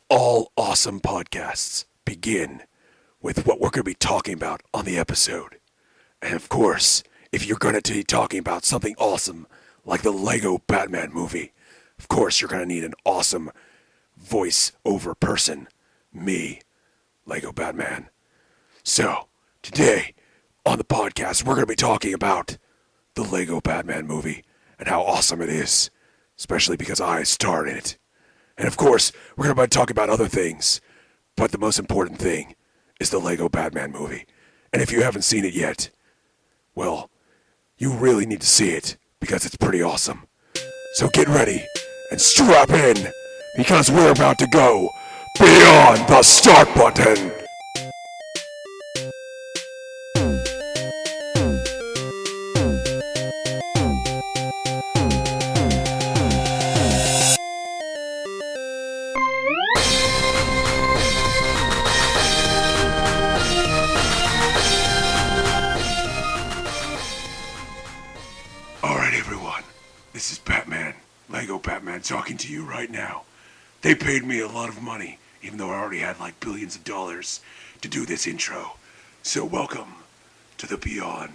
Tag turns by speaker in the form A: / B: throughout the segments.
A: all awesome podcasts begin with what we're going to be talking about on the episode. And of course, if you're going to be talking about something awesome like the Lego Batman movie, of course you're going to need an awesome voice-over person, me, Lego Batman. So, today on the podcast, we're going to be talking about the Lego Batman movie and how awesome it is, especially because I starred in it. And of course, we're going to be talking about other things, but the most important thing is the Lego Batman movie. And if you haven't seen it yet, well, you really need to see it because it's pretty awesome. So get ready and strap in because we're about to go beyond the start button. Alright everyone, this is Batman, Lego Batman talking to you right now. They paid me a lot of money, even though I already had like billions of dollars, to do this intro. So welcome to the Beyond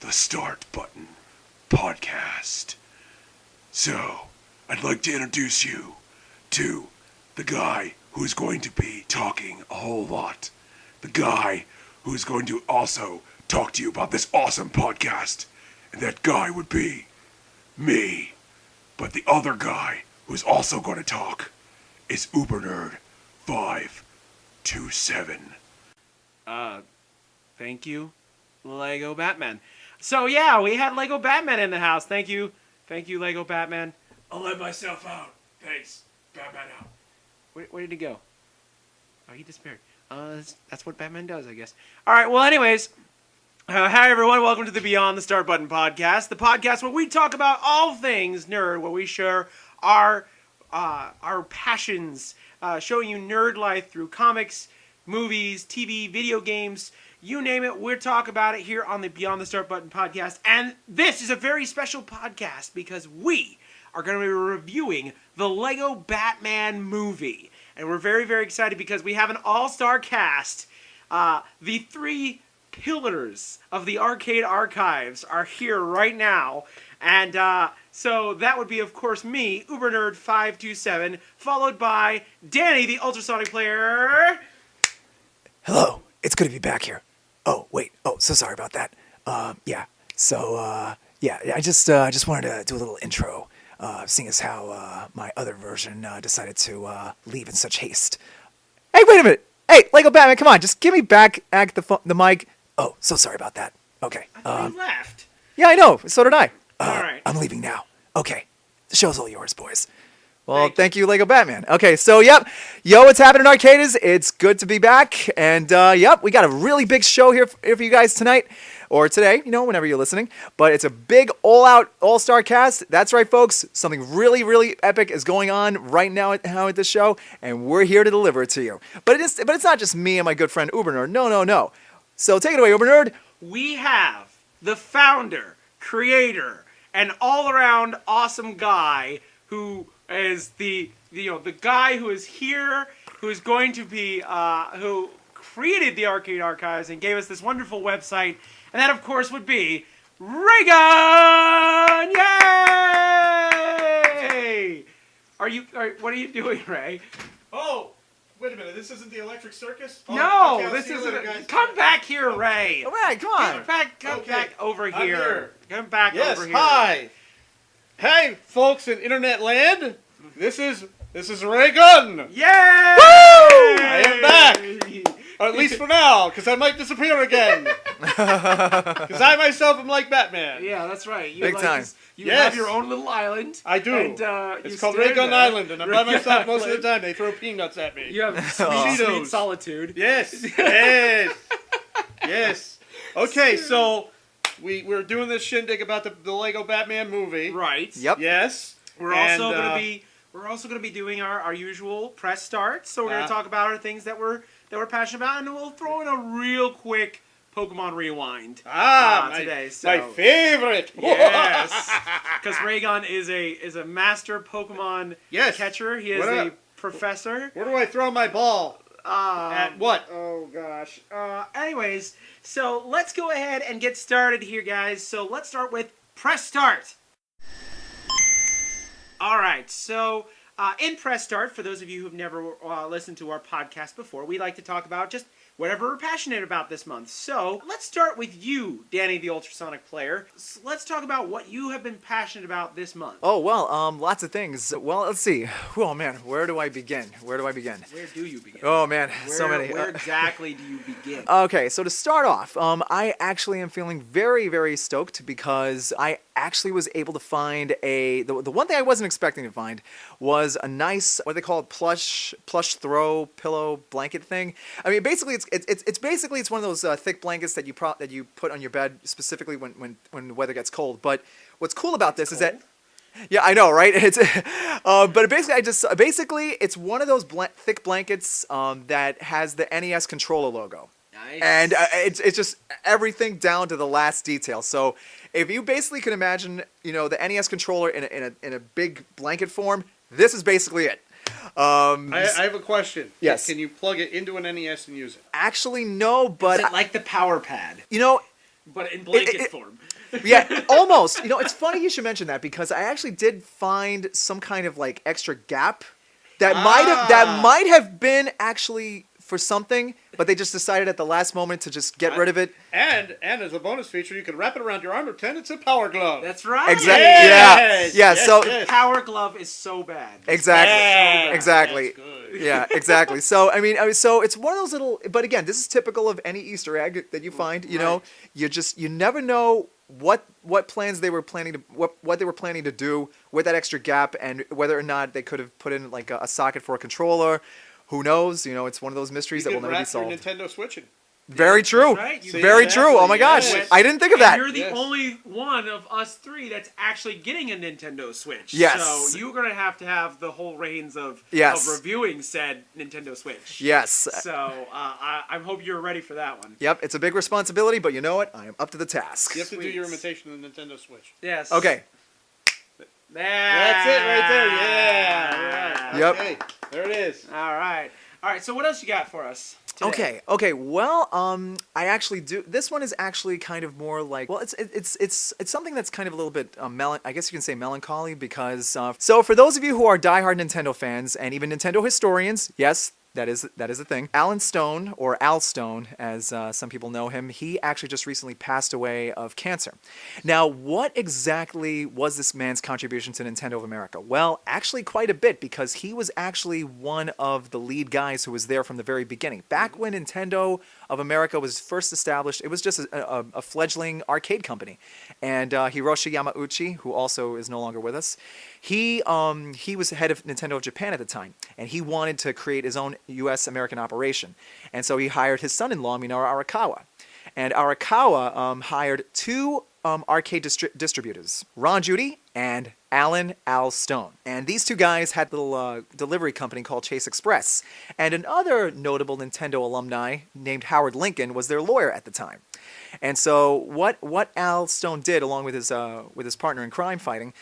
A: the Start Button podcast. So, I'd like to introduce you to the guy who is going to be talking a whole lot. The guy who is going to also talk to you about this awesome podcast. And that guy would be me. But the other guy who's also going to talk is UberNerd 527.
B: Thank you, Lego Batman. So yeah, we had Lego Batman in the house. Thank you, Lego Batman.
A: I'll let myself out. Thanks. Batman out.
B: Where did he go? Oh, he disappeared. That's what Batman does, I guess. All right. Well, anyways, hi everyone. Welcome to the Beyond the Start Button podcast, the podcast where we talk about all things nerd, where we share our passions, showing you nerd life through comics, movies, TV, video games, you name it. We'll talk about it here on the Beyond the Start Button podcast. And this is a very special podcast because we are going to be reviewing the Lego Batman movie. And we're very, very excited because we have an all-star cast. The three pillars of the arcade archives are here right now. And so that would be, of course, me, UberNerd 527, followed by Danny, the ultrasonic player.
C: Hello, it's good to be back here. Oh, wait. Oh, so sorry about that. Yeah. So, I just wanted to do a little intro, seeing as how my other version decided to leave in such haste. Hey, wait a minute. Hey, Lego Batman, come on, just give me back the mic. Oh, so sorry about that. Okay.
B: I thought you left.
C: Yeah, I know. So did I.
B: All right.
C: I'm leaving now. Okay. The show's all yours, boys. Well,
B: Thank you.
C: thank you, Lego Batman. Okay, so, yep. Yo, what's happening, Arcaders? It's good to be back. And, yep, we got a really big show here for you guys tonight. Or today, whenever you're listening. But it's a big, all-out, all-star cast. That's right, folks. Something really, really epic is going on right now at this show. And we're here to deliver it to you. But it's not just me and my good friend UberNerd. No. So take it away, UberNerd.
B: We have the founder, creator, and all-around awesome guy who is the guy who is here, who is going to be, who created the Arcade Archives and gave us this wonderful website, and that, of course, would be Reagan! Yay! What are you doing, Ray?
D: Oh, wait a minute. This isn't the Electric Circus? Oh,
B: No,
D: okay, I'll
B: this
D: see you
B: isn't.
D: later, guys.
B: Come back here, Ray.
C: All right, come on.
B: Come
D: Okay,
B: back over
D: I'm
B: here.
D: here.
B: Come back
D: Yes,
B: over here.
D: hi. Hey, folks in Internet land. This is Reagan.
B: Yay!
D: I am back. Or at least for now, because I might disappear again. Because I myself am like Batman.
B: Yeah, that's right. You
C: Big time.
B: You
D: Yes.
B: have your own little island.
D: I do.
B: And,
D: It's
B: you
D: called
B: stare
D: Reagan
B: there.
D: Island, and I'm by
B: Reagan
D: myself most of the
B: Island.
D: time. They throw peanuts at me.
B: You have sweet,
D: Cheetos.
B: sweet solitude.
D: Yes. Yes. Okay, so we're doing this shindig about the Lego Batman movie.
B: Right.
C: Yep.
D: Yes.
B: We're
D: And,
B: also gonna be doing our usual press starts. So we're gonna talk about our things that we're passionate about, and we'll throw in a real quick Pokemon Rewind today. So.
D: My favorite.
B: Yes, because Raygon is a master Pokemon
D: Yes.
B: catcher. He is
D: What
B: a
D: up?
B: Professor.
D: Where do I throw my ball? At what?
B: Oh gosh. Anyways, so let's go ahead and get started here, guys. So let's start with press start. All right. So in press start, for those of you who've never listened to our podcast before, we like to talk about just whatever we're passionate about this month. So let's start with you, Danny the Ultrasonic Player. So let's talk about what you have been passionate about this month.
C: Oh, well, lots of things. Well, let's see. Oh, man, where do I begin?
B: Where do you begin?
C: Oh, man, so many.
B: Where exactly do you begin?
C: Okay, so to start off, I actually am feeling very, very stoked because I actually was able to find the one thing I wasn't expecting to find was a nice, what do they call it, plush throw pillow blanket thing. I mean, basically it's one of those thick blankets that you put on your bed specifically when the weather gets cold. But what's cool about this is that, yeah, I know, right? It's but basically it's one of those thick blankets that has the NES controller logo.
B: Nice.
C: And it's just everything down to the last detail. So if you basically can imagine, the NES controller in a big blanket form, this is basically it.
D: I have a question.
C: Yes.
D: Can you plug it into an NES and use it?
C: Actually, no, but
B: Is it like the power pad, but in blanket form?
C: yeah, almost. It's funny you should mention that because I actually did find some kind of like extra gap that might have been actually for something, but they just decided at the last moment to just get rid of it.
D: And as a bonus feature, you can wrap it around your arm and pretend it's a power glove.
B: That's right.
C: Exactly.
D: Yes!
C: Yeah.
D: Yes,
C: So
D: yes.
B: Power glove is so bad.
C: exactly.
D: Yeah,
C: Exactly.
D: that's good.
C: Yeah, exactly. So I mean, so it's one of those little. But again, this is typical of any Easter egg that you find. You never know what plans they were planning to what they were planning to do with that extra gap, and whether or not they could have put in like a socket for a controller. Who knows? It's one of those mysteries that will never be solved.
D: You can wrap your Nintendo Switch in.
C: Very true.
B: That's right.
D: See,
C: Very
D: exactly.
C: true. Oh my gosh,
D: Yes.
C: I didn't think of
B: And
C: that.
B: you're the
D: Yes.
B: only one of us three that's actually getting a Nintendo Switch.
C: Yes.
B: So you're gonna have to have the whole reins of reviewing said Nintendo Switch.
C: Yes.
B: So I hope you're ready for that one.
C: Yep. It's a big responsibility, but you know what? I am up to the task.
D: You have to do
B: Sweet.
D: your imitation of the Nintendo Switch.
B: Yes.
C: Okay.
D: That's it right there. Yeah. Right.
C: Yep.
D: Okay. There it is.
B: All right. So what else you got for us today?
C: Okay. Well, I actually do. This one is actually kind of more like, well, it's something that's kind of a little bit I guess you can say melancholy because so for those of you who are diehard Nintendo fans and even Nintendo historians, yes. That is a thing. Alan Stone, or Al Stone, as some people know him, he actually just recently passed away of cancer. Now, what exactly was this man's contribution to Nintendo of America? Well, actually quite a bit, because he was actually one of the lead guys who was there from the very beginning. Back when Nintendo of America was first established, it was just a fledgling arcade company. And Hiroshi Yamauchi, who also is no longer with us, he was head of Nintendo of Japan at the time, and he wanted to create his own U.S. American operation. And so he hired his son-in-law, Minoru Arakawa. And Arakawa hired two arcade distributors, Ron Judy and Al Stone. And these two guys had a little delivery company called Chase Express. And another notable Nintendo alumni named Howard Lincoln was their lawyer at the time. And so what Al Stone did, along with his partner in crime fighting,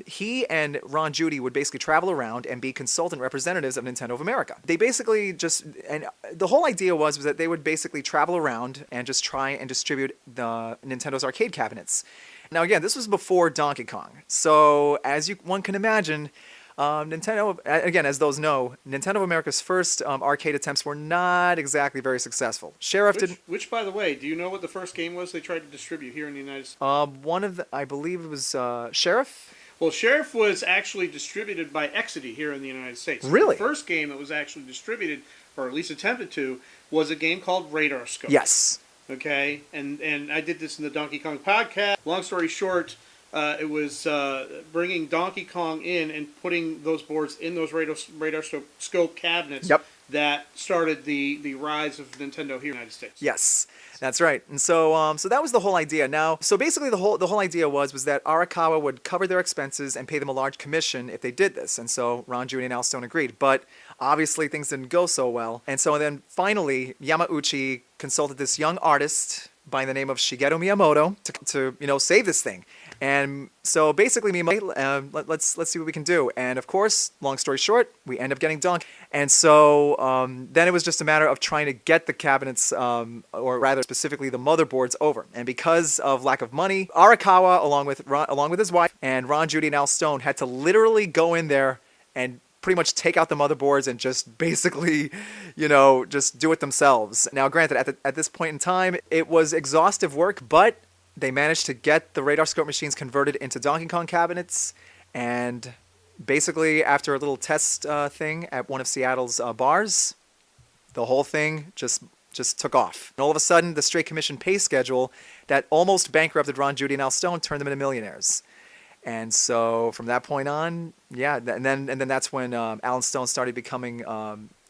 C: he and Ron Judy would basically travel around and be consultant representatives of Nintendo of America. They basically and the whole idea was that they would basically travel around and just try and distribute the Nintendo's arcade cabinets. Now again, this was before Donkey Kong. So as one can imagine, Nintendo, again, as those know, Nintendo of America's first arcade attempts were not exactly very successful.
D: Which, by the way, do you know what the first game was they tried to distribute here in the United States?
C: I believe it was Sheriff?
D: Well, Sheriff was actually distributed by Exidy here in the United States.
C: Really?
D: The first game that was actually distributed, or at least attempted to, was a game called Radar Scope.
C: Yes.
D: Okay? And I did this in the Donkey Kong podcast. Long story short, it was bringing Donkey Kong in and putting those boards in those radar scope cabinets.
C: Yep.
D: That started the rise of Nintendo here in the United States.
C: Yes, that's right. And so that was the whole idea. Now, so basically the whole idea was that Arakawa would cover their expenses and pay them a large commission if they did this. And so Ron Judy and Al Stone agreed. But obviously things didn't go so well. And so then finally Yamauchi consulted this young artist by the name of Shigeru Miyamoto to save this thing. And so basically, me and Mike, let's see what we can do. And of course, long story short, we end up getting Donkey. And so then it was just a matter of trying to get the cabinets, or rather specifically the motherboards, over. And because of lack of money, Arakawa, along with his wife, and Ron, Judy, and Al Stone, had to literally go in there and pretty much take out the motherboards and just basically, just do it themselves. Now, granted, at this point in time, it was exhaustive work, but they managed to get the radar scope machines converted into Donkey Kong cabinets, and basically after a little test thing at one of Seattle's bars, the whole thing just took off. And all of a sudden, the straight commission pay schedule that almost bankrupted Ron, Judy, and Al Stone turned them into millionaires. And so from that point on, yeah, and then that's when Alan Stone started becoming.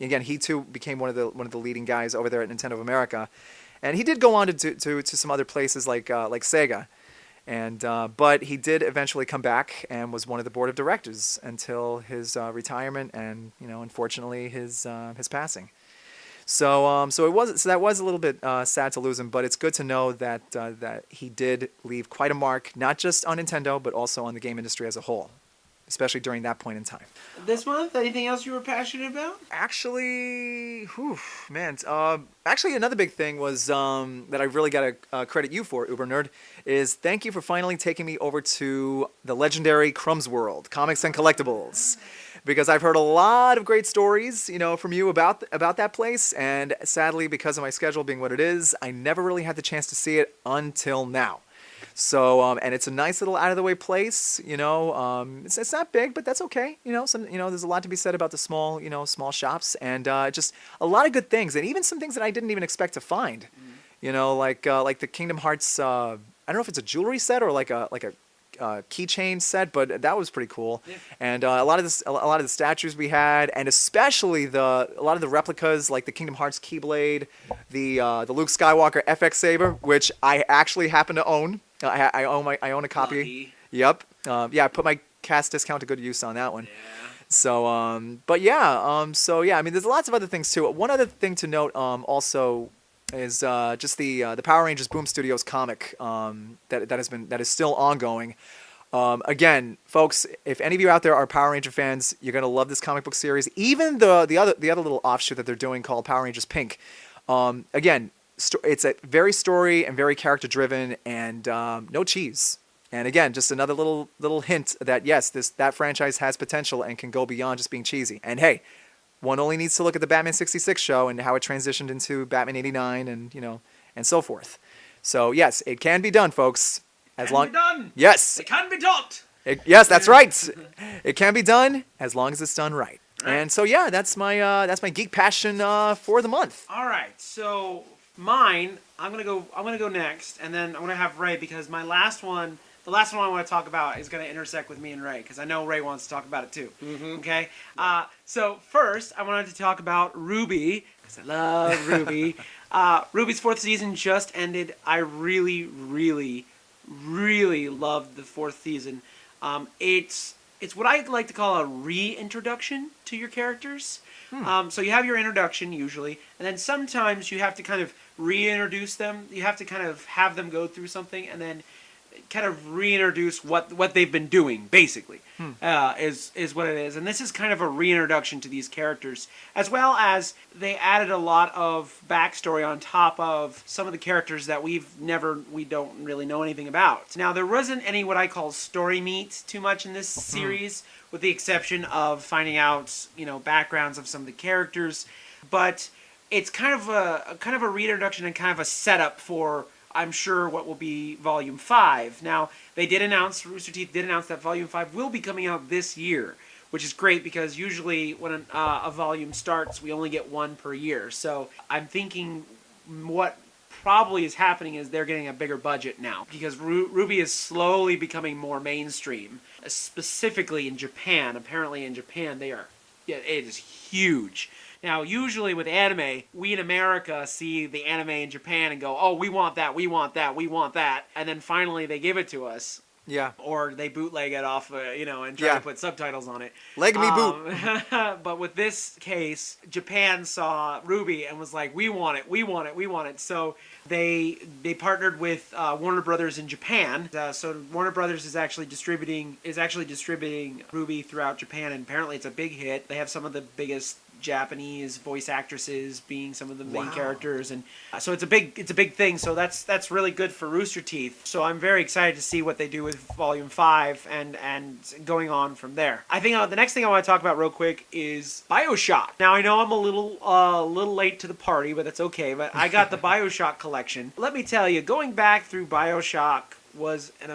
C: Again, he too became one of the leading guys over there at Nintendo of America, and he did go on to some other places like Sega, and but he did eventually come back and was one of the board of directors until his retirement and unfortunately his passing. So that was a little bit sad to lose him, but it's good to know that he did leave quite a mark, not just on Nintendo, but also on the game industry as a whole, especially during that point in time.
B: This month, anything else you were passionate about?
C: Actually, actually another big thing was that I really got to credit you for, Uber Nerd, is thank you for finally taking me over to the legendary Krum's World, Comics and Collectibles. Because I've heard a lot of great stories, from you about that place, and sadly, because of my schedule being what it is, I never really had the chance to see it until now. So, and it's a nice little out-of-the-way place, it's not big, but that's okay, there's a lot to be said about the small shops, and just a lot of good things, and even some things that I didn't even expect to find, like the Kingdom Hearts, I don't know if it's a jewelry set or like a keychain set, but that was pretty cool. Yeah. And a lot of the statues we had, and especially a lot of the replicas, like the Kingdom Hearts Keyblade, the Luke Skywalker FX Saber, which I actually happen to own. I own a copy.
B: Lucky.
C: Yep. I put my cast discount to good use on that one. Yeah. So, but yeah. So yeah. I mean, there's lots of other things too. One other thing to note, also, is just the Power Rangers Boom Studios comic that is still ongoing. Again, folks, if any of you out there are Power Ranger fans, you're gonna love this comic book series. Even the other little offshoot that they're doing called Power Rangers Pink. Again, it's a very story and very character driven, and no cheese. And again, just another little hint that yes, that franchise has potential and can go beyond just being cheesy. And hey, one only needs to look at the Batman 66 show and how it transitioned into Batman 89 and so forth. So yes, it can be done, folks. Yes.
B: It can be taught.
C: Yes, that's right. It can be done as long as it's done right. And so yeah, that's my geek passion for the month.
B: All right. So mine, I'm gonna go next, and then I'm gonna have Ray, because my last one. The last one I want to talk about is going to intersect with me and Ray, because I know Ray wants to talk about it too. Mm-hmm. Okay? So first, I wanted to talk about RWBY, because I love RWBY. RWBY's 4th season just ended. I really, really, really loved the 4th season. It's what I like to call a reintroduction to your characters. So you have your introduction, usually, and then sometimes you have to kind of reintroduce them. You have to kind of have them go through something, and then kind of reintroduce what they've been doing, basically, is what it is. And this is kind of a reintroduction to these characters, as well as they added a lot of backstory on top of some of the characters that we don't really know anything about. Now, there wasn't any what I call story meat too much in this series, with the exception of finding out, backgrounds of some of the characters, but it's kind of a reintroduction and kind of a setup for, I'm sure, what will be Volume 5. Now, Rooster Teeth did announce that Volume 5 will be coming out this year, which is great, because usually when a volume starts, we only get one per year. So I'm thinking what probably is happening is they're getting a bigger budget now, because RWBY is slowly becoming more mainstream, specifically in Japan. Apparently in Japan, it is huge. Now, usually with anime, we in America see the anime in Japan and go, oh, we want that, we want that, we want that. And then finally they give it to us.
C: Yeah.
B: Or they bootleg it off, and try to put subtitles on it.
C: Leg me boot.
B: But with this case, Japan saw RWBY and was like, we want it, we want it, we want it. So they partnered with Warner Brothers in Japan. So Warner Brothers is actually distributing RWBY throughout Japan, and apparently it's a big hit. They have some of the biggest Japanese voice actresses being some of the main characters, and so it's a big thing. So that's really good for Rooster Teeth. So I'm very excited to see what they do with Volume 5 and going on from there. I think the next thing I want to talk about real quick is Bioshock. Now I know I'm a little late to the party, but that's okay. But I got the Bioshock collection. Let me tell you, going back through Bioshock was an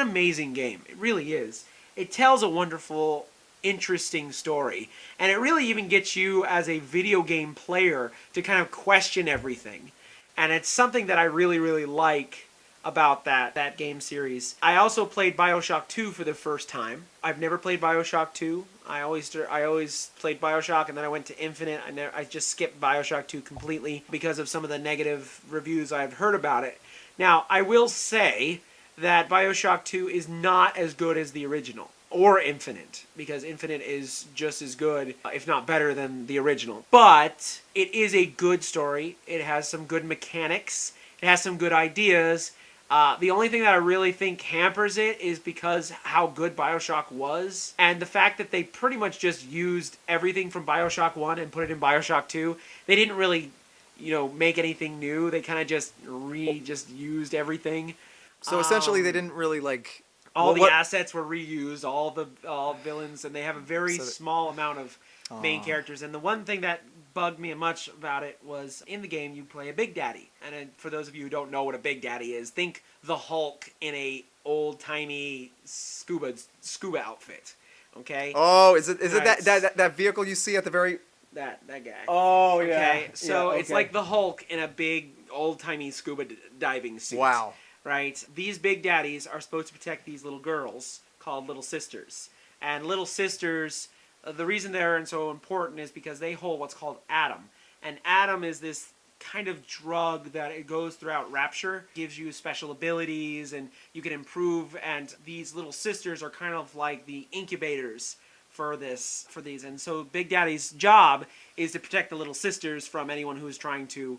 B: amazing game. It really is. It tells a wonderful, interesting story, and it really even gets you as a video game player to kind of question everything, and it's something that I really, really like about that game series. I also played Bioshock 2 for the first time. I've never played Bioshock 2. I always played Bioshock, and then I went to Infinite. I just skipped Bioshock 2 completely because of some of the negative reviews I've heard about it. Now, I will say that Bioshock 2 is not as good as the original. Or Infinite, because Infinite is just as good, if not better, than the original. But it is a good story. It has some good mechanics. It has some good ideas. The only thing that I really think hampers it is because how good Bioshock was, and the fact that they pretty much just used everything from Bioshock 1 and put it in Bioshock 2. They didn't really, make anything new. They kind of just used everything.
C: So essentially, they didn't really
B: all the assets were reused, all villains, and they have a very small amount of main characters. And the one thing that bugged me much about it was in the game you play a Big Daddy. And for those of you who don't know what a Big Daddy is, think the Hulk in a old-timey scuba outfit. Okay?
C: Oh, is it that vehicle you see at the very...
B: That guy.
C: Oh, yeah.
B: Okay, so it's like the Hulk in a big old-timey scuba diving suit.
C: Wow.
B: Right? These Big Daddies are supposed to protect these little girls called Little Sisters. And Little Sisters, the reason they're so important is because they hold what's called Atom. And Atom is this kind of drug that it goes throughout Rapture, gives you special abilities, and you can improve. And these Little Sisters are kind of like the incubators for these. And so Big Daddy's job is to protect the Little Sisters from anyone who is trying to,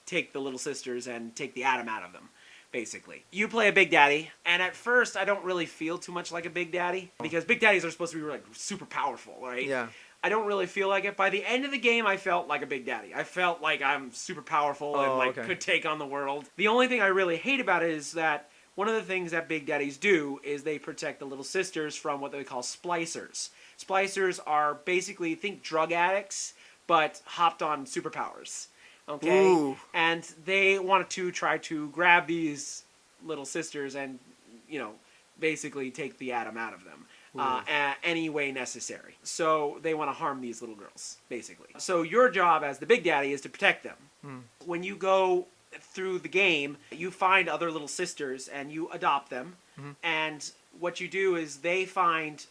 B: take the Little Sisters and take the Atom out of them. Basically, you play a Big Daddy, and at first I don't really feel too much like a Big Daddy, because Big Daddies are supposed to be like super powerful, right?
C: Yeah.
B: I don't really feel like it. By the end of the game, I felt like a Big Daddy. I felt like I'm super powerful and could take on the world. The only thing I really hate about it is that one of the things that Big Daddies do is they protect the Little Sisters from what they call splicers. Splicers are basically, think drug addicts, but hopped on superpowers. Okay,
C: Ooh.
B: And they wanted to try to grab these Little Sisters and, basically take the Atom out of them any way necessary. So they want to harm these little girls, basically. So your job as the Big Daddy is to protect them. When you go through the game, you find other Little Sisters and you adopt them. And what you do is they find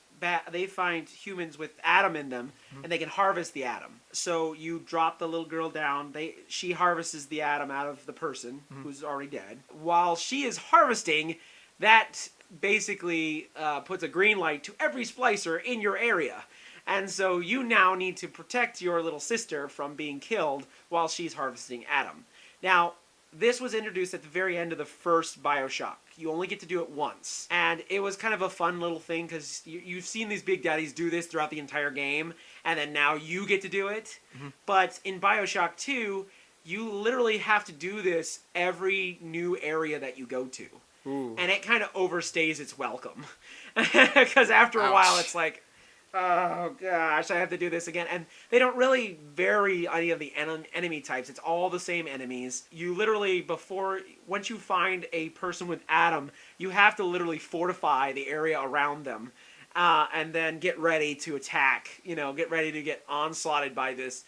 B: humans with Atom in them, and they can harvest the Atom. So you drop the little girl down. She harvests the Atom out of the person who's already dead. While she is harvesting, that basically puts a green light to every splicer in your area. And so you now need to protect your little sister from being killed while she's harvesting Atom. Now, this was introduced at the very end of the first Bioshock. You only get to do it once. And it was kind of a fun little thing because you've seen these Big Daddies do this throughout the entire game, and then now you get to do it. But in Bioshock 2, you literally have to do this every new area that you go to.
C: Ooh.
B: And it kind of overstays its welcome. Because after a while, it's like, oh gosh, I have to do this again. And they don't really vary any of the enemy types. It's all the same enemies. You literally, once you find a person with Atom, you have to literally fortify the area around them. And then get ready to attack, get ready to get onslaughted by this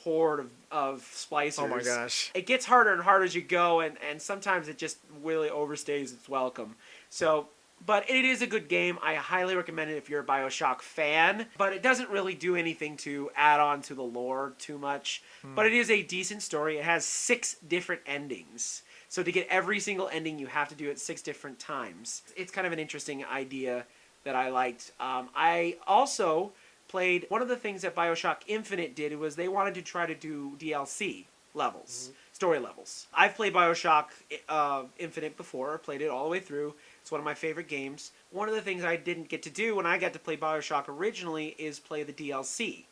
B: horde of splicers.
C: Oh my gosh.
B: It gets harder and harder as you go, and sometimes it just really overstays its welcome. So, but it is a good game. I highly recommend it if you're a Bioshock fan, but it doesn't really do anything to add on to the lore too much. But it is a decent story. It has 6 different endings. So to get every single ending, you have to do it 6 different times. It's kind of an interesting idea that I liked. I also played, one of the things that Bioshock Infinite did was they wanted to try to do DLC levels, story levels. I've played Bioshock Infinite before, played it all the way through. It's one of my favorite games. One of the things I didn't get to do when I got to play Bioshock originally is play the DLC.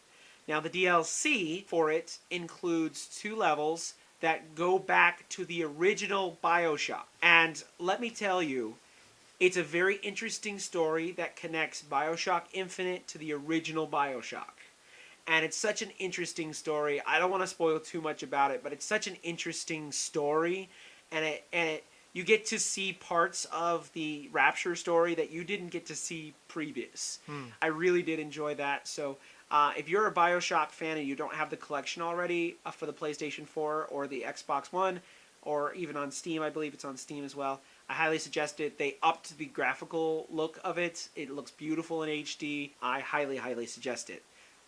B: Now the DLC for it includes 2 levels that go back to the original Bioshock. And let me tell you, it's a very interesting story that connects Bioshock Infinite to the original Bioshock. And it's such an interesting story. I don't want to spoil too much about it, but it's such an interesting story. And you get to see parts of the Rapture story that you didn't get to see previous. I really did enjoy that. So if you're a Bioshock fan and you don't have the collection already for the PlayStation 4 or the Xbox One, or even on Steam, I believe it's on Steam as well, I highly suggest it. They upped the graphical look of it. It looks beautiful in HD. I highly, highly suggest it.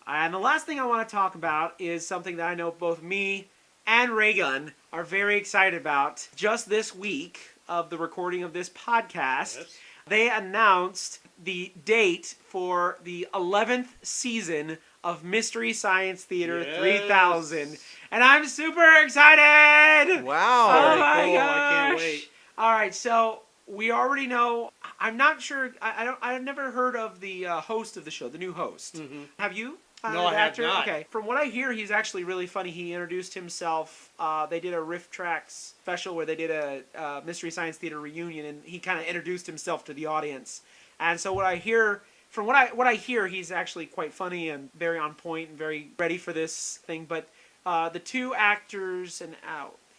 B: And the last thing I want to talk about is something that I know both me and Raygun are very excited about. Just this week of the recording of this podcast, they announced the date for the 11th season of Mystery Science Theater 3000. And I'm super excited!
C: Wow.
B: Oh
D: Very
B: my
D: cool.
B: gosh!
D: I can't wait.
B: All right, so we already know. I'm not sure. I've never heard of the host of the show, the new host. Have you?
D: No, I have not.
B: Okay. From what I hear, he's actually really funny. He introduced himself. They did a Riff Tracks special where they did a Mystery Science Theater reunion, and he kind of introduced himself to the audience. And so what I hear, from what I hear, he's actually quite funny and very on point and very ready for this thing. But the 2 actors and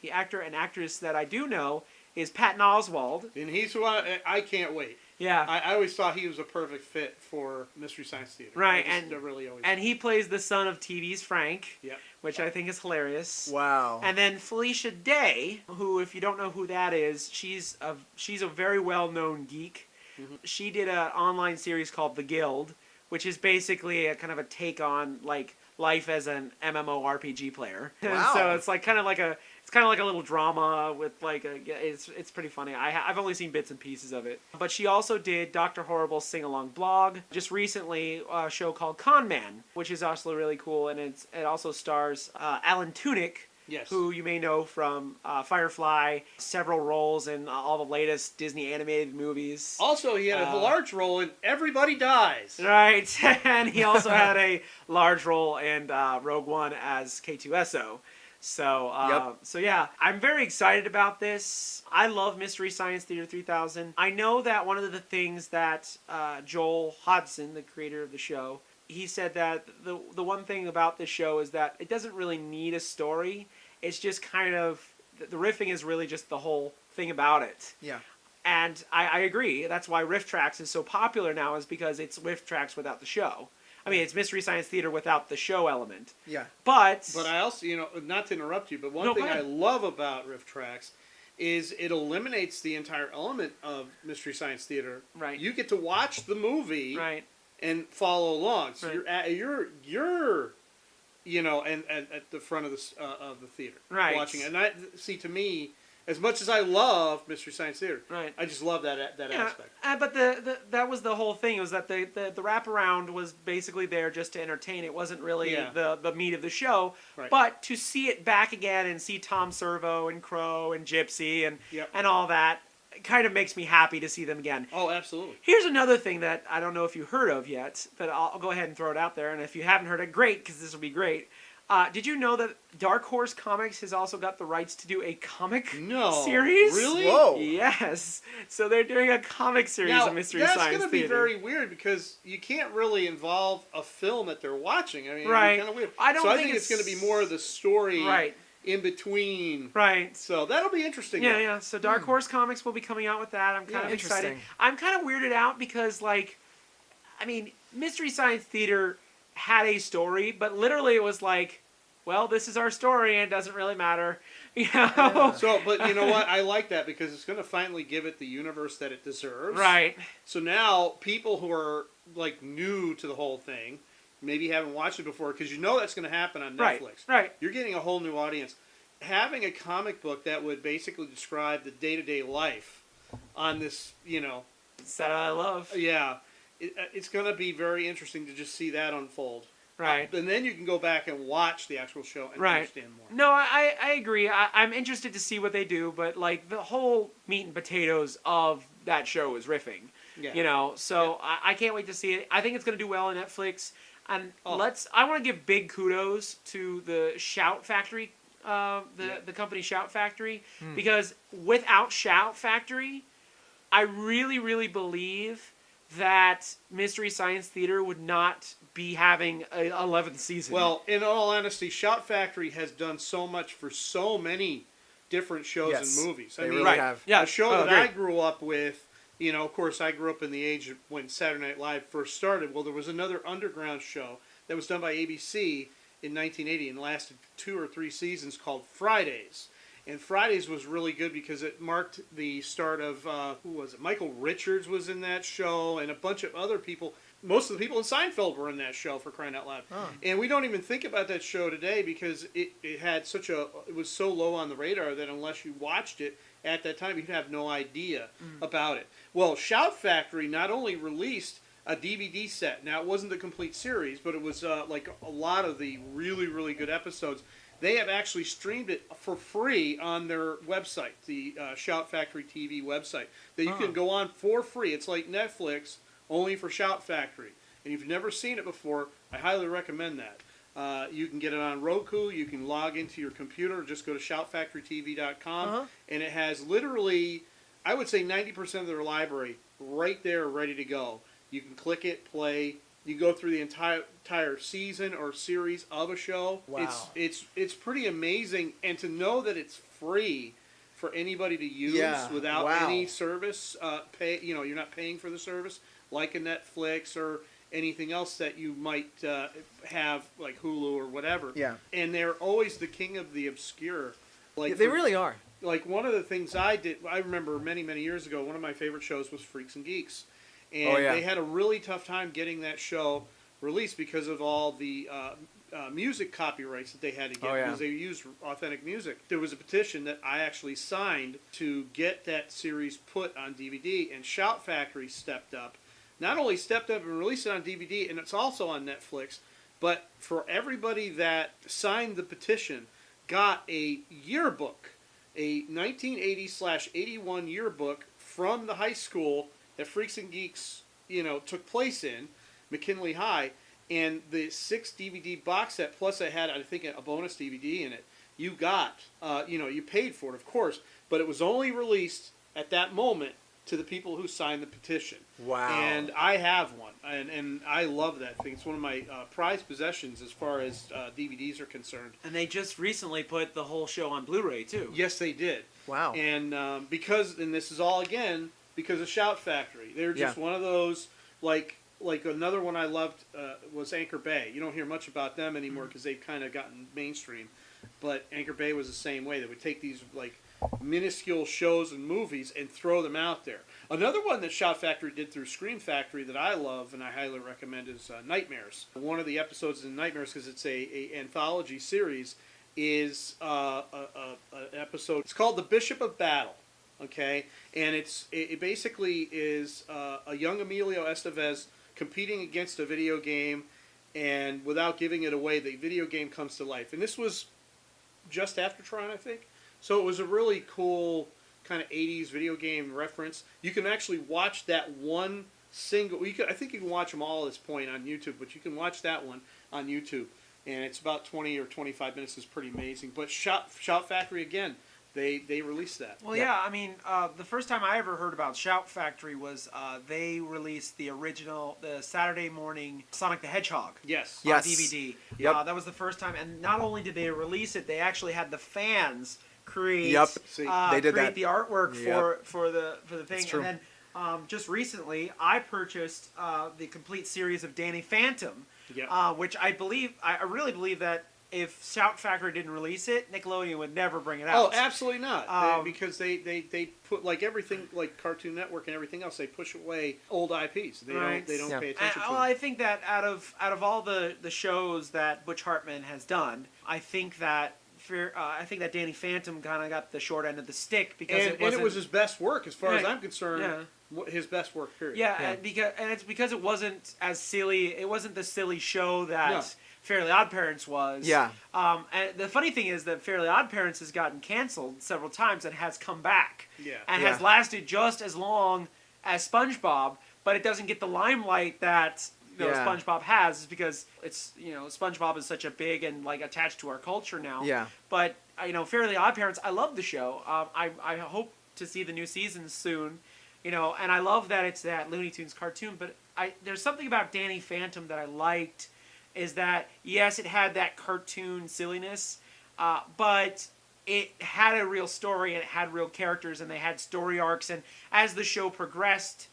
B: the actor and actress that I do know is Patton Oswalt.
D: And he's who I can't wait.
B: Yeah.
D: I always thought he was a perfect fit for Mystery Science Theater.
B: Right,
D: and
B: he plays the son of TV's Frank,
D: Yep.
B: which I think is hilarious.
C: Wow.
B: And then Felicia Day, who, if you don't know who that is, she's a very well-known geek. She did an online series called The Guild, which is basically a kind of a take on like life as an MMORPG player.
C: Wow.
B: So it's like kind of like a little drama with like it's pretty funny. I've only seen bits and pieces of it. But she also did Dr. Horrible's sing-along blog. Just recently, a show called Con Man, which is also really cool, and it also stars Alan Tudyk, who you may know from Firefly, several roles in all the latest Disney animated movies.
D: Also, he had a large role in Everybody Dies.
B: Right, and he also had a large role in Rogue One as K2SO. So, so yeah, I'm very excited about this. I love Mystery Science Theater 3000. I know that one of the things that Joel Hodgson, the creator of the show, he said that the one thing about this show is that it doesn't really need a story. It's just kind of, the riffing is really just the whole thing about it.
C: Yeah.
B: And I agree. That's why Riff Tracks is so popular now, is because it's Riff Tracks without the show. I mean, it's Mystery Science Theater without the show element.
C: Yeah.
B: But
D: I also, not to interrupt you, but one thing I love about Riff Tracks is it eliminates the entire element of Mystery Science Theater.
B: Right.
D: You get to watch the movie.
B: Right.
D: And follow along. So
B: Right.
D: you're and at the front of the theater,
B: Right.
D: watching it. And to me, as much as I love Mystery Science Theater,
B: Right.
D: I just love that aspect.
B: But that was the whole thing, was that the wraparound was basically there just to entertain. It wasn't really the meat of the show.
D: Right.
B: But to see it back again and see Tom Servo and Crow and Gypsy and all that, it kind of makes me happy to see them again.
D: Oh, absolutely.
B: Here's another thing that I don't know if you heard of yet, but I'll go ahead and throw it out there. And if you haven't heard it, great, because this will be great. Did you know that Dark Horse Comics has also got the rights to do a comic series?
D: Really?
C: Whoa.
B: Yes. So they're doing a comic series of Mystery Science Theater.
D: That's going to be very weird, because you can't really involve a film that they're watching. I mean,
B: Right.
D: it's kind of weird.
B: I think
D: it's going to be more of the story
B: Right.
D: in between.
B: Right.
D: So that'll be interesting.
B: Yeah, yeah. So Dark Horse Comics will be coming out with that. I'm kind of excited.
C: Interesting.
B: I'm kind of weirded out because, Mystery Science Theater had a story, but literally it was like, well, this is our story and it doesn't really matter. You know?
C: Yeah.
D: So, but you know what? I like that, because it's going to finally give it the universe that it deserves.
B: Right.
D: So now people who are new to the whole thing, maybe haven't watched it before, because that's going to happen on Netflix.
B: Right.
D: You're getting a whole new audience. having a comic book that would basically describe the day-to-day life on this,
B: It's that I love.
D: yeah, it's going to be very interesting to just see that unfold.
B: Right.
D: And then you can go back and watch the actual show and understand more.
B: No, I agree. I'm interested to see what they do, but like the whole meat and potatoes of that show is riffing.
D: Yeah.
B: So I can't wait to see it. I think it's going to do well on Netflix. And I want to give big kudos to the Shout Factory, the company Shout Factory, because without Shout Factory, I really, really believe that Mystery Science Theater would not be having an 11th season.
D: Well, in all honesty, Shout Factory has done so much for so many different shows and movies.
C: They really have.
B: Yeah.
D: A show that I grew up with, of course, I grew up in the age when Saturday Night Live first started. Well, there was another underground show that was done by ABC in 1980 and lasted 2 or 3 seasons called Fridays. And Fridays was really good because it marked the start of, who was it? Michael Richards was in that show, and a bunch of other people. Most of the people in Seinfeld were in that show, for crying out loud. Oh. And we don't even think about that show today because it had it was so low on the radar that unless you watched it at that time, you'd have no idea about it. Well, Shout Factory not only released a DVD set. Now, it wasn't the complete series, but it was like a lot of the really, really good episodes. They have actually streamed it for free on their website, the Shout Factory TV website, that you can go on for free. It's like Netflix, only for Shout Factory. And if you've never seen it before, I highly recommend that. You can get it on Roku. You can log into your computer. Just go to shoutfactorytv.com. And it has literally, I would say 90% of their library right there ready to go. You can click it, play. You go through the entire season or series of a show.
C: Wow.
D: It's pretty amazing. And to know that it's free for anybody to use without any service, you're not paying for the service, like a Netflix or anything else that you might have, like Hulu or whatever.
C: Yeah.
D: And they're always the king of the obscure. Like
C: they really are.
D: Like one of the things I remember many, many years ago, one of my favorite shows was Freaks and Geeks. And they had a really tough time getting that show released because of all the music copyrights that they had to get because they used authentic music. There was a petition that I actually signed to get that series put on DVD, and Shout Factory stepped up. Not only stepped up and released it on DVD, and it's also on Netflix, but for everybody that signed the petition, got a yearbook, a 1980/81 yearbook from the high school that Freaks and Geeks, took place in, McKinley High, and the 6 DVD box set, plus it had, I think, a bonus DVD in it. You got, you paid for it, of course, but it was only released at that moment to the people who signed the petition.
C: Wow.
D: And I have one, and I love that thing. It's one of my prized possessions as far as DVDs are concerned.
B: And they just recently put the whole show on Blu-ray, too.
D: Yes, they did.
C: Wow.
D: And and this is all, again, because of Shout Factory. They're just one of those, like another one I loved was Anchor Bay. You don't hear much about them anymore because they've kind of gotten mainstream. But Anchor Bay was the same way. They would take these, minuscule shows and movies and throw them out there. Another one that Shout Factory did through Scream Factory that I love and I highly recommend is Nightmares. One of the episodes in Nightmares, because it's a anthology series, is an episode. It's called The Bishop of Battle. Okay, and it basically is a young Emilio Estevez competing against a video game, and without giving it away, the video game comes to life. And this was just after Tron, I think. So it was a really cool kind of 80s video game reference. You can actually watch that one single. I think you can watch them all at this point on YouTube, but you can watch that one on YouTube, and it's about 20 or 25 minutes. It's pretty amazing. But Shout Factory again. They released that.
B: Well, yeah, I mean, the first time I ever heard about Shout Factory was they released the Saturday morning Sonic the Hedgehog.
D: Yes.
B: On DVD. Yep. That was the first time, and not only did they release it, they actually had the fans create.
C: Yep. They did
B: create the artwork for the thing.
C: That's true.
B: And then just recently, I purchased the complete series of Danny Phantom, which I really believe that if Shout Factory didn't release it, Nickelodeon would never bring it out.
D: Oh, absolutely not. Because they put, like everything, like Cartoon Network and everything else, they push away old IPs. They don't pay attention to them.
B: I think that out of all the shows that Butch Hartman has done, I think that I think that Danny Phantom kind of got the short end of the stick because
D: And it was his best work, as far as I'm concerned.
B: Yeah.
D: His best work, period.
B: Yeah, and it's because it wasn't as silly. It wasn't the silly show that Fairly Odd Parents was.
C: Yeah.
B: And the funny thing is that Fairly Odd Parents has gotten canceled several times and has come back.
D: Yeah.
B: And has lasted just as long as SpongeBob, but it doesn't get the limelight that SpongeBob has, is because it's SpongeBob is such a big and like attached to our culture now.
C: Yeah.
B: But Fairly Odd Parents, I love the show. I hope to see the new season soon. And I love that it's that Looney Tunes cartoon. But there's something about Danny Phantom that I liked, is that yes, it had that cartoon silliness, but it had a real story and it had real characters and they had story arcs. And as the show progressed,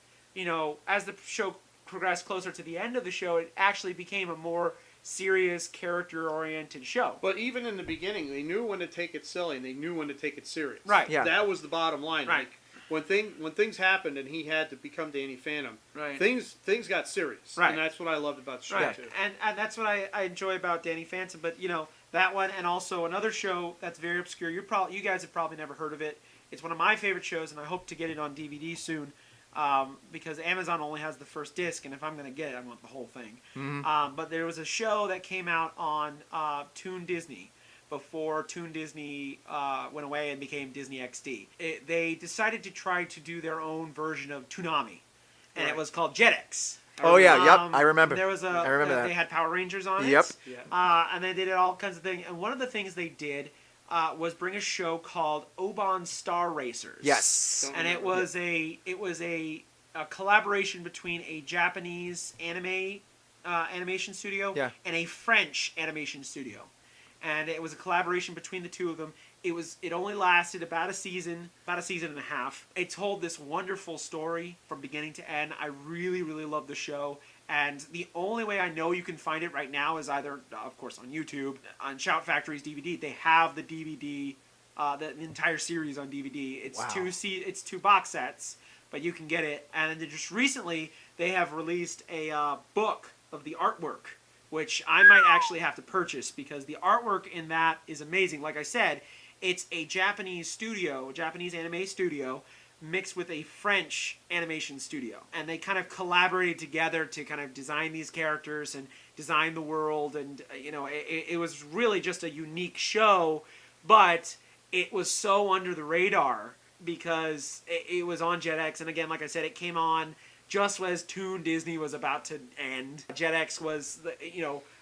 B: closer to the end of the show, it actually became a more serious, character-oriented show.
D: But even in the beginning, they knew when to take it silly and they knew when to take it serious.
B: Right.
C: Yeah.
D: That was the bottom line.
B: Right.
D: Like, when things happened and he had to become Danny Phantom,
B: Right.
D: things got serious.
B: Right.
D: And that's what I loved about the show,
B: Right.
D: too.
B: And that's what I enjoy about Danny Phantom. But, that one, and also another show that's very obscure. You guys have probably never heard of it. It's one of my favorite shows, and I hope to get it on DVD soon. Because Amazon only has the first disc, and if I'm going to get it, I want the whole thing.
C: Mm-hmm.
B: But there was a show that came out on Toon Disney before Toon Disney went away and became Disney XD. They decided to try to do their own version of Toonami, and it was called Jetix.
C: Oh yeah, yep, I remember.
B: There was
C: I remember that.
B: They had Power Rangers on it.
C: Yep.
D: Yeah.
B: And they did all kinds of things. And one of the things they did was bring a show called Oban Star Racers.
C: Yes.
B: And it was a collaboration between a Japanese animation studio and a French animation studio, and it was a collaboration between the two of them. It only lasted about a season and a half. It told this wonderful story from beginning to end. I really, really love the show. And the only way I know you can find it right now is either, of course, on YouTube, on Shout Factory's DVD. They have the DVD, the entire series on DVD. It's it's 2 box sets, but you can get it. And then just recently, they have released a book of the artwork, which I might actually have to purchase because the artwork in that is amazing. Like I said, it's a Japanese anime studio, mixed with a French animation studio. And they kind of collaborated together to kind of design these characters and design the world. And, it was really just a unique show, but it was so under the radar because it was on Jetix. And again, like I said, it came on just as Toon Disney was about to end. Jetix was,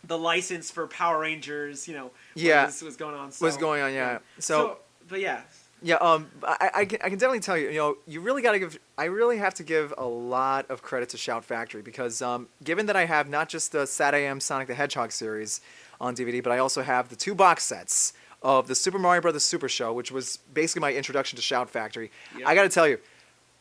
B: the license for Power Rangers, was going on.
C: Yeah. So
B: but yeah.
C: Yeah, I can definitely tell you, you really got to give, I really have to give a lot of credit to Shout Factory because given that I have not just the SatAM Sonic the Hedgehog series on DVD, but I also have the 2 box sets of the Super Mario Bros. Super Show, which was basically my introduction to Shout Factory. Yep. I got to tell you,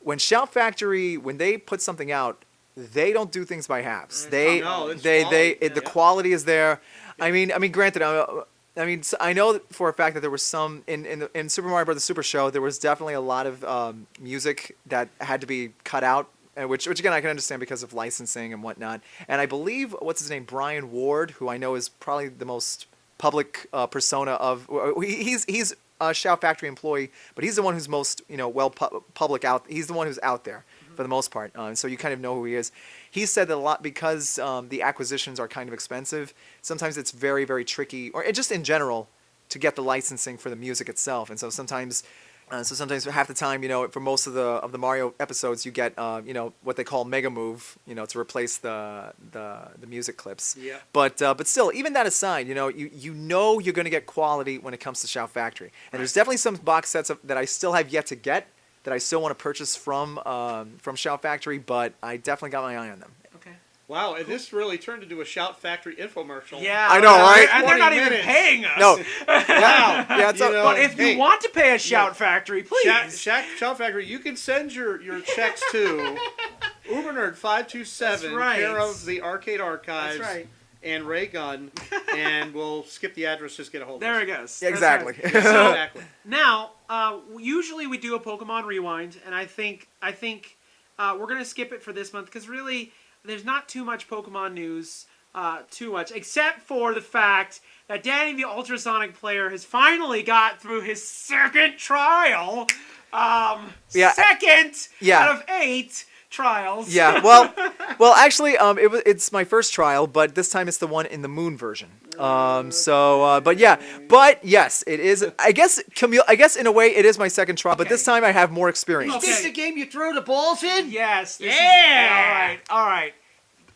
C: when Shout Factory, when they put something out, they don't do things by halves. The quality is there. I mean, granted, I know for a fact that there was some in Super Mario Bros. Super Show. There was definitely a lot of music that had to be cut out, which again I can understand because of licensing and whatnot. And I believe what's his name, Brian Ward, who I know is probably the most public persona of. He's a Shout Factory employee, but he's the one who's most public out. He's the one who's out there for the most part. So you kind of know who he is. He said that a lot because the acquisitions are kind of expensive. Sometimes it's very, very tricky, or just in general, to get the licensing for the music itself. And so sometimes half the time, for most of the Mario episodes, you get what they call Mega Move, to replace the music clips.
D: Yeah.
C: But still, even that aside, you're going to get quality when it comes to Shout Factory. And there's definitely some box sets that I still have yet to get that I still want to purchase from Shout Factory, but I definitely got my eye on them.
B: Okay.
D: Wow, and this really turned into a Shout Factory infomercial.
B: Yeah,
C: I know, right?
B: And they're not
D: 20
B: even
D: minutes.
B: paying us.
C: No.
D: Wow.
C: Yeah, it's
B: But if you want to pay a Shout Factory, please.
D: Shout Factory, you can send your checks to Ubernerd 527,
B: That's right.
D: care of the Arcade Archives.
B: That's right.
D: And Ray Gunn, and we'll skip the address, just get a hold of us.
B: There it goes.
C: Yeah, exactly.
B: That's right. So,
D: Exactly.
B: now, usually we do a Pokemon Rewind, and I think we're going to skip it for this month because really there's not too much Pokemon news, except for the fact that Danny the Ultrasonic player has finally got through his second trial. Second out of 8 trials.
C: Yeah, well, actually, it's my first trial, but this time it's the one in the Moon version. But yes, it is. I guess in a way it is my second trial, but this time I have more experience.
D: Is this the game you throw the balls in?
B: Yes. All right.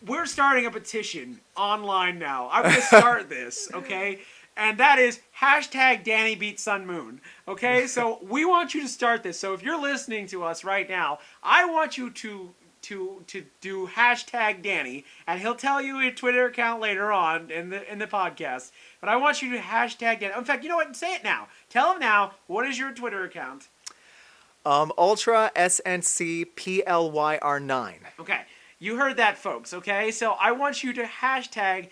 B: We're starting a petition online now. I'm going to start this, okay? And that is hashtag Danny beats Sun Moon. Okay, so we want you to start this. So if you're listening to us right now, I want you to do hashtag Danny, and he'll tell you your Twitter account later on in the podcast. But I want you to hashtag Danny. In fact, you know what? Say it now. Tell him now. What is your Twitter account?
C: Ultra SNC PLYR9.
B: Okay, you heard that, folks. Okay, so I want you to hashtag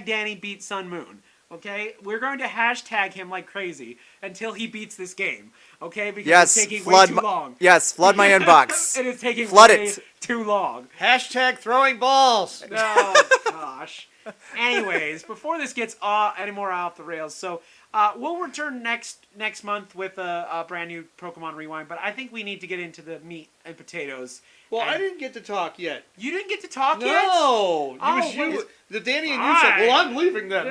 B: Danny beats Sun Moon. Okay, we're going to hashtag him like crazy until he beats this game. Okay, because it's taking way too long.
C: Yes, flood my inbox.
B: It is taking
C: way
B: too long.
D: Hashtag throwing balls.
B: Oh gosh. Anyways, before this gets any more off the rails, so we'll return next month with a brand new Pokemon Rewind. But I think we need to get into the meat and potatoes.
D: Well, I didn't get to talk yet.
B: You didn't get to talk yet?
D: No! The Danny and you said, well, I'm leaving then.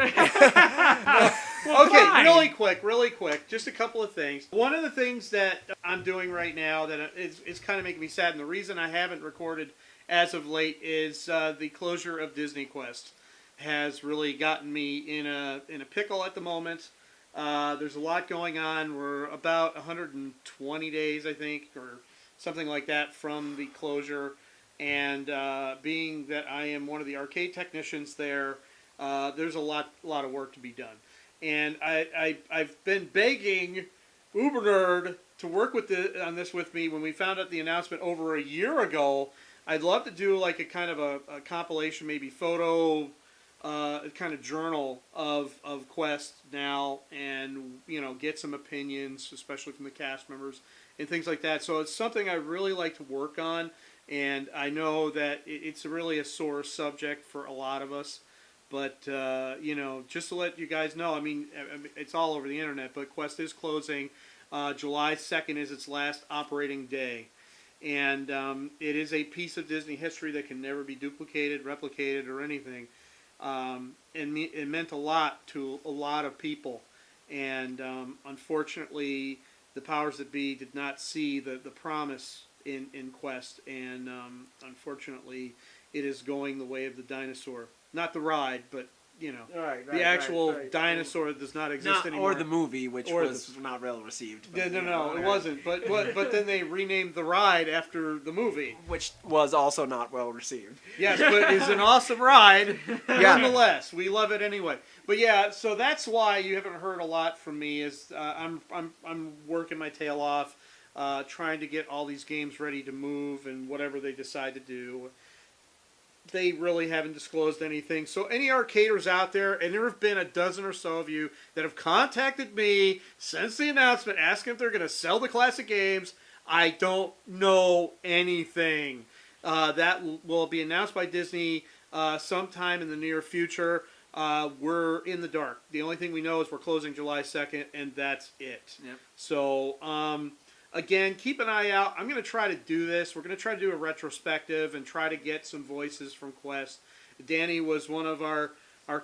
D: Okay, really quick. Just a couple of things. One of the things that I'm doing right now that is kind of making me sad, and the reason I haven't recorded as of late is the closure of Disney Quest has really gotten me in a pickle at the moment. There's a lot going on. We're about 120 days, I think, or something like that from the closure, and being that I am one of the arcade technicians there, there's a lot of work to be done. And I've been begging UberNerd to work on this with me when we found out the announcement over a year ago. I'd love to do like a kind of a compilation, maybe photo, kind of journal of Quest now, and get some opinions, especially from the cast members and things like that. So it's something I really like to work on, and I know that it's really a sore subject for a lot of us. But just to let you guys know, I mean, it's all over the internet, but Quest is closing. July 2nd is its last operating day. And it is a piece of Disney history that can never be duplicated, replicated, or anything. And it meant a lot to a lot of people. And unfortunately, the powers that be did not see the promise in Quest. And unfortunately, it is going the way of the dinosaur. Not the ride, but the actual dinosaur does not exist anymore.
B: Or the movie, which was not well received.
D: No, it wasn't. But then they renamed the ride after the movie,
B: which was also not well received.
D: Yes, but it's an awesome ride nonetheless. We love it anyway. But yeah, so that's why you haven't heard a lot from me. Is I'm working my tail off, trying to get all these games ready to move and whatever they decide to do. They really haven't disclosed anything. So any arcaders out there, and there have been a dozen or so of you that have contacted me since the announcement asking if they're going to sell the classic games, I don't know anything. That will be announced by Disney sometime in the near future. We're in the dark. The only thing we know is we're closing July 2nd, and that's it. Yep. So, again, keep an eye out. I'm going to try to do this. We're going to try to do a retrospective and try to get some voices from Quest. Danny was one of our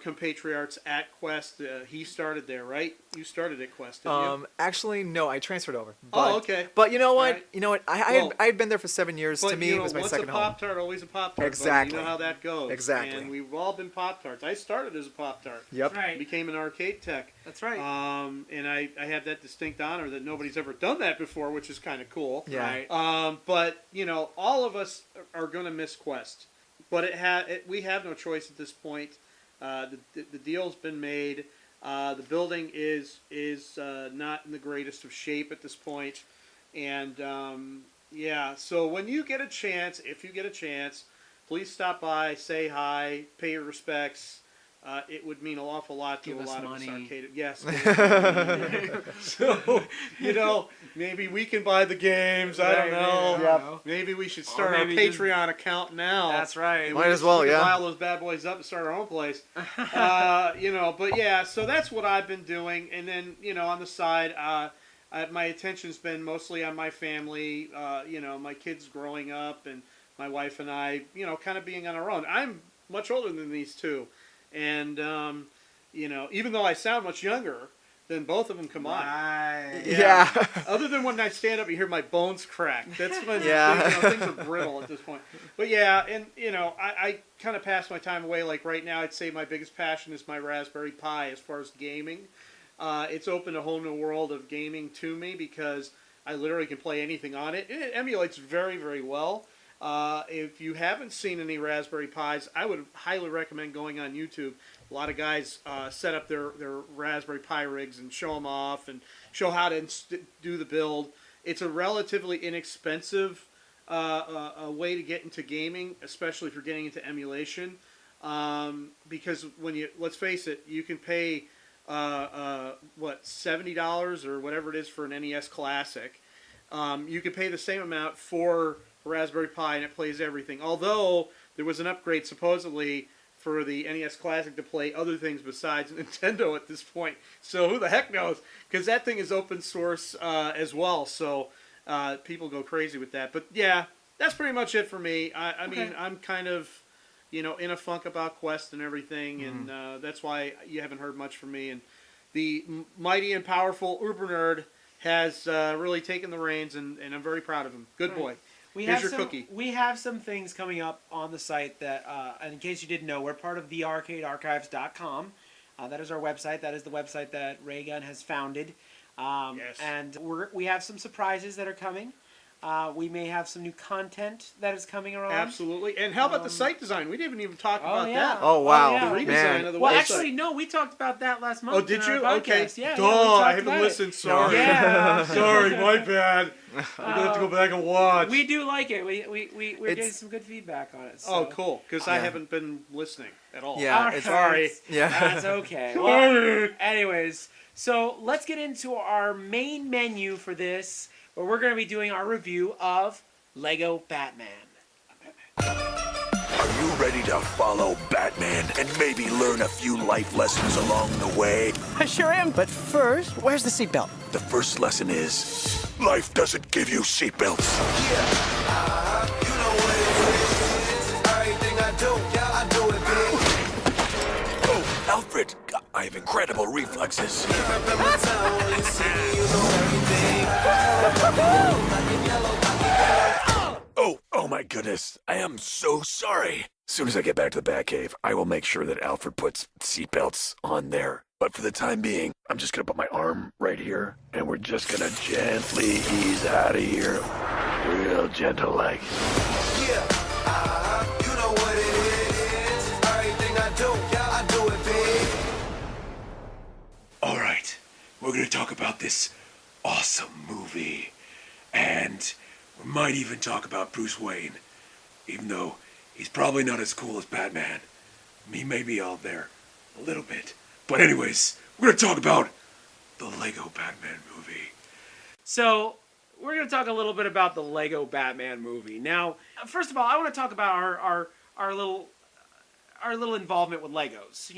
D: compatriots at Quest. He started there, right? You started at Quest, didn't you?
C: Actually, no. I transferred over. But,
D: okay.
C: But you know what? Right. You know what? I had been there for 7 years. To me, it was my second home.
D: Once a Pop-Tart, always a Pop-Tart.
C: Exactly.
D: You know how that goes.
C: Exactly.
D: And we've all been Pop-Tarts. I started as a Pop-Tart.
C: Yep.
B: Right.
D: Became an arcade tech.
B: That's right.
D: And I have that distinct honor that nobody's ever done that before, which is kind of cool.
C: Yeah.
B: Right.
D: But all of us are going to miss Quest. But we have no choice at this point. The deal's been made. The building is not in the greatest of shape at this point. And so when you get a chance, if you get a chance, please stop by, say hi, pay your respects, it would mean an awful lot to
B: Give
D: a
B: us
D: lot
B: money.
D: of us arcade. Yes. So, maybe we can buy the games. I don't know.
B: Yeah.
D: Maybe we should start our
B: maybe
D: Patreon account now.
B: That's right.
D: And
C: Might
D: we
C: as well,
D: we can
C: yeah.
D: buy all those bad boys up and start our own place. But yeah, so that's what I've been doing. And then, on the side, my attention's been mostly on my family, my kids growing up and my wife and I, kind of being on our own. I'm much older than these two. And, even though I sound much younger than both of them combined.
B: Right.
C: Yeah.
D: Other than when I stand up and hear my bones crack. That's when things are brittle at this point. But yeah, and, I kind of pass my time away. Like right now, I'd say my biggest passion is my Raspberry Pi as far as gaming. It's opened a whole new world of gaming to me because I literally can play anything on it. And it emulates very, very well. If you haven't seen any Raspberry Pis, I would highly recommend going on YouTube. A lot of guys set up their Raspberry Pi rigs and show them off and show how to do the build. It's a relatively inexpensive a way to get into gaming, especially if you're getting into emulation. Because let's face it, you can pay $70 or whatever it is for an NES Classic. You can pay the same amount for Raspberry Pi and it plays everything. Although there was an upgrade supposedly for the NES Classic to play other things besides Nintendo at this point. So who the heck knows? Because that thing is open source as well. So people go crazy with that. But yeah, that's pretty much it for me. I mean, I'm kind of, in a funk about Quest and everything. And that's why you haven't heard much from me. And the mighty and powerful Uber Nerd has really taken the reins. And I'm very proud of him. Good boy. Here's your cookie.
B: We have some things coming up on the site that, and in case you didn't know, we're part of thearcadearchives.com. That is our website. That is the website that Raygun has founded.
D: Yes.
B: And we have some surprises that are coming. We may have some new content that is coming around.
D: Absolutely. And how about the site design? We didn't even talk about that.
C: Oh, wow.
B: yeah.
D: The redesign
C: Man.
D: of the
B: Well,
D: website.
B: actually, no. We talked about that last month.
D: Oh, did
B: in
D: you?
B: our
D: Okay.
B: podcast. Yeah,
D: Duh,
B: we talked
D: I haven't
B: about it.
D: listened. Sorry.
B: Yeah.
D: Sorry, my bad. I'm going to have to go back and watch.
B: We do like it. We're getting some good feedback on it. So.
D: Oh, cool. Because I haven't been listening at all.
C: Yeah,
B: All
C: it's-
D: Sorry.
C: Yeah.
B: That's okay. Well,
D: Sorry.
B: anyways, so let's get into our main menu for this, where we're going to be doing our review of Lego Batman.
A: Are you ready to follow Batman and maybe learn a few life lessons along the way?
E: I sure am, but first, where's the seatbelt?
A: The first lesson is life doesn't give you seatbelts.
F: You know what it is. Everything I do it big.
A: Oh, Alfred, I have incredible reflexes.
F: Remember town, only see me, you know everything.
A: Oh my goodness. I am so sorry. As soon as I get back to the Batcave, I will make sure that Alfred puts seatbelts on there. But for the time being, I'm just gonna put my arm right here, and we're just gonna gently ease out of here. Real gentle like.
F: Yeah, you know what it is. Everything I do it big.
A: Alright, we're gonna talk about this awesome movie. And we might even talk about Bruce Wayne. Even though he's probably not as cool as Batman. He may be out there a little bit. But anyways, we're gonna talk about the Lego Batman movie.
B: So we're going to talk a little bit about the Lego Batman movie. Now, first of all, I want to talk about our little involvement with Legos.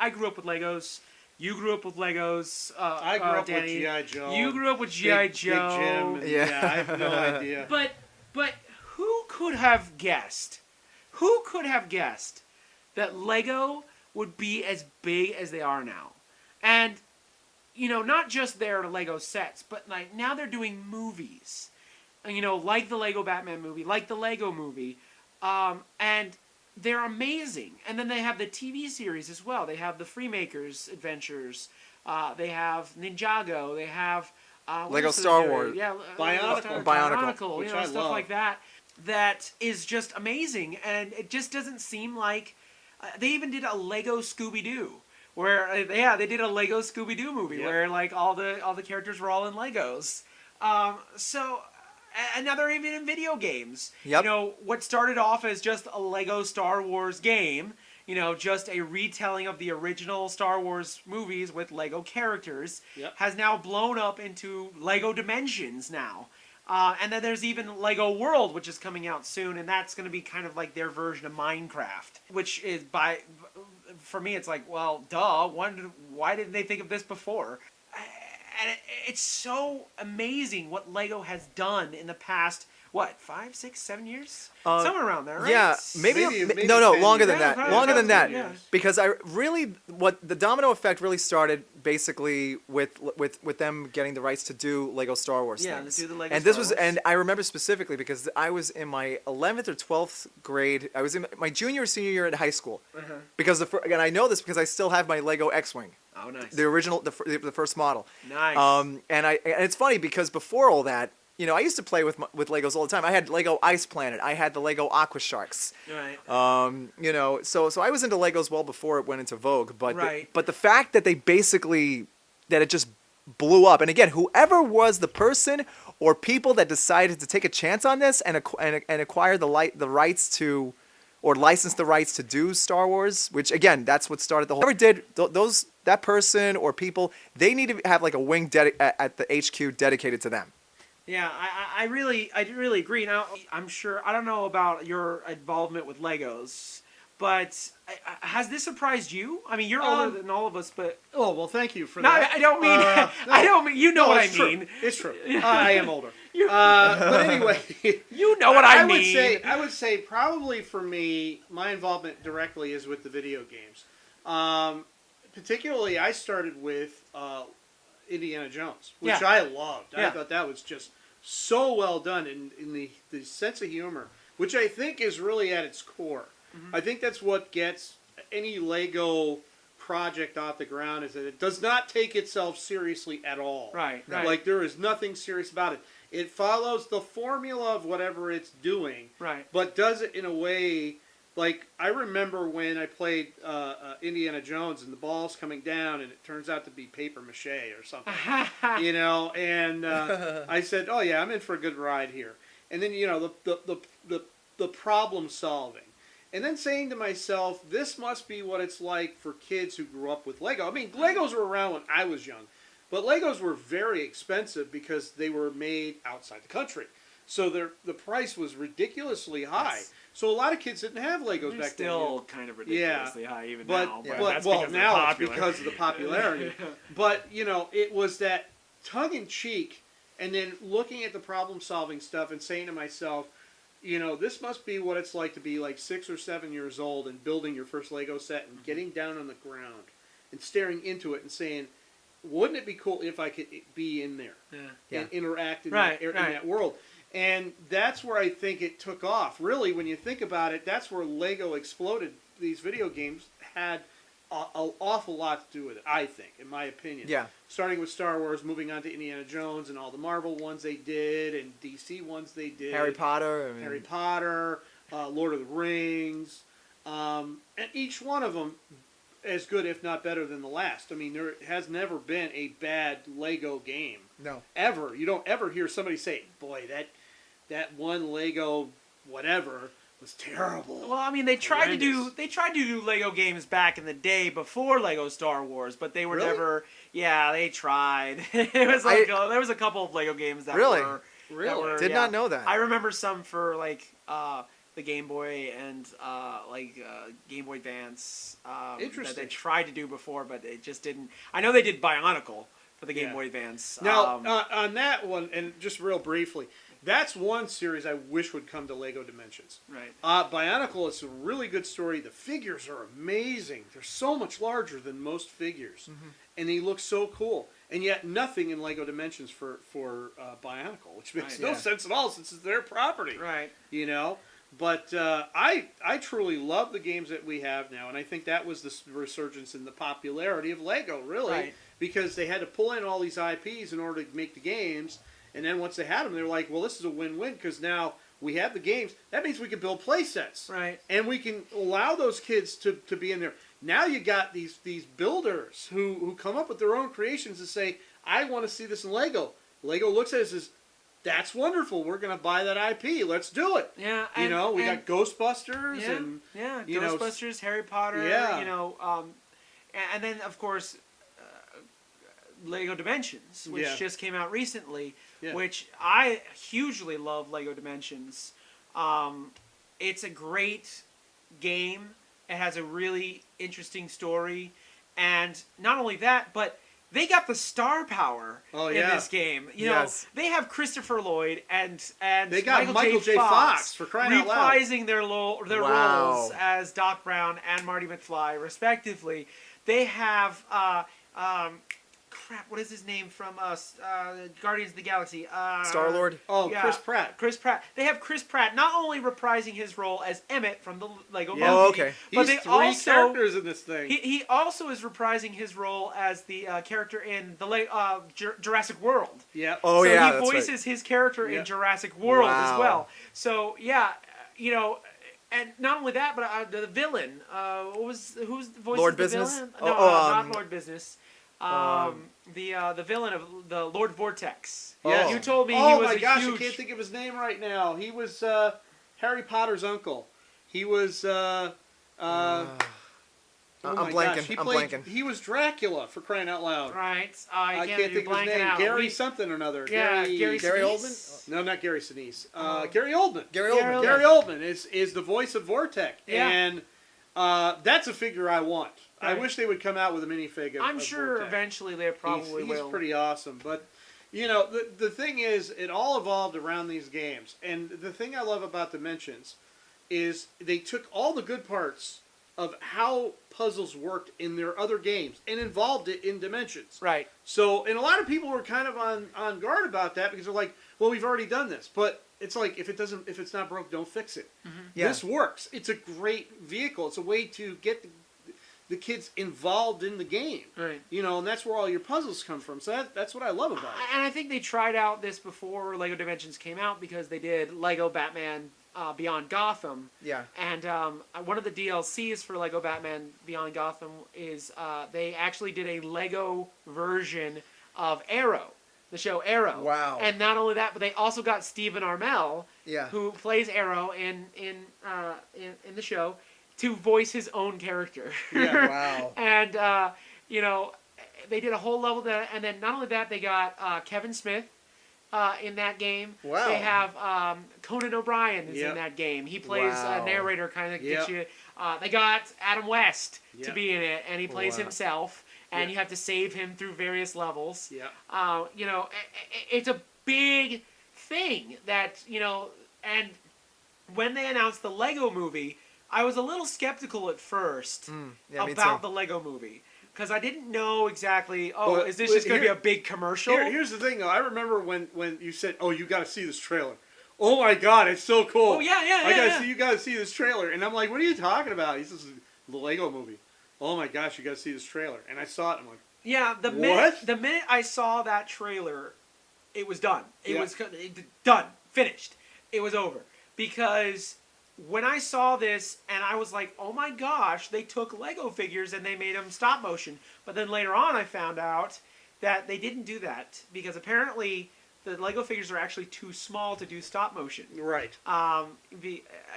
B: I grew up with Legos. You grew up with Legos.
D: I grew up
B: Danny.
D: with G.I. Joe.
B: You grew up with G.I. Joe.
D: Big Jim. And
C: Yeah.
D: I have no idea.
B: But who could have guessed? Who could have guessed that Lego would be as big as they are now? And not just their Lego sets, but like now they're doing movies. Like the Lego Batman movie, like the Lego movie, and they're amazing. And then they have the TV series as well. They have the Freemakers Adventures. They have Ninjago. They have
C: Lego
B: else do
C: Star
B: they do?
C: Wars.
B: Yeah,
D: Bionicle.
B: Bionicle,
D: Which I
B: stuff
D: love.
B: like that. That is just amazing, and it just doesn't seem like they even did a Lego Scooby-Doo, where they did a Lego Scooby-Doo movie where like all the characters were all in Legos. And now they're even in video games.
C: Yep.
B: What started off as just a Lego Star Wars game, you know, just a retelling of the original Star Wars movies with Lego characters,
D: Yep.
B: has now blown up into Lego Dimensions now. And then there's even Lego World, which is coming out soon, and that's going to be kind of like their version of Minecraft, which is for me, it's like, well, duh, why didn't they think of this before? And it's so amazing what Lego has done in the past, 5, 6, 7 years? Somewhere around there, right?
C: Yeah, maybe
D: Maybe
C: no,
D: 10
C: longer
D: years.
C: than that.
B: Yeah,
C: Longer than that.
B: yeah.
C: Because what the domino effect really started basically with them getting the rights to do Lego Star Wars
B: Yeah,
C: things.
B: to do the Lego
C: and this
B: Star
C: was,
B: Wars.
C: and I remember specifically because I was in my 11th or 12th grade. I was in my junior or senior year in high school. Because again, I know this because I still have my Lego X-wing.
B: Oh, nice.
C: The original, the first model.
B: Nice.
C: And it's funny because before all that, you know, I used to play with Legos all the time. I had Lego Ice Planet. I had the Lego Aqua Sharks.
B: Right.
C: You know, so I was into Legos well before it went into vogue. But
B: Right.
C: but the fact that they basically that it just blew up, and again, whoever was the person or people that decided to take a chance on this and acquire the rights to, or license the rights to do Star Wars, which again, that's what started the whole. Whoever did that person or people, they need to have like a wing at the HQ dedicated to them.
B: Yeah, I really agree. Now, I'm sure, I don't know about your involvement with Legos, but has this surprised you? I mean, you're older than all of us, but...
D: Oh, well, thank you for
B: No,
D: that.
B: I don't mean... I don't mean... You know what I
D: it's true.
B: mean.
D: It's true. I am older. But anyway...
B: You know what I mean.
D: I would say probably for me, my involvement directly is with the video games. Particularly, I started with Indiana Jones, which
B: Yeah.
D: I loved.
B: Yeah.
D: I thought that was just so well done in the sense of humor, which I think is really at its core.
B: Mm-hmm.
D: I think that's what gets any Lego project off the ground, is that it does not take itself seriously at all.
B: Right.
D: Like, there is nothing serious about it. It follows the formula of whatever it's doing,
B: Right.
D: but does it in a way... Like, I remember when I played Indiana Jones and the ball's coming down and it turns out to be paper mache or something, you know, and I said, oh yeah, I'm in for a good ride here. And then, you know, the problem solving. And then saying to myself, this must be what it's like for kids who grew up with Lego. I mean, Legos were around when I was young, but Legos were very expensive because they were made outside the country. So the price was ridiculously high.
B: Yes.
D: So a lot of kids didn't have Legos
B: They're
D: back then.
B: still kind of ridiculously high even now. But
D: But
B: that's
D: well,
B: because they're
D: now it's
B: popular.
D: because of the popularity. But, you know, it was that tongue-in-cheek, and then looking at the problem-solving stuff and saying to myself, you know, this must be what it's like to be like 6 or 7 years old and building your first Lego set and getting down on the ground and staring into it and saying, wouldn't it be cool if I could be in there and interact in, in that world? And that's where I think it took off. Really, when you think about it, that's where Lego exploded. These video games had an awful lot to do with it, I think, in my opinion.
C: Yeah.
D: Starting with Star Wars, moving on to Indiana Jones and all the Marvel ones they did and DC ones they did.
C: Harry Potter. I mean,
D: Harry Potter, Lord of the Rings. And each one of them as good, if not better, than the last. I mean, there has never been a bad Lego game.
C: No.
D: Ever. You don't ever hear somebody say, boy, that one Lego whatever was terrible.
B: Well, I mean, they tried to
D: Horrendous.
B: do Lego games back in the day before Lego Star Wars, but they were
D: Really?
B: never. Yeah, they tried. It was like there was a couple of Lego games that
C: Really?
B: were.
D: Really?
B: That were,
C: Did
B: yeah.
C: not know that.
B: I remember some for like the Game Boy and Game Boy Advance. That they
D: Interesting.
B: tried to do before, but it just didn't. I know they did Bionicle for the Game
D: Yeah.
B: Boy Advance.
D: Now, on that one, and just real briefly, that's one series I wish would come to Lego Dimensions.
B: right.
D: Bionicle is a really good story. The figures are amazing. They're so much larger than most figures. And they look so cool. And yet nothing in Lego Dimensions for Bionicle, which makes
B: Right,
D: no
B: yeah.
D: sense at all since it's their property.
B: Right.
D: You know? But I truly love the games that we have now. And I think that was the resurgence in the popularity of Lego, really.
B: Right.
D: Because they had to pull in all these IPs in order to make the games. And then once they had them, they were like, well, this is a win-win because now we have the games. That means we can build play sets.
B: Right.
D: And we can allow those kids to be in there. Now you got these builders who come up with their own creations and say, I want to see this in Lego. Lego looks at it and says, that's wonderful. We're going to buy that IP. Let's do it.
B: Yeah,
D: we got Ghostbusters
B: yeah,
D: and
B: Ghostbusters, Harry Potter.
D: Yeah.
B: And then of course, Lego Dimensions, which just came out recently, which I hugely love. Lego Dimensions. It's a great game. It has a really interesting story, and not only that, but they got the star power in this game. You know, they have Christopher Lloyd and
D: they got Michael J. Fox for crying out loud,
B: reprising their roles as Doc Brown and Marty McFly, respectively. They have what is his name from Guardians of the Galaxy?
C: Star-Lord?
D: Chris Pratt.
B: Chris Pratt. They have Chris Pratt not only reprising his role as Emmett from the Lego movie,
C: okay.
B: but
D: He's
B: they
D: three characters in this thing.
B: He also is reprising his role as the character in the Jurassic World.
D: Yeah.
C: Oh,
B: so
C: yeah,
B: he
C: that's
B: voices
C: right.
B: his character in Jurassic World as
C: Wow.
B: well. So yeah, and not only that, but the villain. Who's the voice
C: Lord
B: of the
C: Business?
B: villain? No, not Lord Business. The villain of the Lord Vortex.
D: Yeah.
B: You told me he
D: Oh
B: was
D: my gosh,
B: huge...
D: I can't think of his name right now. He was Harry Potter's uncle. He was
C: I'm
D: my
C: blanking.
D: gosh,
C: I'm blanking.
D: He was Dracula, for crying out loud.
B: Right.
D: I can't think of his name.
B: Out.
D: Gary something or another.
B: Yeah,
D: Gary
C: Gary
B: Sinise?
C: Oldman?
D: No, not Gary Sinise. Gary Oldman.
C: Gary Oldman.
D: Gary Oldman is the voice of Vortek.
B: Yeah.
D: And that's a figure I want. I
B: Right.
D: wish they would come out with a minifig of
B: I'm sure
D: Vortek.
B: eventually they probably
D: He's
B: will.
D: pretty awesome. But, the thing is, it all evolved around these games. And the thing I love about Dimensions is they took all the good parts of how puzzles worked in their other games and involved it in Dimensions.
B: Right.
D: So, and a lot of people were kind of on guard about that because they're like, well, we've already done this. But it's like, if it's not broke, don't fix it.
C: Yeah.
D: This works. It's a great vehicle. It's a way to get the kids involved in the game.
B: Right.
D: And that's where all your puzzles come from. So that's what I love about it.
B: And I think they tried out this before Lego Dimensions came out because they did Lego Batman Beyond Gotham.
C: Yeah.
B: And one of the DLCs for Lego Batman Beyond Gotham is they actually did a Lego version of Arrow, the show Arrow.
C: Wow.
B: And not only that, but they also got Stephen Amell,
C: Yeah.
B: who plays Arrow in the show, to voice his own character.
D: Yeah,
C: wow.
B: And they did a whole level that, and then not only that, they got Kevin Smith in that game.
C: Wow.
B: They have Conan O'Brien is
D: Yep.
B: in that game. He plays
C: Wow.
B: a narrator, kind of gets
D: Yep.
B: you. They got Adam West to
D: Yep.
B: be in it, and he plays
C: Wow.
B: himself, and
D: Yep.
B: you have to save him through various levels.
D: Yeah.
B: It's a big thing that, and when they announced the Lego movie, I was a little skeptical at first
C: Yeah, me
B: about
C: too.
B: the Lego movie. Because I didn't know exactly,
D: But-
B: is this just going to be
D: here-
B: a big commercial?
D: Here's the thing, though. I remember when you said, "Oh, you got to see this trailer." Oh my God, it's so cool.
B: Oh, yeah.
D: You got to see this trailer. And I'm like, "What are you talking about?" He says, "The Lego movie." Oh my gosh, you got to see this trailer. And I saw it. And I'm like,
B: Yeah, the
D: What?
B: minute I saw that trailer, it was done. It
D: Yeah.
B: was done, finished. It was over. Because when I saw this, and I was like, oh my gosh, they took Lego figures and they made them stop motion. But then later on I found out that they didn't do that. Because apparently the Lego figures are actually too small to do stop motion.
D: right.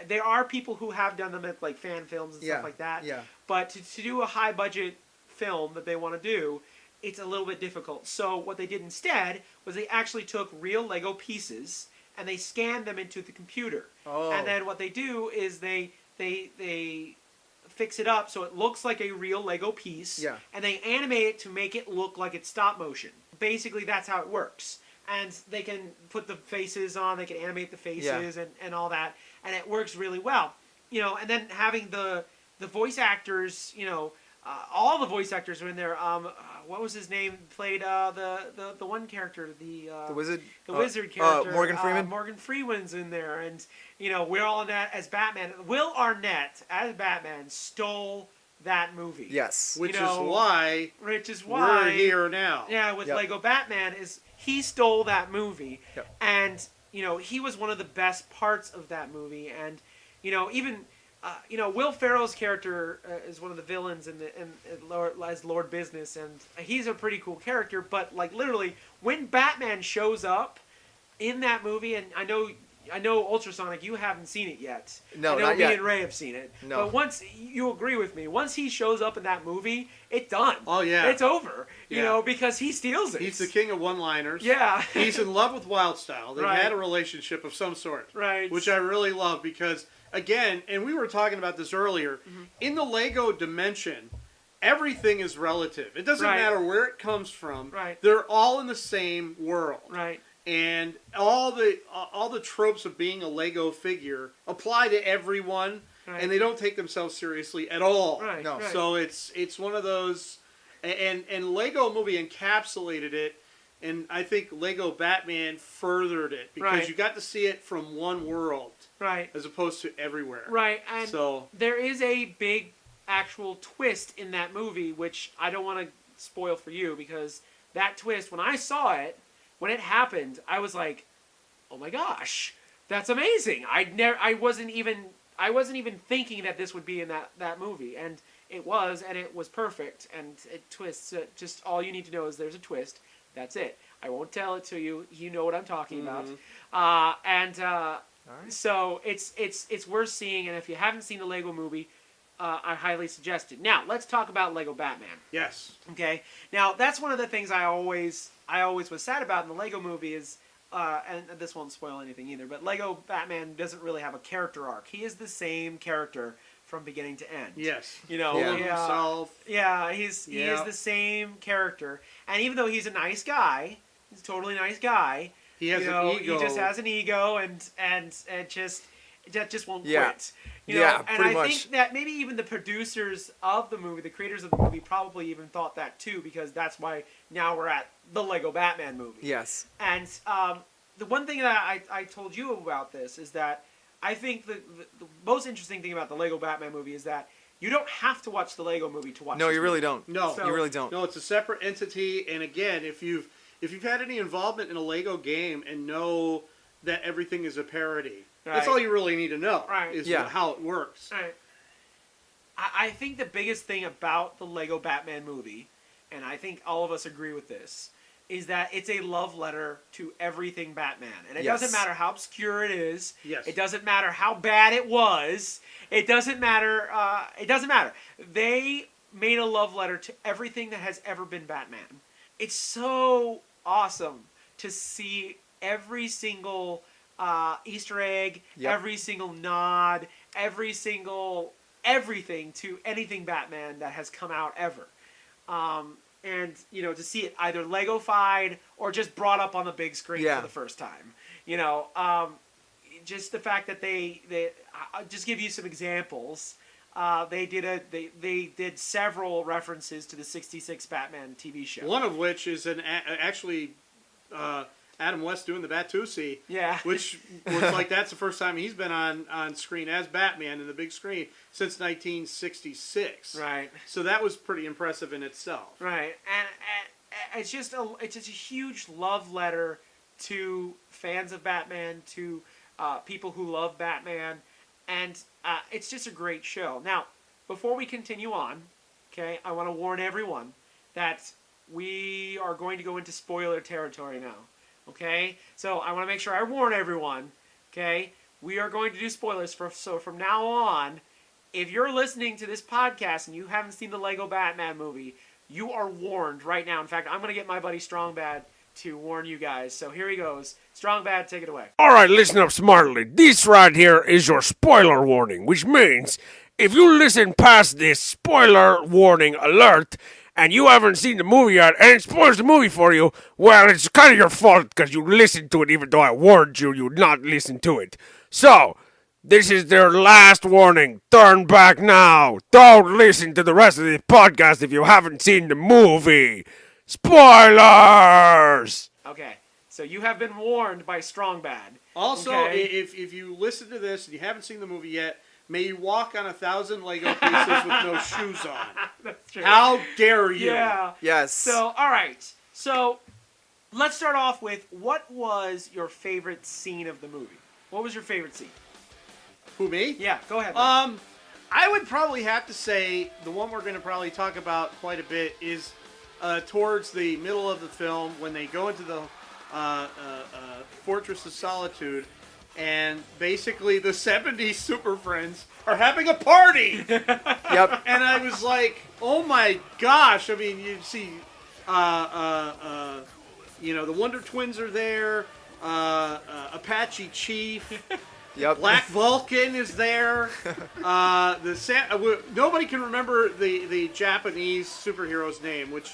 B: There are people who have done them at like fan films and
C: Yeah,
B: stuff like that.
C: yeah.
B: But to do a high budget film that they want to do, it's a little bit difficult. So what they did instead was they actually took real Lego pieces and they scanned them into the computer.
C: Oh.
B: And then what they do is they fix it up so it looks like a real Lego piece.
C: Yeah.
B: And they animate it to make it look like it's stop motion. Basically, that's how it works. And they can put the faces on, they can animate the faces and all that, and it works really well. And then having the voice actors, all the voice actors are in there. What was his name? Played the one character, the
C: wizard.
B: the wizard character.
C: Morgan Freeman.
B: Morgan Freeman's in there, and Will Arnett as Batman. Will Arnett as Batman stole that movie.
C: Yes.
D: Which
B: know,
D: is why
B: why
D: we're here now.
B: Yeah, with
C: Yep.
B: Lego Batman is he stole that movie,
C: Yep.
B: and he was one of the best parts of that movie, and even. Will Ferrell's character is one of the villains as Lord Business, and he's a pretty cool character. But like literally, when Batman shows up, in that movie, and I know Ultrasonic, you haven't seen it yet.
C: No,
B: I know
C: not
B: me
C: yet.
B: and Ray have seen it.
C: No.
B: But once you agree with me, once he shows up in that movie, it's done.
D: Oh, yeah.
B: It's over. You
D: Yeah.
B: know, because he steals it.
D: He's the king of one-liners.
B: Yeah.
D: He's in love with Wildstyle. They've
B: Right.
D: had a relationship of some sort.
B: Right.
D: Which I really love because, again, and we were talking about this earlier,
B: Mm-hmm.
D: in the Lego dimension, everything is relative. It doesn't
B: Right.
D: matter where it comes from.
B: Right.
D: They're all in the same world.
B: Right.
D: And all the tropes of being a Lego figure apply to everyone,
B: Right.
D: and they don't take themselves seriously at all.
B: Right.
C: No.
B: Right.
D: So it's one of those, and Lego Movie encapsulated it, and I think Lego Batman furthered it because
B: Right.
D: you got to see it from one world
B: Right.
D: as opposed to everywhere.
B: Right. And
D: So
B: there is a big actual twist in that movie, which I don't want to spoil for you, because that twist, when I saw it, when it happened, I was like, "Oh my gosh, that's amazing!" I wasn't even thinking that this would be in that movie, and it was perfect, and it twists. Just all you need to know is there's a twist. That's it. I won't tell it to you. You know what I'm talking about. So it's worth seeing, and if you haven't seen the Lego movie, I highly suggest it. Now let's talk about Lego Batman.
D: yes,
B: Okay. Now that's one of the things I always was sad about in the Lego movie is, and this won't spoil anything either, but Lego Batman doesn't really have a character arc. He is the same character from beginning to end.
D: yes,
B: You know,
C: Yeah.
D: himself.
B: yeah, he is
D: Yeah.
B: the same character, and even though he's a nice guy, he's a totally nice guy.
D: He has
B: you know,
D: an ego.
B: He just has an ego, and that just won't
C: Yeah.
B: quit. You know?
C: Yeah,
B: and
C: pretty
B: I
C: much.
B: think that maybe even the producers of the movie, the creators of the movie, probably even thought that too, because that's why now we're at the Lego Batman movie.
C: Yes.
B: And the one thing that I told you about this is that I think the most interesting thing about the Lego Batman movie is that you don't have to watch the Lego movie to watch.
C: No,
B: this
C: you really
B: movie.
C: don't.
D: No,
B: So-
C: You really don't.
D: No, it's a separate entity. And again, if you've had any involvement in a Lego game and know that everything is a parody, that's
B: Right.
D: all you really need to know.
B: Right.
D: Is
C: Yeah.
D: how it works.
B: Right. I think the biggest thing about the Lego Batman movie, and I think all of us agree with this, is that it's a love letter to everything Batman. And it
C: Yes.
B: doesn't matter how obscure it is.
D: Yes.
B: It doesn't matter how bad it was. It doesn't matter. It doesn't matter. They made a love letter to everything that has ever been Batman. It's so awesome to see every single Easter egg,
C: Yep.
B: every single nod, every single everything to anything Batman that has come out ever. And, you know, to see it either Lego-fied or just brought up on the big screen
C: Yeah.
B: for the first time. You know, just the fact that they I'll just give you some examples. They did several references to the '66 Batman TV show.
D: One of which is actually Adam West doing the Batusi.
B: Yeah.
D: Which was like that's the first time he's been on screen as Batman in the big screen since 1966.
B: Right.
D: So that was pretty impressive in itself.
B: Right, and it's just a huge love letter to fans of Batman, to people who love Batman, and it's just a great show. Now, before we continue on, okay, I want to warn everyone that we are going to go into spoiler territory now. Okay, so I want to make sure I warn everyone. Okay, we are going to do spoilers so from now on. If you're listening to this podcast and you haven't seen the Lego Batman movie, you are warned right now. In fact, I'm going to get my buddy Strongbad to warn you guys. So here he goes. Strongbad, take it away.
A: Alright, listen up smartly. This right here is your spoiler warning, which means if you listen past this spoiler warning alert and you haven't seen the movie yet and it spoils the movie for you, well, it's kind of your fault because you listened to it even though I warned you you'd not listen to it. So, this is their last warning. Turn back now. Don't listen to the rest of the podcast if you haven't seen the movie. Spoilers!
B: Okay, so you have been warned by Strongbad.
D: Also,
B: Okay.
D: if you listen to this and you haven't seen the movie yet, may you walk on 1,000 Lego pieces with no shoes on.
B: That's true.
D: How dare you?
B: Yeah.
C: Yes.
B: So, all right. So, let's start off with what was your favorite scene of the movie? What was your favorite scene?
D: Who, me?
B: Yeah, go ahead.
D: I would probably have to say the one we're going to probably talk about quite a bit is towards the middle of the film when they go into the Fortress of Solitude, and basically the 70s Super Friends are having a party.
C: Yep.
D: And I was like, oh my gosh. I mean, you see, the Wonder Twins are there, Apache Chief,
C: Yep.
D: Black Vulcan is there. Nobody can remember the Japanese superhero's name, which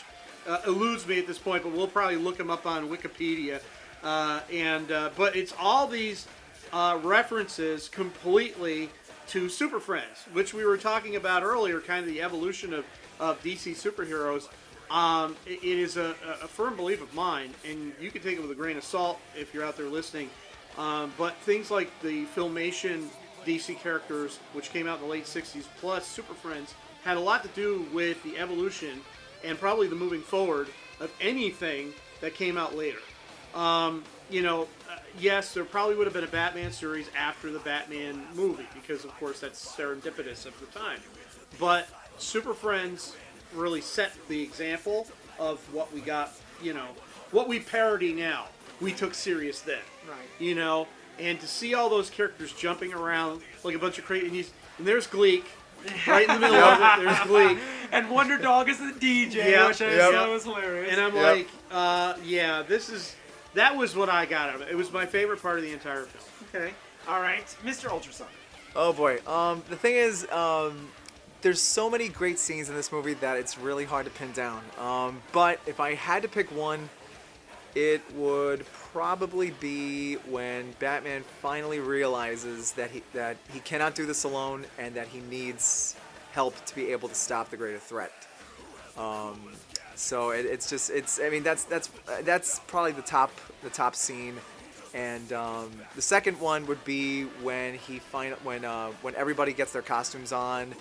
D: eludes me at this point, but we'll probably look him up on Wikipedia. But it's all these references completely to Super Friends, which we were talking about earlier, kind of the evolution of DC superheroes. It is a firm belief of mine, and you can take it with a grain of salt if you're out there listening. But things like the Filmation DC characters, which came out in the late 60s, plus Super Friends, had a lot to do with the evolution and probably the moving forward of anything that came out later. Yes, there probably would have been a Batman series after the Batman movie, because of course that's serendipitous of the time. But Super Friends really set the example of what we got, what we parody now. We took serious then.
B: Right.
D: And to see all those characters jumping around like a bunch of crazy, and there's Gleek, right in the middle of it, there's Gleek.
B: And Wonder Dog is the DJ,
D: Yeah.
B: which I
C: Yep.
B: thought was hilarious.
D: And I'm
C: Yep.
D: like, that was what I got out of it. It was my favorite part of the entire film.
B: Okay. All right. Mr. Ultrason.
C: Oh boy. The thing is, there's so many great scenes in this movie that it's really hard to pin down. But if I had to pick one, it would probably be when Batman finally realizes that he cannot do this alone and that he needs help to be able to stop the greater threat. So that's probably the top scene. And the second one would be when when everybody gets their costumes on.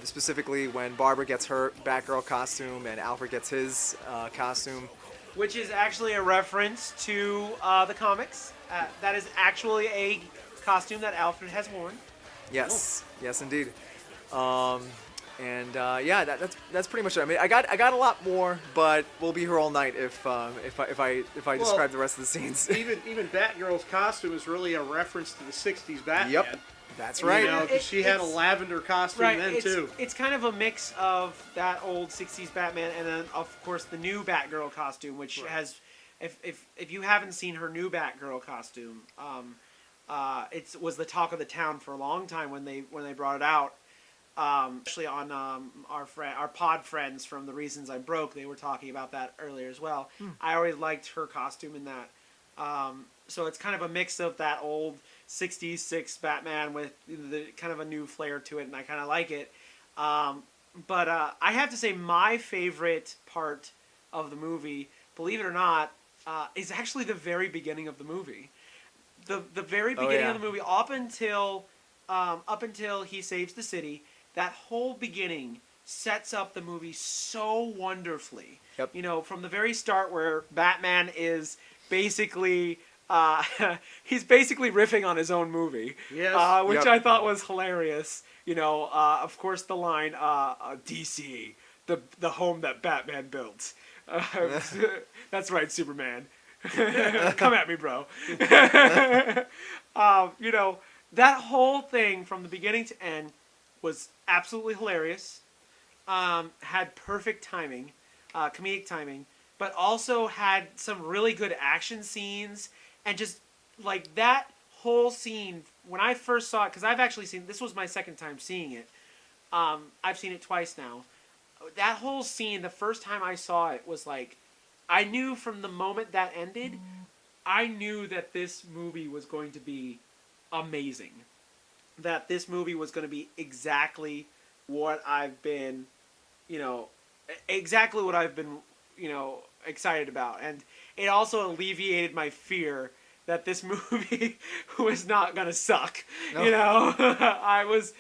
C: Specifically when Barbara gets her Batgirl costume and Alfred gets his costume.
B: Which is actually a reference to the comics. That is actually a costume that Alfred has worn.
C: Yes, yes, indeed. That's pretty much it. I mean, I got a lot more, but we'll be here all night if I describe the rest of the scenes.
D: even Batgirl's costume is really a reference to the 60s Batman.
C: Yep, that's right.
D: Because she had a lavender costume then too.
B: It's kind of a mix of that old 60s Batman and then, of course, the new Batgirl costume, which has, if you haven't seen her new Batgirl costume, it was the talk of the town for a long time when they brought it out. Especially on our pod friends from The Reasons I'm Broke, they were talking about that earlier as well. I always liked her costume in that. So it's kind of a mix of that old 60s 6 Batman with the kind of a new flair to it, and I kind of like it. But I have to say my favorite part of the movie, believe it or not, is actually the very beginning of the movie. The very beginning of the movie, up until he saves the city, that whole beginning sets up the movie so wonderfully.
C: Yep.
B: From the very start where Batman is basically he's basically riffing on his own movie, which I thought was hilarious. Of course the line DC, the home that Batman built. That's right, Superman. Come at me, bro. That whole thing from the beginning to end was absolutely hilarious. Had perfect timing, comedic timing, but also had some really good action scenes. And just like that whole scene, when I first saw it, because I've actually seen, this was my second time seeing it. I've seen it twice now. That whole scene, the first time I saw it was like, I knew from the moment that ended, I knew that this movie was going to be amazing. That this movie was going to be exactly what I've been, excited about. And it also alleviated my fear that this movie was not going to suck.
C: No.
B: I was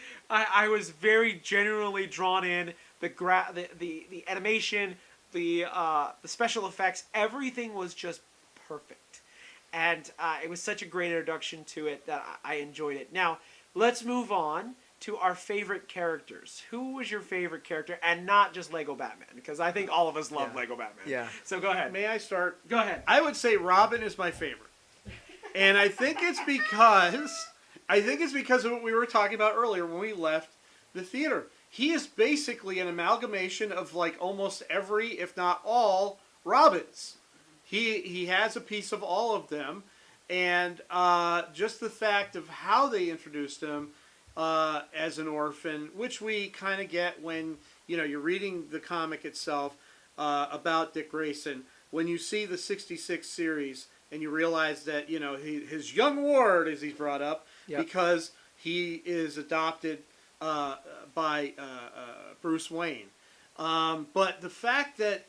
B: very genuinely drawn in. The animation, the special effects, everything was just perfect. And it was such a great introduction to it that I enjoyed it. Now, let's move on to our favorite characters. Who was your favorite character, and not just Lego Batman? Because I think all of us love Lego Batman.
C: Yeah.
B: So go ahead.
D: May I start?
B: Go ahead.
D: I would say Robin is my favorite, and I think it's because of what we were talking about earlier when we left the theater. He is basically an amalgamation of like almost every, if not all, Robins. He has a piece of all of them, and just the fact of how they introduced him as an orphan, which we kind of get when you're reading the comic itself about Dick Grayson. When you see the '66 series and you realize that his young ward, as he's brought up, because he is adopted by Bruce Wayne. But the fact that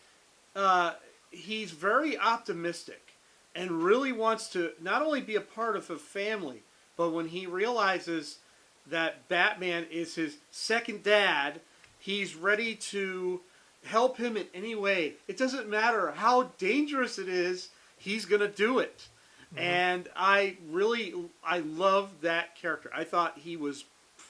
D: he's very optimistic and really wants to not only be a part of a family, but when he realizes that Batman is his second dad, he's ready to help him in any way. It doesn't matter how dangerous it is, he's going to do it. Mm-hmm. And I love that character. I thought he was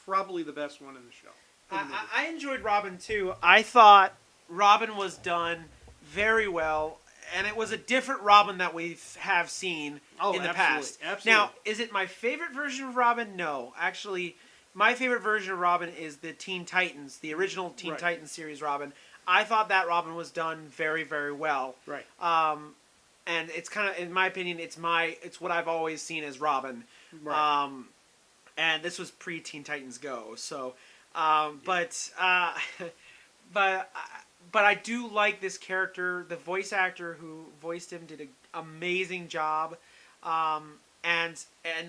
D: probably the best one in the show.
B: I enjoyed Robin too. I thought Robin was done very well, and it was a different Robin that we have seen in the past.
D: Absolutely.
B: Now, is it my favorite version of Robin? No. Actually, my favorite version of Robin is the Teen Titans, the original Teen Titans series Robin. I thought that Robin was done very, very well.
D: Right.
B: And it's kind of, in my opinion, it's what I've always seen as Robin.
D: Right.
B: And this was pre-Teen Titans Go, so, but I do like this character. The voice actor who voiced him did an amazing job, and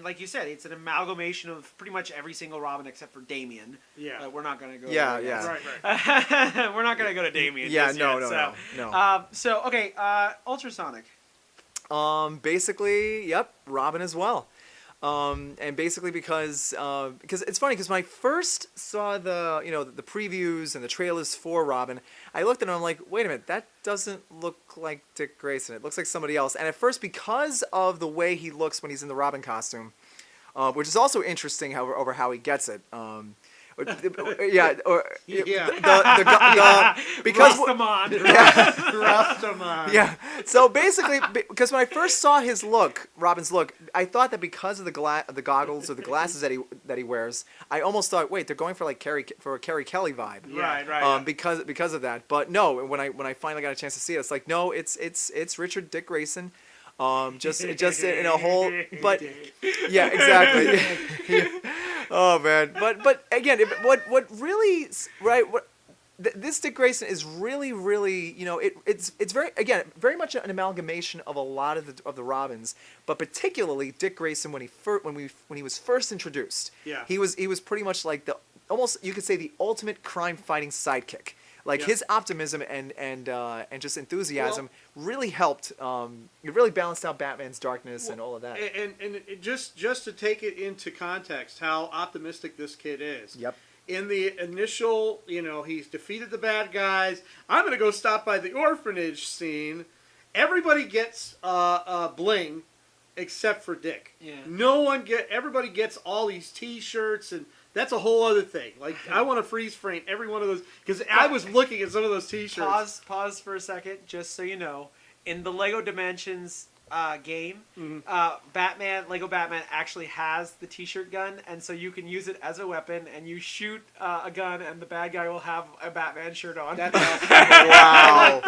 B: like you said, it's an amalgamation of pretty much every single Robin except for Damien.
D: Yeah,
B: we're not gonna go.
C: Yeah,
B: there
C: yeah.
B: Right. We're not gonna go to Damien.
C: Yeah,
B: just
C: no,
B: yet,
C: no.
B: So okay, Ultrasonic.
C: Basically, yep, Robin as well. And basically because it's funny because when I first saw the previews and the trailers for Robin, I looked at it and I'm like, wait a minute, that doesn't look like Dick Grayson. It looks like somebody else. And at first, because of the way he looks when he's in the Robin costume, which is also interesting over how he gets it. Yeah, or because
D: Rastaman.
C: Yeah. So basically, because when I first saw his look, Robin's look, I thought that because of the goggles or the glasses that he wears, I almost thought, wait, they're going for like a Carrie Kelly vibe.
B: Yeah. Right.
C: Because of that. But no, when I finally got a chance to see it, it's like no, it's Richard Dick Grayson. Just in a whole, but yeah, exactly. Oh man, but again, what really this Dick Grayson is really it's very much an amalgamation of a lot of the Robins, but particularly Dick Grayson when he was first introduced.
D: Yeah,
C: he was pretty much like almost you could say the ultimate crime fighting sidekick. Like his optimism and just enthusiasm really helped. It really balanced out Batman's darkness and all of that.
D: And it just to take it into context, how optimistic this kid is.
C: Yep.
D: In the initial, he's defeated the bad guys. I'm gonna go stop by the orphanage scene. Everybody gets bling, except for Dick.
B: Yeah.
D: Everybody gets all these T-shirts and. That's a whole other thing. Like, I want to freeze frame every one of those, because I was looking at some of those T-shirts.
B: Pause for a second, just so you know. In the Lego Dimensions game, Lego Batman actually has the T-shirt gun, and so you can use it as a weapon, and you shoot a gun, and the bad guy will have a Batman shirt on.
D: That's awesome.
C: Wow.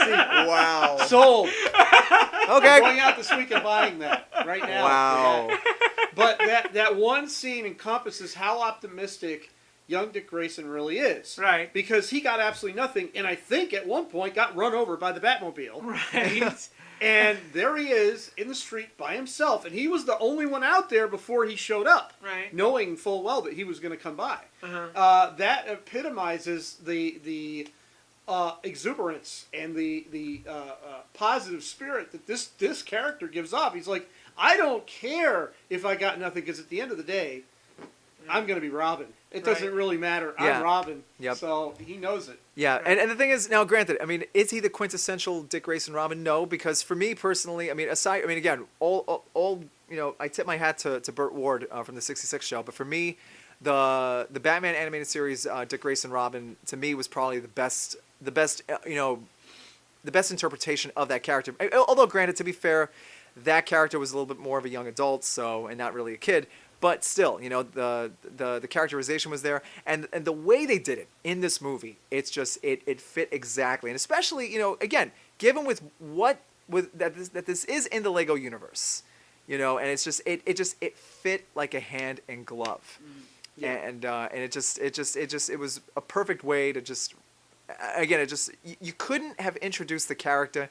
D: See,
C: Wow.
D: sold.
C: Okay.
D: I'm going out this week and buying that right now.
C: Wow.
D: Yeah. But that one scene encompasses how optimistic young Dick Grayson really is.
B: Right.
D: Because he got absolutely nothing, and I think at one point got run over by the Batmobile.
B: Right.
D: And there he is in the street by himself, and he was the only one out there before he showed up.
B: Right.
D: Knowing full well that he was going to come by.
B: Uh-huh.
D: That epitomizes the exuberance and the positive spirit that this character gives off. He's like, I don't care if I got nothing, because at the end of the day, I'm going to be Robin. It doesn't really matter.
C: Yeah.
D: I'm Robin.
C: Yep.
D: So he knows it.
C: Yeah, and the thing is, now granted, I mean, is he the quintessential Dick Grayson Robin? No, because for me personally, again, all I tip my hat to Burt Ward from the '66 show, but for me, the Batman animated series, Dick Grayson Robin, to me was probably the best the best interpretation of that character. Although, granted, to be fair, that character was a little bit more of a young adult, and not really a kid. But still, the characterization was there, and the way they did it in this movie, it's just it fit exactly, and especially again, given with that this is in the Lego universe, and it's just it fit like a hand in glove, and it was a perfect way to just again you couldn't have introduced the character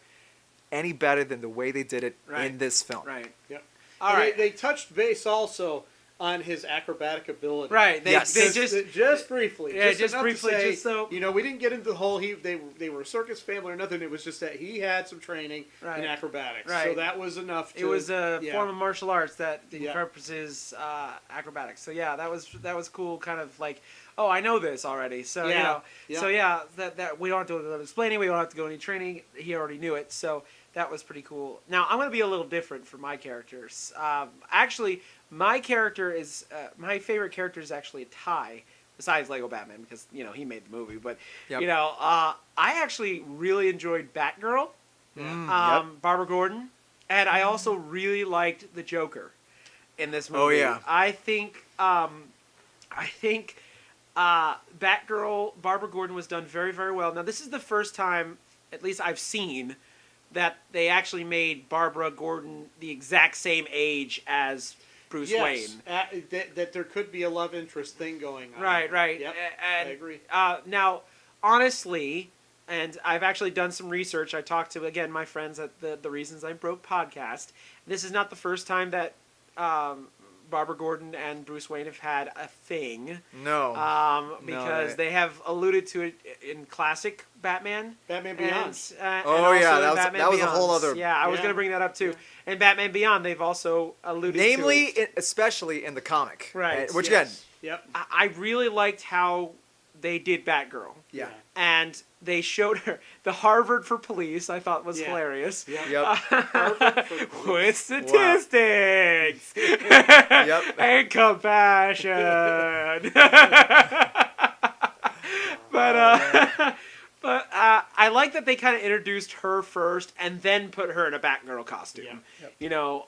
C: any better than the way they did it in this film.
B: Right.
D: Yep.
B: All right.
D: They touched base also on his acrobatic ability.
B: Right. They
D: just briefly.
B: Yeah,
D: just
B: briefly.
D: Say,
B: just so
D: we didn't get into the whole they were a circus family or nothing. It was just that he had some training in acrobatics.
B: Right.
D: So that was enough.
B: It was a form of martial arts that encompasses acrobatics. So yeah, that was cool. Kind of like, oh, I know this already. So that we don't have to go explaining. We don't have to go any training. He already knew it. So that was pretty cool. Now I'm going to be a little different for my characters. Actually, my favorite character is actually a tie, besides Lego Batman, because he made the movie. But I actually really enjoyed Batgirl, Barbara Gordon, and I also really liked the Joker in this movie.
C: Oh yeah,
B: I think Batgirl, Barbara Gordon was done very, very well. Now this is the first time, at least I've seen, that they actually made Barbara Gordon the exact same age as Bruce Wayne.
D: That there could be a love interest thing going on.
B: Right.
D: Yep,
B: And,
D: I agree.
B: Now, honestly, and I've actually done some research. I talked to, again, my friends at the Reasons I Broke podcast. This is not the first time that Barbara Gordon and Bruce Wayne have had a thing.
C: No.
B: Because they have alluded to it in classic Batman.
D: Batman Beyond.
B: And also
C: that was a whole other.
B: Yeah, I was going to bring that up too. And Batman Beyond, they've also alluded to it.
C: Especially in the comic.
B: Right.
C: Which again.
D: Yep.
B: I really liked how they did Batgirl.
C: Yeah.
B: And they showed her the Harvard for police. I thought was hilarious.
C: Yep.
B: With statistics.
C: Yep.
B: And compassion. But I like that they kind of introduced her first and then put her in a Batgirl costume.
D: Yeah. Yep.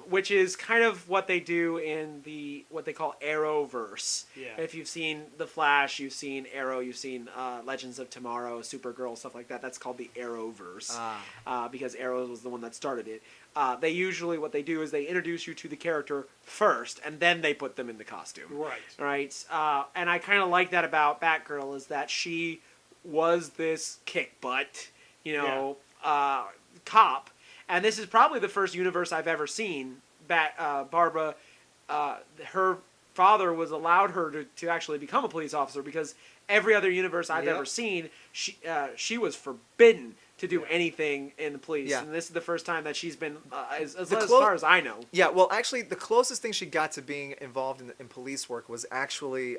B: Which is kind of what they do in what they call Arrowverse.
D: Yeah.
B: If you've seen The Flash, you've seen Arrow, you've seen Legends of Tomorrow, Supergirl, stuff like that. That's called the Arrowverse because Arrow was the one that started it. They usually, what they do is they introduce you to the character first, and then they put them in the costume. Right. And I kind of like that about Batgirl is that she was this kick butt, cop, and this is probably the first universe I've ever seen. Barbara, her father allowed her to actually become a police officer because every other universe I've ever seen, she was forbidden to do anything in the police, and this is the first time that she's been, as far as I know. Yeah,
C: well, actually, the closest thing she got to being involved in police work was actually,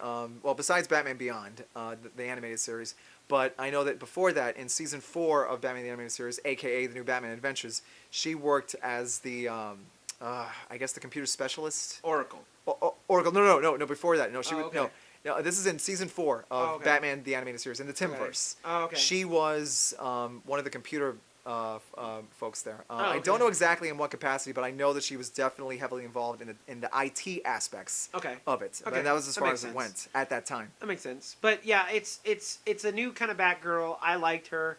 C: besides Batman Beyond, the animated series, but I know that before that, in Season 4 of Batman the Animated Series, a.k.a. The New Batman Adventures, she worked as the, I guess the computer specialist?
B: Oracle.
C: Oracle. No, before that. No, she
B: okay.
C: No, this is in Season 4 of Batman the Animated Series, in the Timverse.
B: Okay.
C: She was one of the computer folks there. I don't know exactly in what capacity, but I know that she was definitely heavily involved in the IT aspects of it.
B: Okay.
C: And that was as far as it went at that time.
B: That makes sense. But yeah, it's a new kind of Batgirl. I liked her.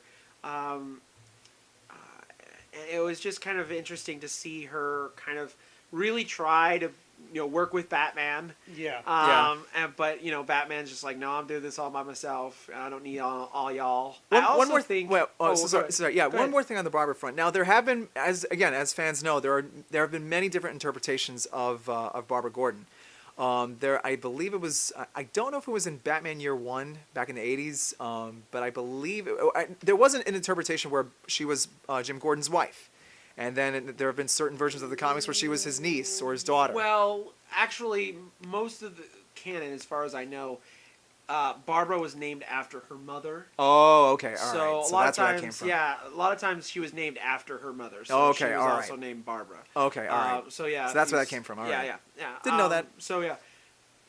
B: It was just kind of interesting to see her kind of really try to work with Batman. But Batman's just like, no, I'm doing this all by myself. I don't need all y'all.
C: One more thing. One
B: ahead.
C: more thing on the Barbara front. Now there have been, as fans know, there have been many different interpretations of Barbara Gordon. I believe it was. I don't know if it was in Batman Year One back in the '80s, but I believe there wasn't an interpretation where she was Jim Gordon's wife. And then there have been certain versions of the comics where she was his niece or his daughter.
B: Well, actually, most of the canon, as far as I know, Barbara was named after her mother.
C: Oh, okay, all right.
B: So
C: So that's where that came from.
B: Yeah, a lot of times she was named after her mother. So
C: Okay,
B: she was
C: all right.
B: also named Barbara.
C: Okay, all right.
B: So yeah.
C: So that's where that came from. All right.
B: Yeah.
C: Didn't know that.
B: So yeah.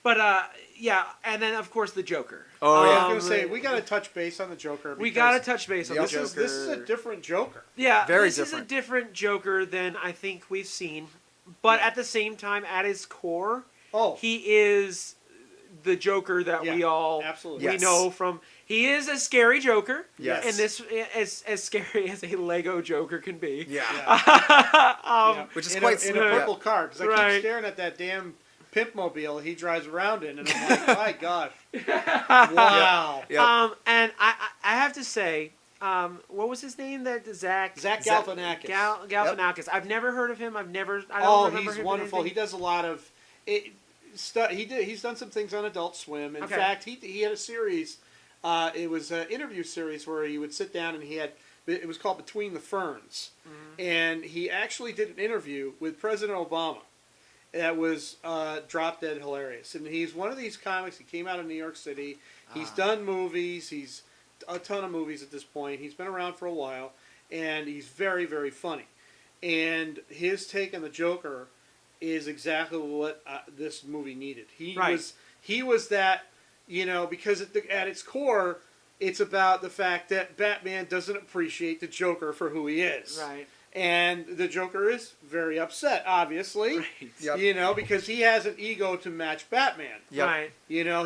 B: But yeah, and then of course the Joker.
C: Oh,
D: I
C: yeah.
D: was going to say, we got to touch base on the Joker.
B: We
D: because
B: got to touch base on the Joker.
D: This is a different Joker.
B: Yeah,
C: Very
B: this
C: different.
B: is a different Joker than I think we've seen. But at the same time, at his core, he is the Joker that we all
D: absolutely.
B: we
C: Yes.
B: know from. He is a scary Joker.
C: Yes.
B: And this as scary as a Lego Joker can be.
C: Yeah. Which is
D: in
C: quite
D: in a purple car, because I
B: Right.
D: keep staring at that damn pimp mobile he drives around in, and I'm like, my gosh. Wow.
C: Yep.
B: And I have to say, what was his name? That Zach
D: Galifianakis.
B: Galifianakis. I've never heard of him. I don't remember
D: He's
B: him in
D: wonderful.
B: anything.
D: He does a lot of he's done some things on Adult Swim. In
B: Okay.
D: fact, he had a series. It was an interview series where he would sit down and it was called Between the Ferns, and he actually did an interview with President Obama. That was drop dead hilarious. And he's one of these comics. He came out of New York City. He's done movies. He's a ton of movies at this point. He's been around for a while, and he's very, very funny. And his take on the Joker is exactly what this movie needed. He was that, because at its core, it's about the fact that Batman doesn't appreciate the Joker for who he is.
B: Right.
D: And the Joker is very upset, obviously.
B: Right.
C: Yep.
D: Because he has an ego to match Batman.
C: Yep.
B: Right.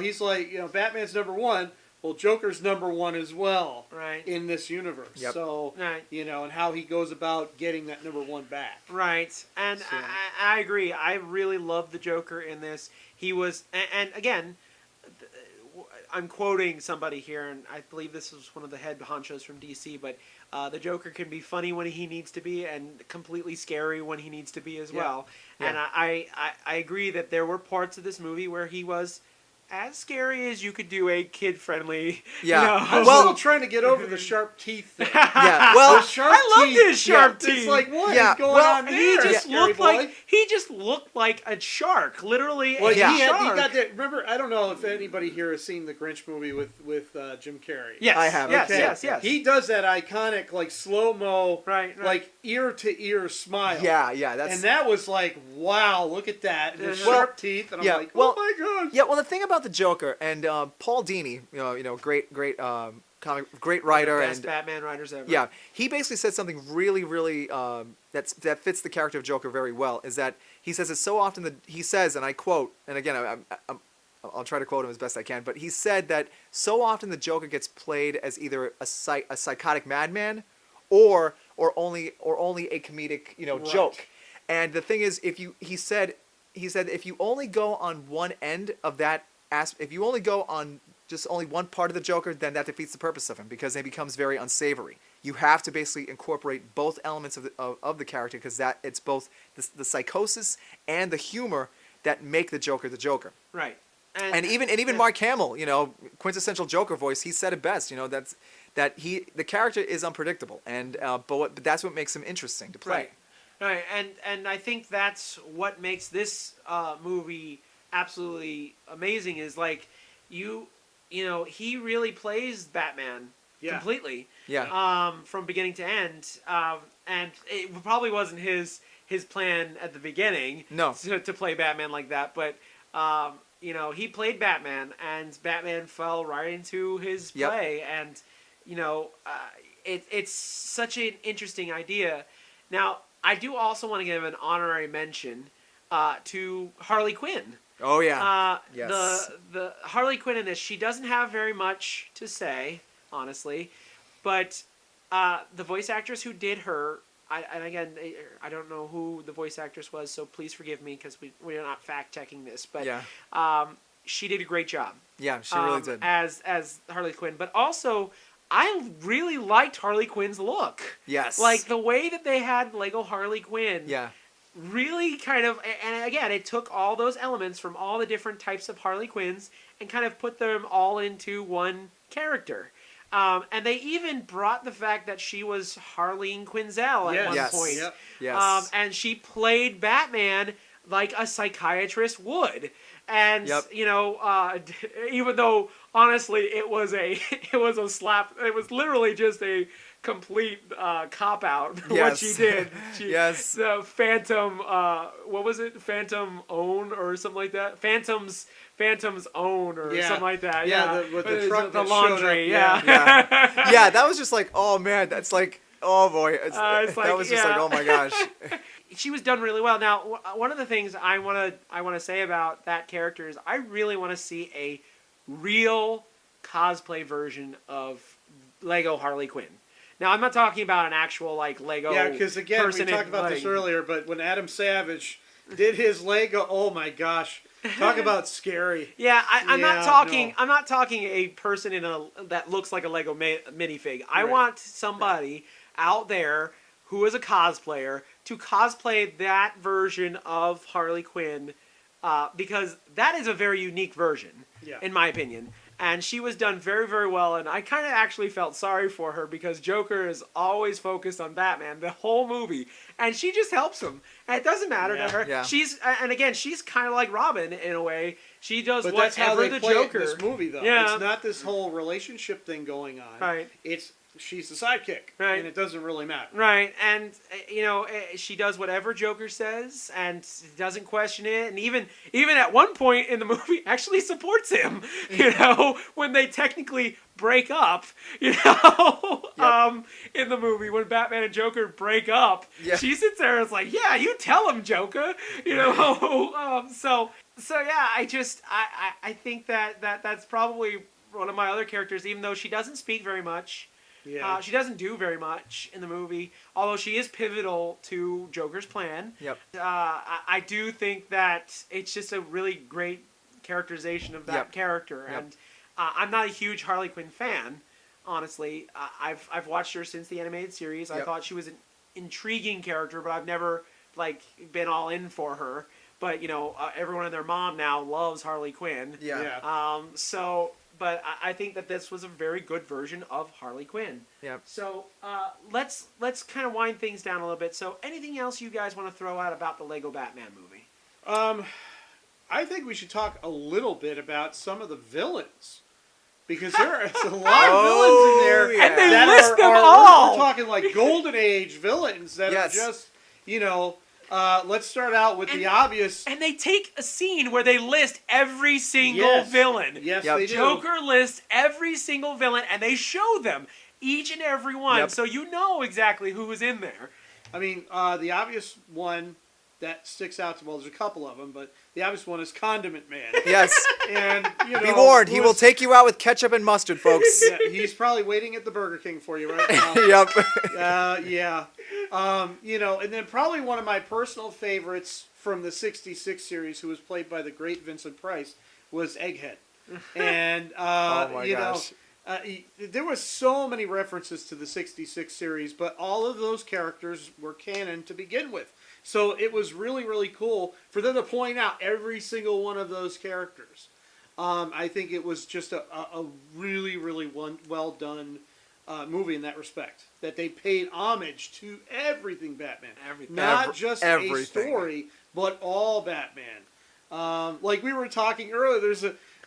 D: He's like, Batman's number one. Well, Joker's number one as well.
B: Right.
D: In this universe.
C: Yep.
D: So,
B: Right.
D: and how he goes about getting that number one back.
B: Right, and
D: So-
B: I agree. I really love the Joker in this. He was, and again, I'm quoting somebody here, and I believe this was one of the head honchos from DC, but the Joker can be funny when he needs to be and completely scary when he needs to be as well.
C: Yeah.
B: And I agree that there were parts of this movie where he was as scary as you could do a kid-friendly.
C: Yeah.
D: I'm
C: Well-
D: still trying to get over the sharp teeth thing.
C: Yeah. Well,
D: The sharp
B: I loved
D: teeth.
B: his sharp teeth.
D: It's like, what is
C: Yeah,
D: going
C: well,
D: on there?
B: He just
D: scary
B: looked
D: boy?
B: like a shark, literally.
D: Well,
B: a
D: he
B: shark.
D: got that. Remember, I don't know if anybody here has seen the Grinch movie with Jim Carrey.
B: Yes,
C: I have.
B: Yes,
D: Okay.
B: yes.
D: He does that iconic, like, slow-mo,
B: Right.
D: like, ear-to-ear smile.
C: yeah, that's
D: And that was like, wow, look at that. And his
B: Well,
D: sharp teeth. And I'm
C: yeah,
D: like,
C: well,
D: oh my gosh.
C: Yeah, well, the thing about the Joker and Paul Dini, great comic, great writer,
B: Best
C: and
B: Batman writers ever.
C: yeah, he basically said something really, really that fits the character of Joker very well. Is that he says it so often that he says, and I quote, and again, I'll try to quote him as best I can, but he said that so often the Joker gets played as either a psychotic madman, or only a comedic joke. And the thing is, he said if you only go on one end of that if you only go on just only one part of the Joker, then that defeats the purpose of him, because it becomes very unsavory. You have to basically incorporate both elements of the character, because it's both the psychosis and the humor that make the Joker the Joker.
B: Right.
C: And even Mark Hamill, quintessential Joker voice, he said it best. The character is unpredictable, and but that's what makes him interesting to play.
B: Right. And I think that's what makes this movie absolutely amazing. Is like he really plays Batman completely.
C: Yeah.
B: From beginning to end. And it probably wasn't his plan at the beginning.
C: No.
B: To play Batman like that, but. He played Batman, and Batman fell right into his play, and it's such an interesting idea. Now, I do also want to give an honorary mention to Harley Quinn.
C: Oh yeah.
B: Yes. The Harley Quinn in this, she doesn't have very much to say, honestly, but the voice actress who did her. I don't know who the voice actress was, so please forgive me because we're not fact checking this. But she did a great job.
C: Yeah, she really did.
B: As Harley Quinn, but also I really liked Harley Quinn's look.
C: Yes.
B: Like the way that they had Lego Harley Quinn.
C: Yeah.
B: Really kind of, and again, it took all those elements from all the different types of Harley Quinns and kind of put them all into one character. And they even brought the fact that she was Harleen Quinzel at one point.
D: Yep.
C: Yes.
B: And she played Batman like a psychiatrist would. And even though honestly it was a slap, it was literally just a complete cop out for what
C: Yes.
B: she did.
C: Yes.
B: The Phantom, what was it? Phantom Own or something like that? Phantom's Own or
D: Yeah.
B: something like that.
D: Yeah,
B: Yeah,
D: with the truck
B: the
D: that showed
B: laundry.
D: up,
B: Yeah.
C: Yeah, that was just like, oh man, that's like, oh boy,
B: It's
C: that
B: like,
C: was just like,
B: yeah.
C: oh my gosh.
B: She was done really well. Now, one of the things I want to say about that character is I really want to see a real cosplay version of Lego Harley Quinn. Now, I'm not talking about an actual like Lego.
D: Yeah, because again, we
B: person
D: talked about this earlier, but when Adam Savage did his Lego, oh my gosh, talk about scary.
B: Yeah, I'm
D: Yeah,
B: not talking.
D: no.
B: I'm not talking a person that looks like a Lego minifig. I
D: Right.
B: want somebody out there who is a cosplayer to cosplay that version of Harley Quinn, because that is a very unique version,
D: Yeah.
B: in my opinion. And she was done very, very well, and I kind of actually felt sorry for her because Joker is always focused on Batman the whole movie, and she just helps him. And it doesn't matter to her.
C: Yeah.
B: She's and again, she's kind of like Robin in a way. She does
D: But that's how
B: whatever
D: they
B: the
D: play
B: Joker.
D: it in this movie, though.
B: Yeah.
D: It's not this whole relationship thing going on.
B: Right.
D: It's she's the sidekick,
B: Right.
D: and it doesn't really matter.
B: Right, and she does whatever Joker says and doesn't question it, and even at one point in the movie actually supports him. When they technically break up. In the movie when Batman and Joker break up, she sits there and is like, "Yeah, you tell him, Joker." So yeah, I think that's probably one of my other characters, even though she doesn't speak very much.
D: Yeah.
B: She doesn't do very much in the movie, although she is pivotal to Joker's plan.
C: Yep.
B: I do think that it's just a really great characterization of that character,
C: Yep.
B: and I'm not a huge Harley Quinn fan, honestly. I've watched her since the animated series. I thought she was an intriguing character, but I've never been all in for her. But everyone and their mom now loves Harley Quinn.
C: Yeah.
B: But I think that this was a very good version of Harley Quinn.
C: Yep.
B: So let's kind of wind things down a little bit. So anything else you guys want to throw out about the Lego Batman movie?
D: I think we should talk a little bit about some of the villains. Because there is a lot of villains in there.
C: yeah.
B: And they
D: that
B: list them
D: we're
B: all.
D: talking like Golden Age villains that are just, let's start out with the obvious.
B: And they take a scene where they list every single villain.
D: Yes,
C: Yep.
D: they do.
B: Joker lists every single villain, and they show them, each and every one,
C: Yep.
B: so you know exactly who is in there.
D: I mean, the obvious one that sticks out to, well, there's a couple of them, but the obvious one is Condiment Man.
C: Yes.
D: And,
C: Be warned, he will take you out with ketchup and mustard, folks.
D: Yeah, he's probably waiting at the Burger King for you right now.
C: Yep.
D: And then probably one of my personal favorites from the 66 series, who was played by the great Vincent Price, was Egghead. And,
C: Oh my gosh.
D: there was so many references to the 66 series, but all of those characters were canon to begin with. So it was really, really cool for them to point out every single one of those characters. I think it was just a really, really well done movie in that respect. That they paid homage to everything Batman. Not just a story, but all Batman. Like we were talking earlier,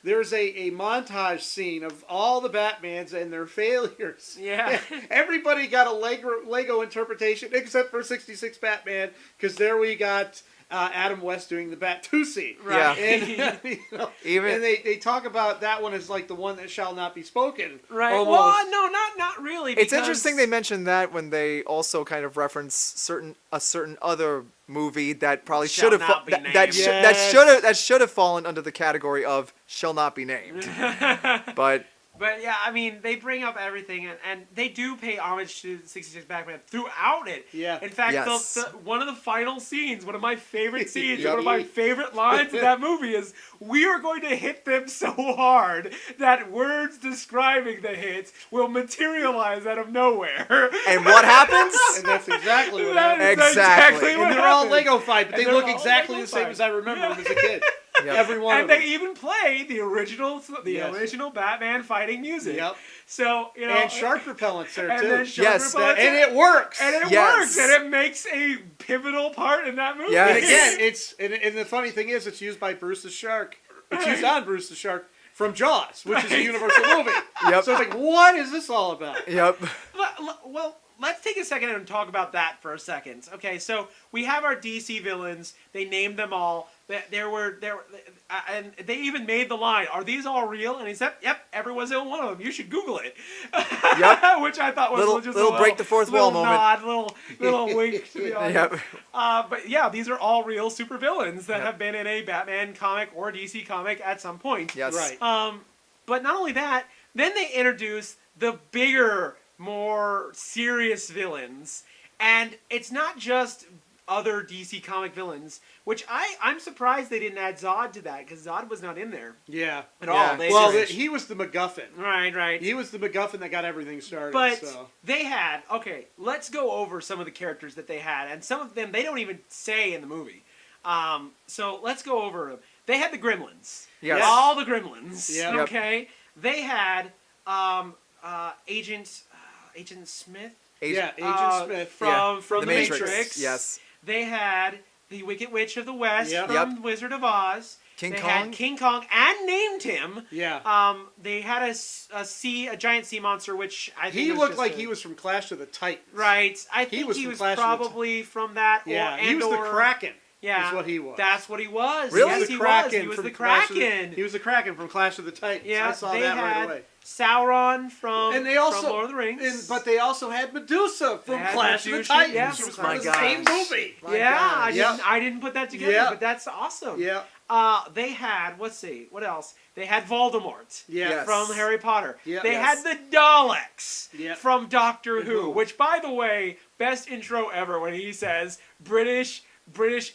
D: there's a montage scene of all the Batmans and their failures.
B: Yeah.
D: Everybody got a Lego interpretation except for 66 Batman, because there we got Adam West doing the Bat-2C.
C: Right.
D: And, and they talk about that one as like the one that shall not be spoken.
B: Right.
D: Almost.
B: Well, no, not really.
C: It's
B: because-
C: interesting they mentioned that when they also kind of reference a certain other movie that probably
B: Shall
C: should have
B: not be named.
C: that should have fallen under the category of shall not be named. But
B: But yeah, I mean, they bring up everything, and they do pay homage to 66 Batman throughout it.
D: Yeah.
B: In fact,
C: Yes.
B: one of the final scenes, one of my favorite scenes,
D: Yep.
B: one of my favorite lines in that movie is, "We are going to hit them so hard that words describing the hits will materialize out of nowhere."
C: and what happens?
D: And that's exactly what
B: That
D: happened.
B: is
C: Exactly.
B: what
D: And they're all
B: happens.
D: Lego fight, but
B: And
D: they
B: they're
D: look
B: all
D: exactly
B: Lego
D: the same
B: fight.
D: as I remember them as a kid.
C: Yep.
D: Every one
B: And
D: of
B: they
D: them.
B: even play the original
D: Yes.
B: original Batman fighting music.
D: Yep.
B: So
D: And shark repellents there
B: and
D: too.
B: then shark
C: Yes.
B: repellents
D: And it works.
B: And it
C: Yes.
B: works, and it makes a pivotal part in that movie.
C: Yes.
D: And again, and the funny thing is, it's used by Bruce the Shark. It's used on Bruce the Shark from Jaws, which is a Universal movie.
C: Yep.
D: So it's like, what is this all about?
C: Yep.
B: Well, let's take a second and talk about that for a second. Okay, so we have our DC villains. They named them all. And they even made the line, "Are these all real?" And he said, "Yep, every single one of them. You should Google it."
C: Yep.
B: Which I thought was just
C: little break the fourth wall moment.
B: Nod, little wink to the audience.
C: Yep.
B: But yeah, these are all real supervillains that have been in a Batman comic or DC comic at some point.
C: Yes.
D: Right.
B: But not only that, then they introduce the bigger, more serious villains. And it's not just other DC comic villains, which I'm surprised they didn't add Zod to that, because Zod was not in there
D: Yeah.
B: at all.
D: Well, he was the MacGuffin.
B: Right.
D: He was the MacGuffin that got everything started.
B: But
D: so.
B: they had, okay, let's go over some of the characters that they had, and some of them they don't even say in the movie. So let's go over them. They had the Gremlins.
C: Yes.
B: All the Gremlins.
D: Yep.
B: Okay. They had Agent Smith.
D: Agent Smith.
B: From
C: the
B: the
C: Matrix.
B: Matrix.
C: Yes.
B: They had the Wicked Witch of the West
D: Yep.
B: from Wizard of Oz.
C: King
B: they
C: Kong.
B: had King Kong and named him.
D: Yeah.
B: They had a giant sea monster, which I think
D: He
B: was
D: looked
B: just
D: like he was from Clash of the Titans.
B: right. I think
D: was
B: he
D: from
B: was
D: Clash of the
B: probably from that.
D: Yeah.
B: or,
D: He was the Kraken.
B: Yeah,
D: is what he was.
B: That's what he was.
C: Really?
B: Yes,
D: the
B: he
D: Kraken
B: was. He was
D: from
B: the
D: Clash of
B: Kraken.
D: he was the Kraken from Clash of the Titans.
B: Yeah,
D: I saw
B: they
D: that right
B: had
D: away.
B: Sauron from
D: And they also,
B: from Lord of the Rings.
D: but they also had Medusa from
B: had
D: Clash of the
B: Medusa,
D: Titans.
B: yeah,
D: It was
B: from
D: from the
C: Clash.
D: same movie.
B: yeah,
C: God.
B: I didn't put that together,
D: Yeah.
B: but that's awesome.
D: Yeah.
B: They had, let's see, what else? They had Voldemort
D: Yeah.
C: Yes.
B: from Harry Potter.
D: Yeah.
B: They
C: Yes.
B: had the Daleks
D: Yeah.
B: from Doctor Who,
D: Who.
B: which, by the way, best intro ever when he says British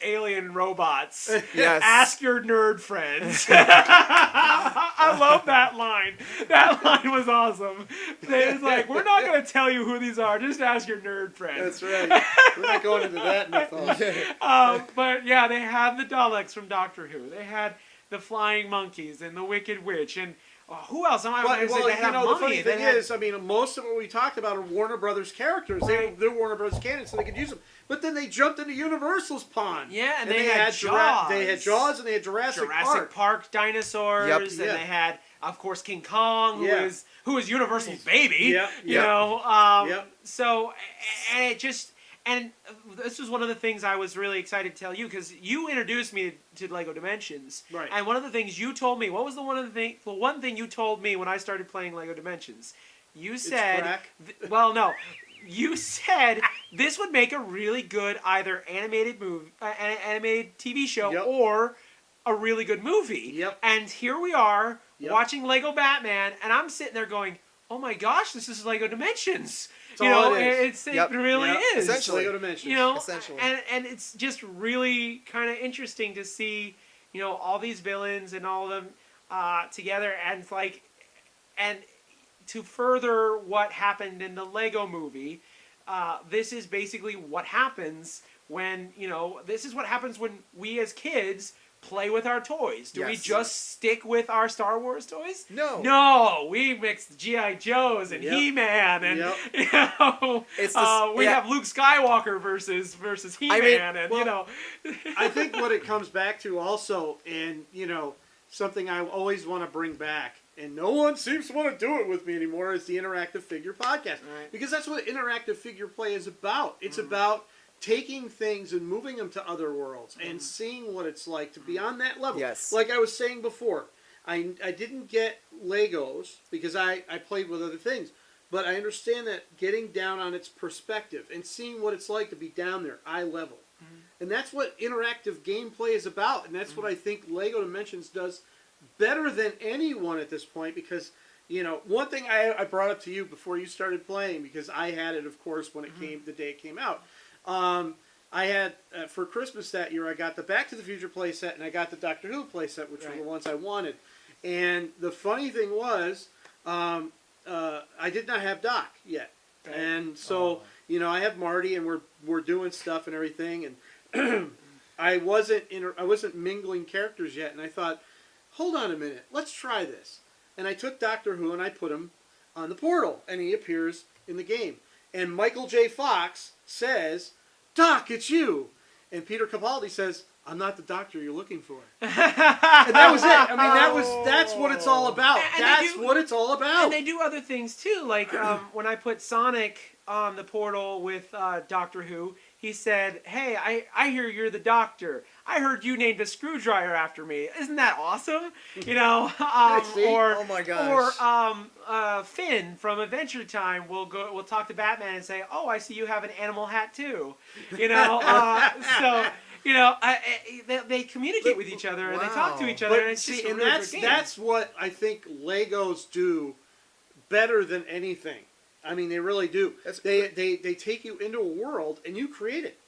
B: alien robots.
C: Yes.
B: Ask your nerd friends. I love that line. That line was awesome. It's like, we're not going to tell you who these are. Just ask your nerd friends.
D: That's right. We're not going into that mythology.
B: But yeah, they had the Daleks from Doctor Who. They had the Flying Monkeys and the Wicked Witch and who else?
D: But, well,
B: they
D: you
B: had
D: know, the funny
B: Mummy.
D: thing
B: They had-
D: is, I mean, most of what we talked about are Warner Brothers characters.
B: Right.
D: They're Warner Brothers canon, so they could use them. But then they jumped into Universal's pond.
B: Yeah, and they had
D: Jura-
B: Jaws.
D: They had Jaws and they had Jurassic
B: Park dinosaurs,
C: Yep.
B: and
D: Yeah.
B: they had, of course, King Kong, who is Universal's baby.
D: Yep.
B: You
C: Yep.
B: know,
D: Yep.
B: so and it just and this was one of the things I was really excited to tell you, because you introduced me to Lego Dimensions,
D: Right.
B: And one of the things you told me, what was the one thing you told me when I started playing Lego Dimensions? You said,
D: crack.
B: well, no. You said this would make a really good either animated animated TV show
D: Yep.
B: or a really good movie.
D: Yep.
B: And here we are
D: Yep.
B: watching Lego Batman, and I'm sitting there going, "Oh my gosh, this is Lego Dimensions!"
D: That's all it is.
B: It
C: Yep.
B: really
D: Yep.
B: is.
C: Essentially.
D: Lego Dimensions.
B: You know,
C: Essentially.
B: and it's just really kind of interesting to see, you know, all these villains and all of them together, and it's like, and to further what happened in the Lego movie, this is basically what happens when, you know, this is what happens when we as kids play with our toys. Do we
C: Yes.
B: just stick with our Star Wars toys?
C: No.
B: No, we mix G.I. Joes and
D: Yep.
B: He-Man and
D: Yep.
B: you know,
C: It's the-
B: we
C: yeah.
B: have Luke Skywalker versus He-Man and you know.
D: I think what it comes back to also, and you know, something I always want to bring back, and no one seems to want to do it with me anymore, is the interactive figure podcast.
B: Right.
D: Because that's what interactive figure play is about. It's about taking things and moving them to other worlds and seeing what it's like to be on that level.
C: Yes.
D: Like I was saying before, I didn't get Legos because I played with other things. But I understand that getting down on its perspective and seeing what it's like to be down there, eye level. And that's what interactive gameplay is about. And that's what I think Lego Dimensions does better than anyone at this point. Because, you know, one thing I brought up to you before you started playing, because I had it, of course, when it came, the day it came out. I had, for Christmas that year, I got the Back to the Future playset and I got the Doctor Who playset, which were the ones I wanted. And the funny thing was, I did not have Doc yet.
B: Right.
D: And so, you know, I have Marty and we're doing stuff and everything. And I wasn't mingling characters yet. And I thought, hold on a minute, let's try this. And I took Doctor Who and I put him on the portal. And he appears in the game. And Michael J. Fox says, Doc, it's you. And Peter Capaldi says, I'm not the doctor you're looking for. And that was it. I mean, that's what it's all about. That's what it's all about.
B: And they do other things too. Like when I put Sonic on the portal with Doctor Who, he said, "Hey, I hear you're the doctor. I heard you named a screwdriver after me. Isn't that awesome?" You know, or
C: oh my gosh.
B: or Finn from Adventure Time will talk to Batman and say, "Oh, I see you have an animal hat too." You know, so. You know, they communicate with each other and they talk to each other, and it's just a really good game.
D: That's what I think Legos do better than anything. I mean, they really do. They take you into a world and you create it.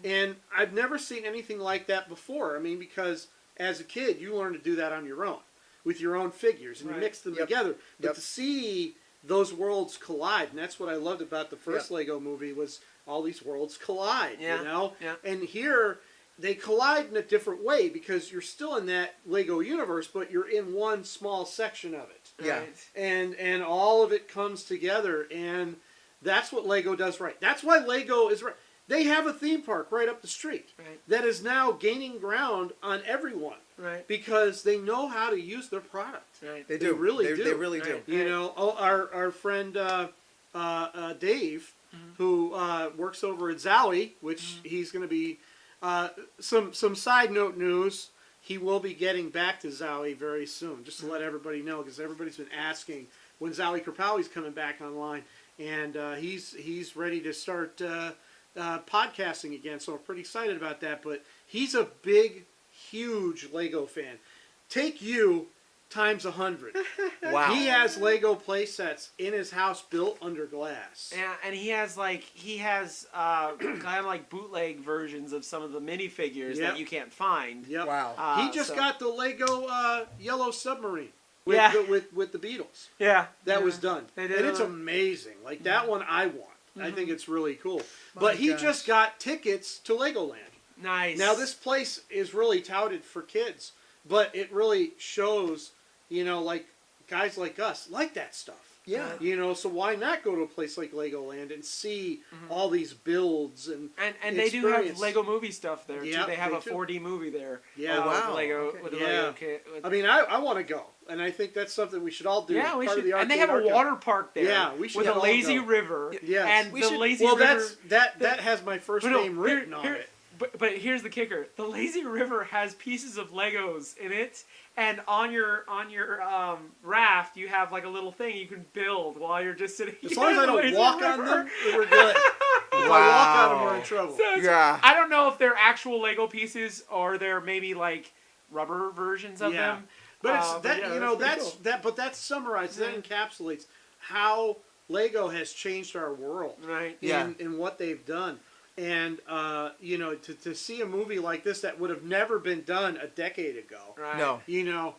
D: And I've never seen anything like that before. I mean, because as a kid, you learn to do that on your own with your own figures and you mix them together. But to see those worlds collide, and that's what I loved about the first Lego movie was all these worlds collide. You know, and here. They collide in a different way because you're still in that Lego universe, but you're in one small section of it.
C: Yeah.
D: And all of it comes together, and that's what Lego does right. That's why Lego is right. They have a theme park right up the street that is now gaining ground on everyone.
B: Right.
D: Because they know how to use their product.
B: Right.
D: They really do.
C: They really do.
D: You know, our friend Dave, who works over at Zowie, which he's going to be... some side note news, he will be getting back to Zowie very soon, just to let everybody know, because everybody's been asking when Zowie Krapowi's coming back online, and he's ready to start podcasting again, so I'm pretty excited about that, but he's a big, huge Lego fan. Take you times 100.
C: Wow.
D: He has Lego play sets in his house built under glass.
B: Yeah, and he has kind of like bootleg versions of some of the minifigures that you can't find.
D: Yep.
C: Wow.
D: He just got the Lego Yellow Submarine with the Beatles.
B: Yeah.
D: That was done.
B: They
D: And
B: did
D: it's amazing. Like that one I want. I think it's really cool. But he just got tickets to Legoland.
B: Nice.
D: Now this place is really touted for kids, but it really shows, you know, like guys like us like that stuff.
C: Yeah.
D: You know, so why not go to a place like Legoland and see all these builds and
B: they do have Lego movie stuff there too.
D: Yep,
B: they have
D: they
B: a
D: do.
B: 4D movie there.
D: Yeah.
C: Oh, wow.
B: With Lego,
C: Okay.
B: with a
D: Yeah.
B: Lego kit.
D: I mean, I want to go, and I think that's something we should all do.
B: Yeah, we
D: Part
B: should.
D: Of the
B: And they have a
D: Arcade
B: water park there.
D: Yeah, we should
B: with a
D: all
B: lazy
D: go.
B: river.
D: Yes.
B: And
C: We
B: the
C: should-
B: lazy
D: Well,
B: river.
D: that has my first name written on it.
B: But here's the kicker: the lazy river has pieces of Legos in it, and on your raft you have like a little thing you can build while you're just sitting.
D: As long as I
B: in the
D: don't
B: lazy
D: walk
B: river.
D: on them, we're good. If I walk on them, we're in trouble.
B: So
C: Yeah.
B: I don't know if they're actual Lego pieces or they're maybe like rubber versions of them.
D: But it's
B: But yeah,
D: you know
B: pretty
D: that's
B: cool.
D: that. But that summarizes, that encapsulates how Lego has changed our world,
B: Right.
D: in what they've done. And you know, to see a movie like this that would have never been done a decade ago.
B: Right.
C: No.
D: You know,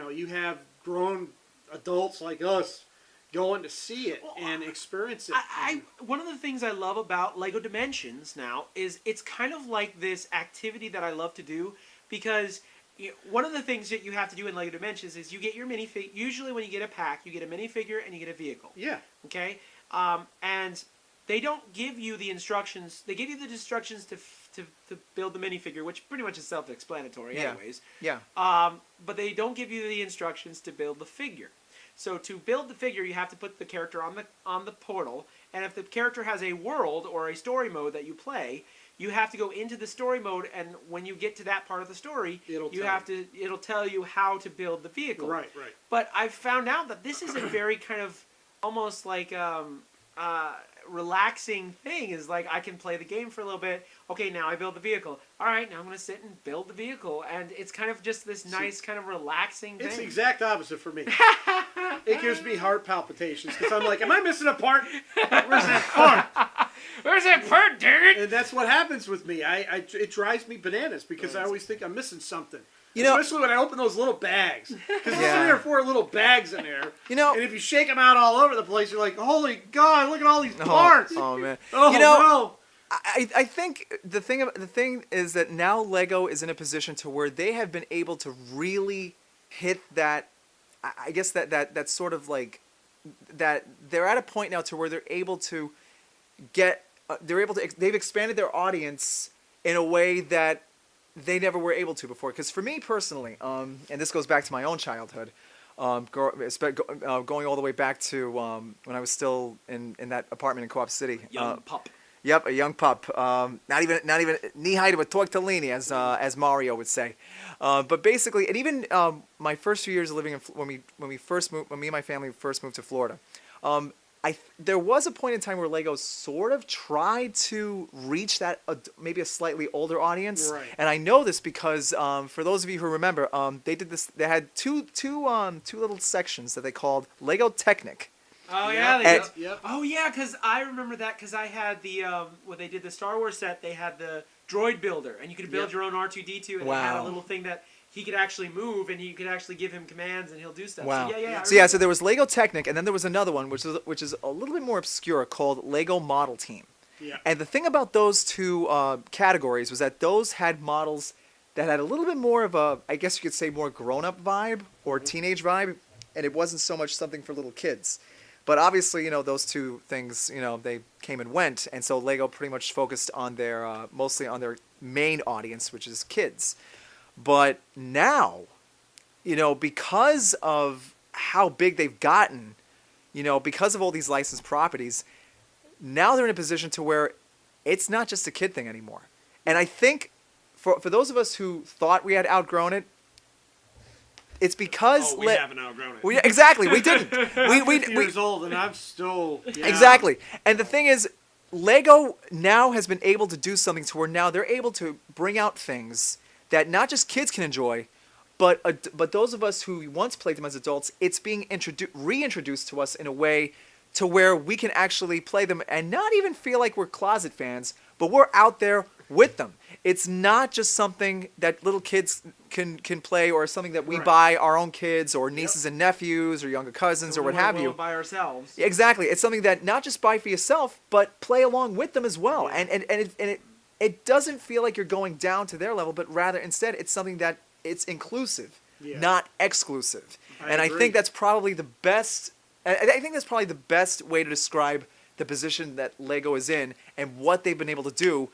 D: you have grown adults like us going to see it and experience it.
B: One of the things I love about Lego Dimensions now is it's kind of like this activity that I love to do because one of the things that you have to do in Lego Dimensions is you get your minifigure. Usually when you get a pack, you get a minifigure and you get a vehicle.
D: Yeah.
B: Okay? And they don't give you the instructions. They give you the instructions to build the minifigure, which pretty much is self-explanatory anyways.
C: Yeah.
B: But they don't give you the instructions to build the figure. So to build the figure, you have to put the character on the portal, and if the character has a world or a story mode that you play, you have to go into the story mode, and when you get to that part of the story, it'll tell you how to build the vehicle.
D: Right.
B: But I've found out that this is a very kind of almost like relaxing thing. Is like I can play the game for a little bit. Okay, now I build the vehicle. All right, now I'm going to sit and build the vehicle, and it's kind of just this nice kind of relaxing thing.
D: It's the exact opposite for me. It gives me heart palpitations because I'm like, am I missing a part? Where's that part?
B: Where's that part, dang it?
D: And that's what happens with me. It drives me bananas because I always think I'm missing something.
C: You know,
D: especially when I open those little bags. Because there's
C: Yeah.
D: 3 or 4 little bags in there.
C: You know,
D: and if you shake them out all over the place, you're like, holy God, look at all these parts.
C: Oh man.
D: Oh,
C: You know,
D: no.
C: I think the thing is that now Lego is in a position to where they have been able to really hit that. I guess that sort of like that they're at a point now to where they're able to get they've expanded their audience in a way that they never were able to before. Because for me personally, and this goes back to my own childhood, going all the way back to when I was still in that apartment in Co-op City.
B: Young pup.
C: Yep, a young pup. Not even knee height of a tortellini, as Mario would say. But basically, and even my first few years of living when me and my family first moved to Florida, there was a point in time where Lego sort of tried to reach that maybe a slightly older audience.
D: Right.
C: And I know this because for those of you who remember, they did this. They had two little sections that they called Lego Technic.
B: Oh
D: Yep.
B: yeah, they
C: And-
B: did.
D: Yep.
B: Oh yeah, because I remember that because I had the when they did the Star Wars set, they had the droid builder, and you could build
D: Yep.
B: your own R2-D2, and it had a
C: Wow.
B: little thing that he could actually move, and you could actually give him commands, and he'll do stuff.
C: Wow.
B: So, yeah.
C: So there was Lego Technic, and then there was another one, which is a little bit more obscure, called Lego Model Team.
D: Yeah.
C: And the thing about those two categories was that those had models that had a little bit more of a, I guess you could say, more grown-up vibe or teenage vibe, and it wasn't so much something for little kids. But obviously, those two things, they came and went, and so Lego pretty much focused on their mostly on their main audience, which is kids. But now, because of how big they've gotten, because of all these licensed properties, now they're in a position to where it's not just a kid thing anymore. And I think for those of us who thought we had outgrown it, it's because
B: we haven't outgrown it.
C: Exactly, we didn't.
D: I'm
C: we
D: 50 years old, and I'm still
C: Exactly. And the thing is, Lego now has been able to do something to where now they're able to bring out things that not just kids can enjoy, but those of us who once played them as adults, it's being reintroduced to us in a way to where we can actually play them and not even feel like we're closet fans, but we're out there with them. It's not just something that little kids can play, or something that we
D: Right.
C: buy our own kids or nieces and nephies or younger cousins or what have you.
B: By ourselves.
C: Exactly. It's something that not just buy for yourself, but play along with them as well.
B: Yeah.
C: And it doesn't feel like you're going down to their level, but rather instead it's something that it's inclusive,
D: Yeah.
C: not exclusive.
D: I
C: And I
D: agree.
C: think that's probably the best. I think that's probably the best way to describe the position that Lego is in and what they've been able to do,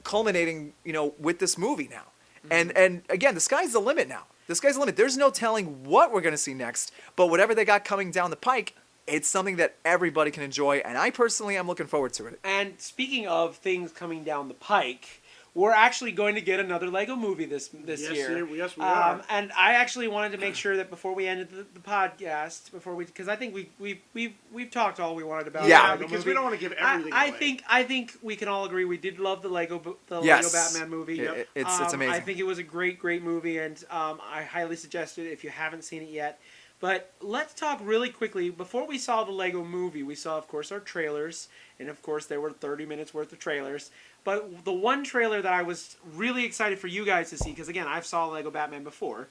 C: culminating, with this movie now. And again, the sky's the limit now. The sky's the limit. There's no telling what we're going to see next, but whatever they got coming down the pike, it's something that everybody can enjoy, and I personally am looking forward to it.
B: And speaking of things coming down the pike, we're actually going to get another Lego movie this
D: Yes,
B: year.
D: yes, we are.
B: And I actually wanted to make sure that before we ended the podcast, because I think we've talked all we wanted about.
C: Yeah.
B: the Lego
D: because
B: movie.
D: we don't want to give everything away.
B: I think we can all agree we did love the Lego
C: Yes.
B: Batman movie.
C: It's amazing.
B: I think it was a great movie, and I highly suggest it if you haven't seen it yet. But let's talk really quickly. Before we saw the Lego movie, we saw, of course, our trailers. And, of course, there were 30 minutes worth of trailers. But the one trailer that I was really excited for you guys to see, because, again, I've saw Lego Batman before,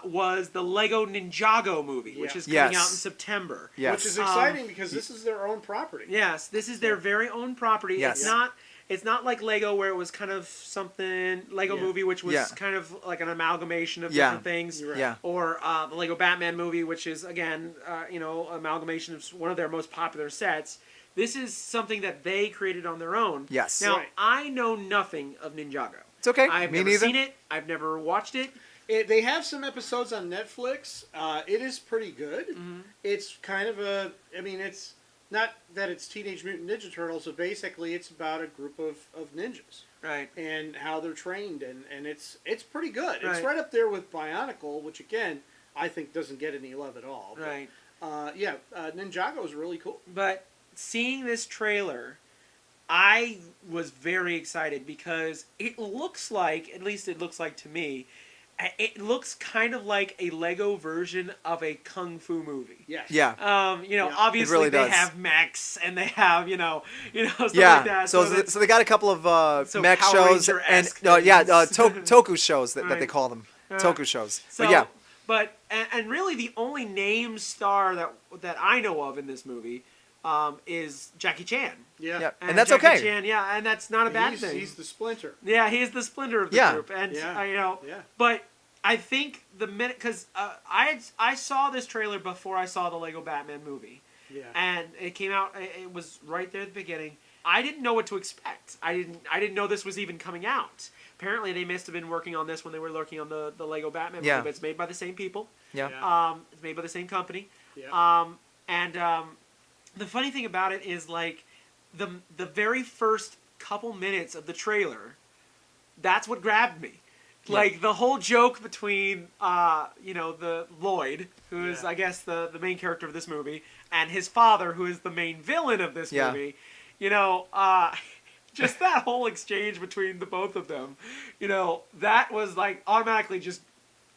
B: was the Lego Ninjago movie, which
D: Yeah.
B: is coming
C: Yes.
B: out in September.
C: Yes.
D: Which is exciting because this is their own property.
B: Yes, this is their very own property.
C: Yes.
B: It's not like Lego, where it was kind of something Lego
D: Yeah.
B: movie, which was
C: Yeah.
B: kind of like an amalgamation of
C: Yeah.
B: different things.
D: You're right.
C: Yeah.
B: Or the Lego Batman movie, which is again, amalgamation of one of their most popular sets. This is something that they created on their own.
C: Yes.
B: Now
D: Right.
B: I know nothing of Ninjago.
C: It's okay.
B: I've
C: Me
B: never
C: neither.
B: seen it. I've never watched it.
D: They have some episodes on Netflix. It is pretty good.
B: Mm-hmm.
D: It's kind of it's not that it's Teenage Mutant Ninja Turtles, but basically it's about a group of ninjas
B: Right.
D: and how they're trained, and it's pretty good. It's
B: Right.
D: right up there with Bionicle, which again I think doesn't get any love at all. But,
B: Right.
D: Ninjago is really cool.
B: But seeing this trailer, I was very excited because it looks like, at least it looks like to me, it looks kind of like a Lego version of a kung fu movie.
D: Yes.
C: Yeah.
B: Obviously
C: really
B: they
C: does.
B: have mechs and they have, stuff
C: Yeah.
B: like that.
C: So they got a couple of
B: So
C: mech
B: Power
C: shows and
B: Ranger-esque
C: toku shows that they
B: Right.
C: call them.
B: Right.
C: Toku shows.
B: So,
C: But yeah.
B: But and really the only name star that I know of in this movie is Jackie Chan.
D: Yeah.
C: Yeah. And that's
B: Jackie
C: okay.
B: Chan, yeah, and that's not a bad
D: he's,
B: thing.
D: He's the Splinter.
B: Yeah, he's the Splinter of the
C: Yeah.
B: group, and
D: Yeah. Yeah.
B: But I think the minute, because I saw this trailer before I saw the Lego Batman movie,
D: Yeah.
B: and it came out. It was right there at the beginning. I didn't know what to expect. I didn't know this was even coming out. Apparently, they must have been working on this when they were working on the Lego Batman movie. But it's made by the same people.
C: Yeah.
B: It's made by the same company.
D: Yeah.
B: The funny thing about it is, like, the very first couple minutes of the trailer, that's what grabbed me. Like, the whole joke between, the Lloyd, who is, I guess, the main character of this movie, and his father, who is the main villain of this movie, just that whole exchange between the both of them, that was, like, automatically just,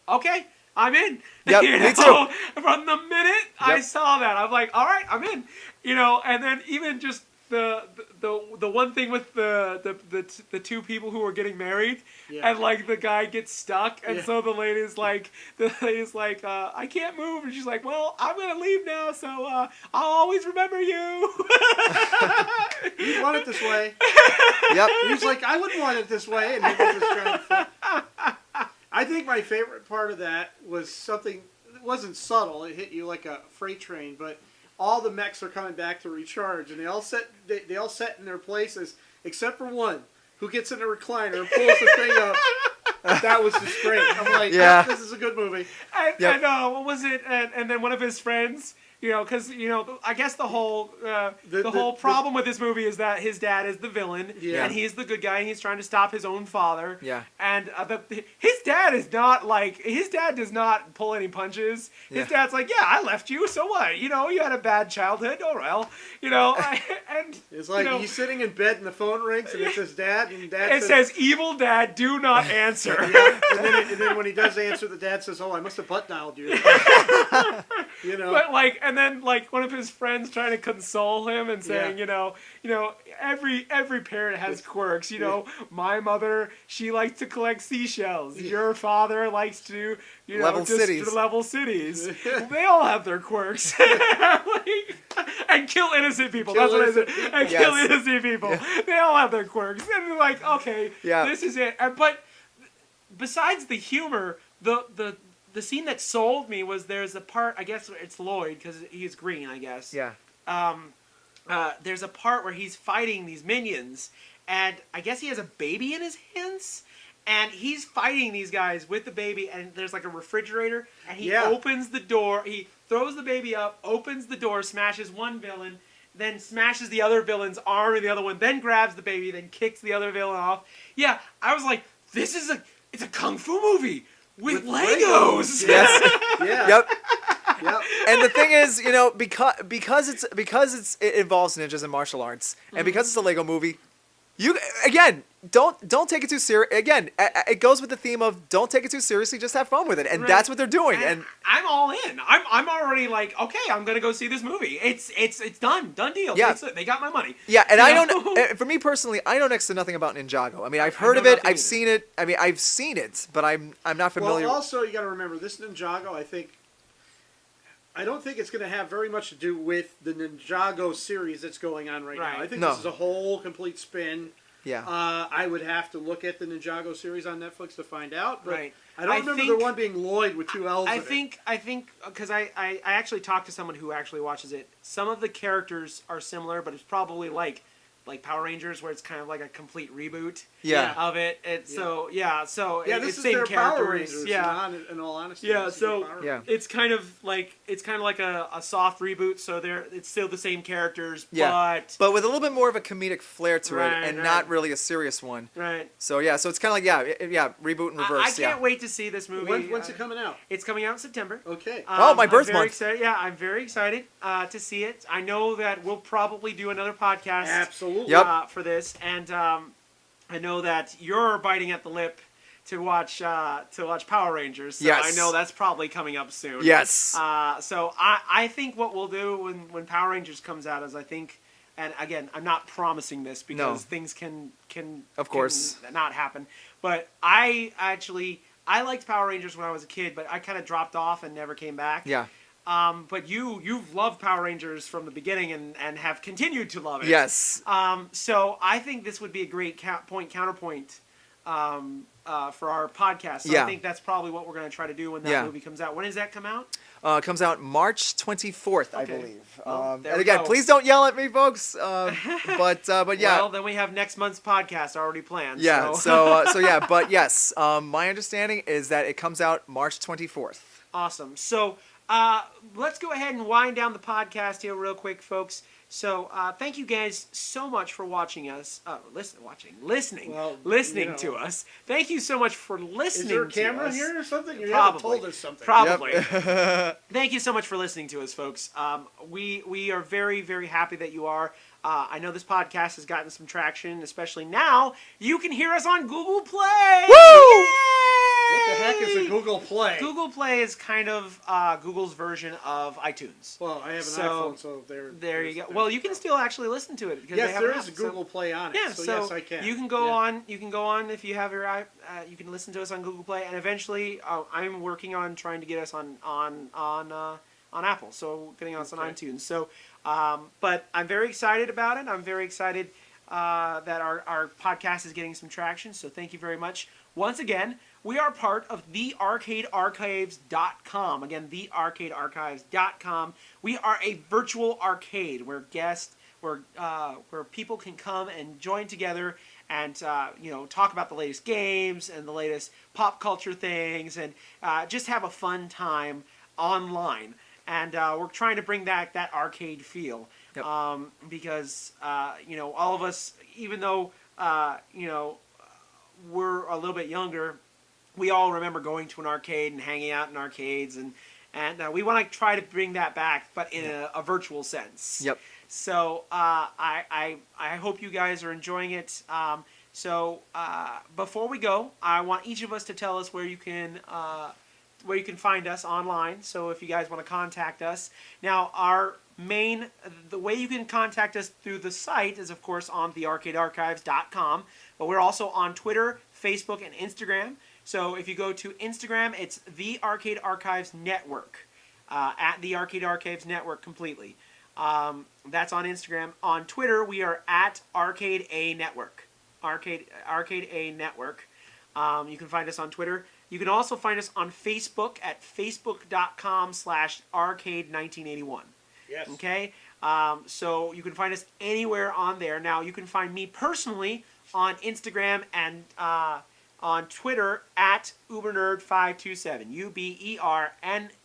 B: okay, I'm in.
C: Yep, me too.
B: From the minute I saw that, I'm like, all right, I'm in. And then even just the one thing with the two people who are getting married, and like the guy gets stuck, and so the lady's like, I can't move, and she's like, well, I'm gonna leave now, so I'll always remember you.
D: You want it this way.
C: Yep.
D: He's like, I wouldn't want it this way, and he was just trying to. I think my favorite part of that was something. It wasn't subtle. It hit you like a freight train, but all the mechs are coming back to recharge, and they all set in their places except for one who gets in a recliner and pulls the thing up. That was just great. I'm like, this is a good movie.
B: And what was it? And then one of his friends, because I guess the whole whole problem with this movie is that his dad is the villain, and he's the good guy, and he's trying to stop his own father.
C: Yeah.
B: And his dad is not like, his dad does not pull any punches. His dad's like, yeah, I left you, so what? You had a bad childhood. Oh well, and
D: it's like he's sitting in bed and the phone rings and it's his dad, and
B: it says evil dad, do not answer.
D: and then when he does answer, the dad says, oh, I must have butt dialed you.
B: But and then like one of his friends trying to console him and saying, every parent has quirks. My mother, she likes to collect seashells. Your father likes to,
C: level cities.
B: They all have their quirks. And kill innocent people. That's what I said. And kill innocent people. They all have their quirks. And they're like, okay, this is it. But besides the humor, the scene that sold me was there's a part, I guess it's Lloyd, because he's green, I guess.
C: Yeah.
B: There's a part where he's fighting these minions, and I guess he has a baby in his hands, and he's fighting these guys with the baby, and there's like a refrigerator, and he opens the door, he throws the baby up, opens the door, smashes one villain, then smashes the other villain's arm and the other one, then grabs the baby, then kicks the other villain off. Yeah, I was like, it's a kung fu movie. With Legos.
C: Yes.
D: Yeah.
C: Yep. And the thing is, because it involves ninjas and martial arts, and because it's a Lego movie, don't take it too serious. Again, it goes with the theme of don't take it too seriously, just have fun with it, and that's what they're doing. And
B: I'm all in. I'm already like, okay, I'm gonna go see this movie. It's done deal.
C: Yeah.
B: They got my money.
C: Yeah, and I don't. For me personally, I know next to nothing about Ninjago. I mean, I've heard of it, I've seen it. I mean, I've seen it, but I'm not familiar.
D: Well, also you got to remember this Ninjago. I don't think it's going to have very much to do with the Ninjago series that's going on right now. I think this is a whole complete spin.
C: Yeah.
D: I would have to look at the Ninjago series on Netflix to find out, but
B: Right.
D: I don't remember the one being Lloyd with two L's.
B: I think because I actually talked to someone who actually watches it. Some of the characters are similar, but it's probably like Power Rangers, where it's kind of like a complete reboot of it. So
D: this
B: it's
D: is
B: same
D: their
B: characters.
D: Power Rangers. In all honesty.
B: It's kind of like a soft reboot. So it's still the same characters,
C: but with a little bit more of a comedic flair to it, and not really a serious one.
B: Right.
C: So so it's kind of like reboot and reverse.
B: I can't wait to see this movie.
D: When's it coming out?
B: It's coming out in September.
D: Okay.
C: My birth month.
B: Excited. Yeah, I'm very excited to see it. I know that we'll probably do another podcast.
D: Absolutely.
B: For this, and I know that you're biting at the lip to watch Power Rangers. So I know that's probably coming up soon.
C: Yes.
B: So I think what we'll do when Power Rangers comes out is and again, I'm not promising this because things can
C: of course
B: not happen. But I liked Power Rangers when I was a kid, but I kind of dropped off and never came back.
C: Yeah.
B: But you've loved Power Rangers from the beginning and have continued to love it.
C: Yes.
B: So I think this would be a great counterpoint for our podcast. So
C: Yeah.
B: I think that's probably what we're going to try to do when that
C: Yeah.
B: movie comes out. When does that come out?
C: It comes out March 24th, I
B: Okay.
C: believe.
B: Well, there
C: And
B: we
C: again,
B: go.
C: please don't yell at me, folks. But yeah.
B: Well, then we have next month's podcast already planned.
C: Yeah,
B: So,
C: so yeah, but yes, my understanding is that it comes out March 24th.
B: awesome. So let's go ahead and wind down the podcast here real quick, folks. So thank you guys so much for watching us. Listening
D: Well,
B: to us. Thank you so much for listening.
D: Is there a
B: to
D: camera
B: us.
D: here or something? You
B: Probably.
D: haven't told us something.
B: Probably. Thank you so much for listening to us, folks. We are very, very happy that you are. I know this podcast has gotten some traction, especially now. You can hear us on Google Play.
C: Woo!
D: What the heck is a Google Play?
B: Google Play is kind of Google's version of iTunes.
D: Well, I have an
B: So,
D: iPhone, so
B: There you go. Well, you can still actually listen to it because they
D: Yes,
B: have
D: there
B: an
D: is a
B: app, so-
D: Google Play on it.
B: Yeah,
D: so,
B: so
D: yes, I can.
B: you can go
D: Yeah.
B: on. You can go on if you have your you can listen to us on Google Play, and eventually I'm working on trying to get us on Apple. So getting us on
D: Okay.
B: iTunes. So, but I'm very excited about it. I'm very excited that our podcast is getting some traction. So thank you very much once again. We are part of thearcadearchives.com. Again, thearcadearchives.com. We are a virtual arcade where people can come and join together and talk about the latest games and the latest pop culture things and just have a fun time online. And we're trying to bring back that arcade feel.
C: Yep.
B: Because all of us, even though we're a little bit younger, we all remember going to an arcade and hanging out in arcades, and we want to try to bring that back, but in a virtual sense.
C: Yep.
B: So I hope you guys are enjoying it. So before we go, I want each of us to tell us where you can find us online. So if you guys want to contact us, now the way you can contact us through the site is of course on thearcadearchives.com, but we're also on Twitter, Facebook, and Instagram. So if you go to Instagram, it's The Arcade Archives Network, at The Arcade Archives Network completely. That's on Instagram. On Twitter, we are at Arcade A Network. Arcade A Network. You can find us on Twitter. You can also find us on Facebook at facebook.com/arcade1981.
D: Yes.
B: Okay? So you can find us anywhere on there. Now, you can find me personally on Instagram and on Twitter at ubernerd527.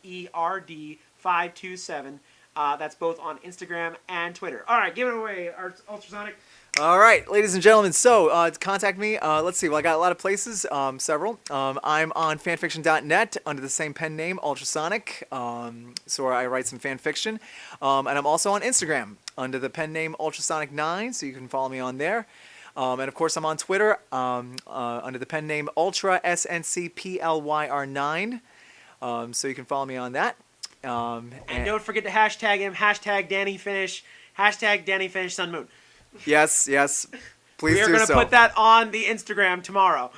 B: UBERNERD 527. That's both on Instagram and Twitter. All right, give it away, Ultrasonic.
C: All right, ladies and gentlemen. So to contact me, let's see. Well, I got a lot of places, several. I'm on fanfiction.net under the same pen name, Ultrasonic. So I write some fan fiction, and I'm also on Instagram under the pen name Ultrasonic9. So you can follow me on there. And of course, I'm on Twitter under the pen name Ultra SNCPLYR9. So you can follow me on that.
B: And don't forget to hashtag him, hashtag Danny Finish, hashtag Danny Finish Sun Moon.
C: Yes, please
B: We are
C: do
B: going to
C: so.
B: put that on the Instagram tomorrow.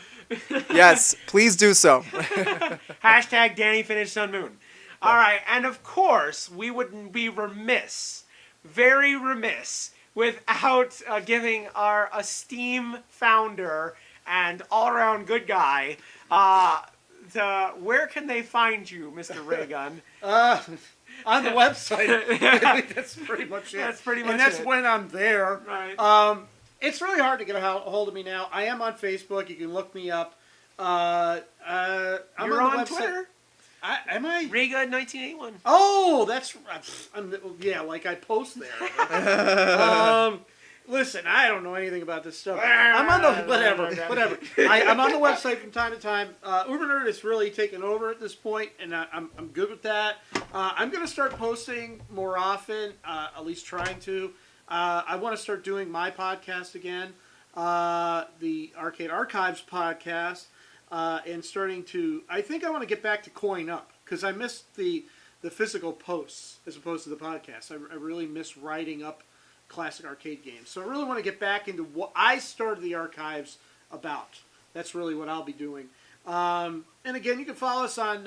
C: Yes, please do so.
B: Hashtag Danny Finish Sun Moon. All right, and of course, we wouldn't be remiss, very remiss, without giving our esteemed founder and all-around good guy, where can they find you, Mr. Raygun?
D: On the website. That's pretty much it.
B: That's pretty much
D: And that's
B: it.
D: when I'm there.
B: Right.
D: It's really hard to get a hold of me now. I am on Facebook. You can look me up. I'm
B: You're
D: on the
B: on
D: website.
B: Twitter?
D: Am I?
B: Raygun 1981.
D: Oh, that's yeah. Like I post there. Listen, I don't know anything about this stuff. I'm on the whatever. I'm on the website from time to time. UberNerd is really taken over at this point, and I'm good with that. I'm going to start posting more often, at least trying to. I want to start doing my podcast again, the Arcade Archives podcast, and starting to. I think I want to get back to Coin Up because I missed the physical posts as opposed to the podcast. I really miss writing up classic arcade games. So I really want to get back into what I started the archives about. That's really what I'll be doing. And again, you can follow us on,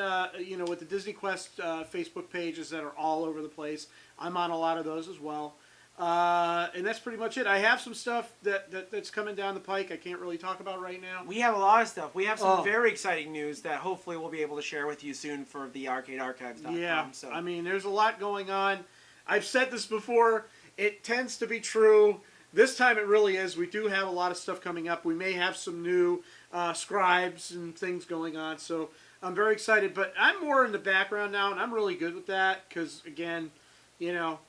D: with the Disney Quest Facebook pages that are all over the place. I'm on a lot of those as well. And that's pretty much it. I have some stuff that's coming down the pike I can't really talk about right now.
B: We have a lot of stuff. We have some very exciting news that hopefully we'll be able to share with you soon for the arcadearchives.com.
D: Yeah,
B: So.
D: I mean, there's a lot going on. I've said this before. It tends to be true. This time it really is. We do have a lot of stuff coming up. We may have some new scribes and things going on. So I'm very excited. But I'm more in the background now, and I'm really good with that because, again, you know,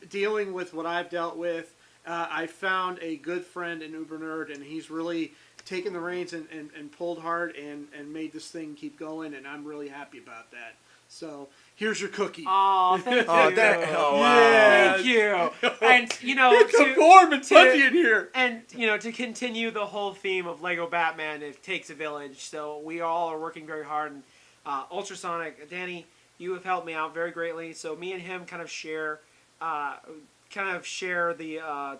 D: dealing with what I've dealt with, I found a good friend in Uber Nerd, and he's really taken the reins and pulled hard and made this thing keep going, and I'm really happy about that. So here's your cookie.
B: Oh, thank you.
C: Wow.
B: Thank you. And, you know,
D: It's warm and fuzzy in here.
B: And, you know, to continue the whole theme of Lego Batman, it takes a village. So we all are working very hard. And Ultrasonic, Danny, you have helped me out very greatly. So me and him kind of share the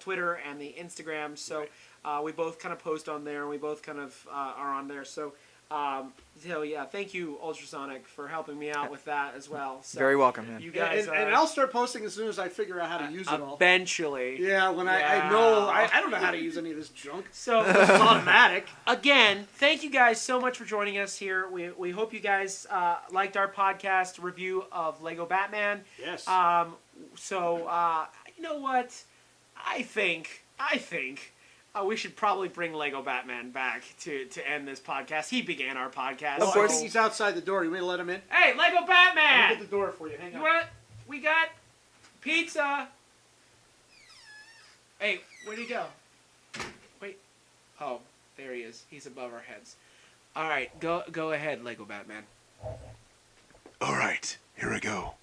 B: Twitter and the Instagram. So we both kind of post on there, and we both kind of are on there. So yeah, thank you, Ultrasonic, for helping me out with that as well. So,
C: Very welcome, man.
B: you guys,
D: and I'll start posting as soon as I figure out how to use it all.
B: Eventually.
D: Yeah, when I know, I don't know how to use any of this junk.
B: So
D: It's automatic.
B: again, thank you guys so much for joining us here. We hope you guys liked our podcast review of Lego Batman.
D: Yes.
B: You know what? I think we should probably bring Lego Batman back to end this podcast. He began our podcast.
D: Oh,
C: Of
D: I
C: course.
D: think he's outside the door. You may let him in.
B: Hey, Lego
D: I'll
B: Batman!
D: get the door for you. Hang
B: You
D: on.
B: want? We got pizza. Hey, where'd he go? Wait. Oh, there he is. He's above our heads. All right, go ahead, Lego Batman.
A: All right, here I go.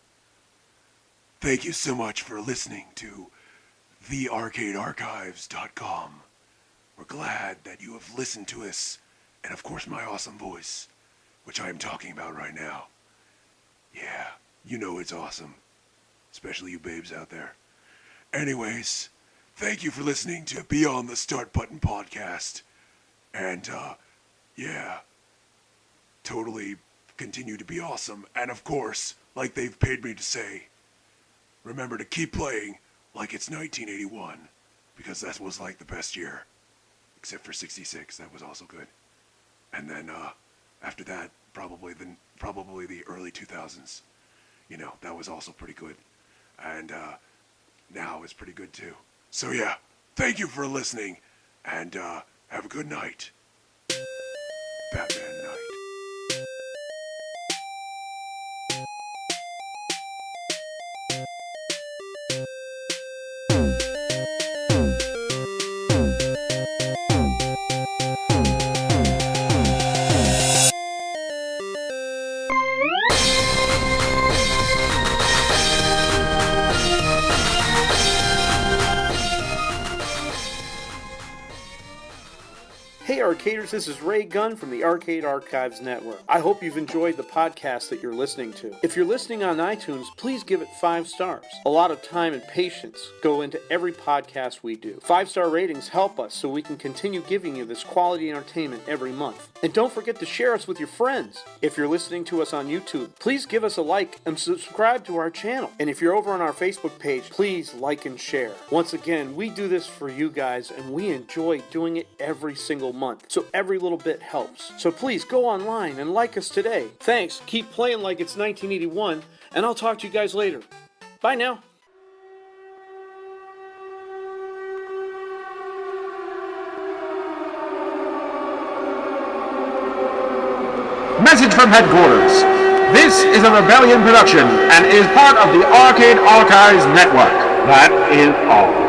A: Thank you so much for listening to thearcadearchives.com. We're glad that you have listened to us, and of course my awesome voice, which I am talking about right now. Yeah, you know it's awesome, especially you babes out there. Anyways, thank you for listening to Beyond the Start Button podcast, and yeah, totally continue to be awesome, and of course, like they've paid me to say, remember to keep playing like it's 1981, because that was like the best year. Except for 66, that was also good. And then after that, probably the early 2000s. You know, that was also pretty good. And now it's pretty good too. So yeah, thank you for listening, and have a good night. Batman night.
D: Hey Arcaders, this is Ray Gunn from the Arcade Archives Network. I hope you've enjoyed the podcast that you're listening to. If you're listening on iTunes, please give it 5 stars. A lot of time and patience go into every podcast we do. 5-star ratings help us so we can continue giving you this quality entertainment every month. And don't forget to share us with your friends. If you're listening to us on YouTube, please give us a like and subscribe to our channel. And if you're over on our Facebook page, please like and share. Once again, we do this for you guys, and we enjoy doing it every single month. So every little bit helps. So please go online and like us today. Thanks. Keep playing like it's 1981, and I'll talk to you guys later. Bye now.
G: Message from headquarters. This is a Rebellion production and is part of the Arcade Archives Network. That is all.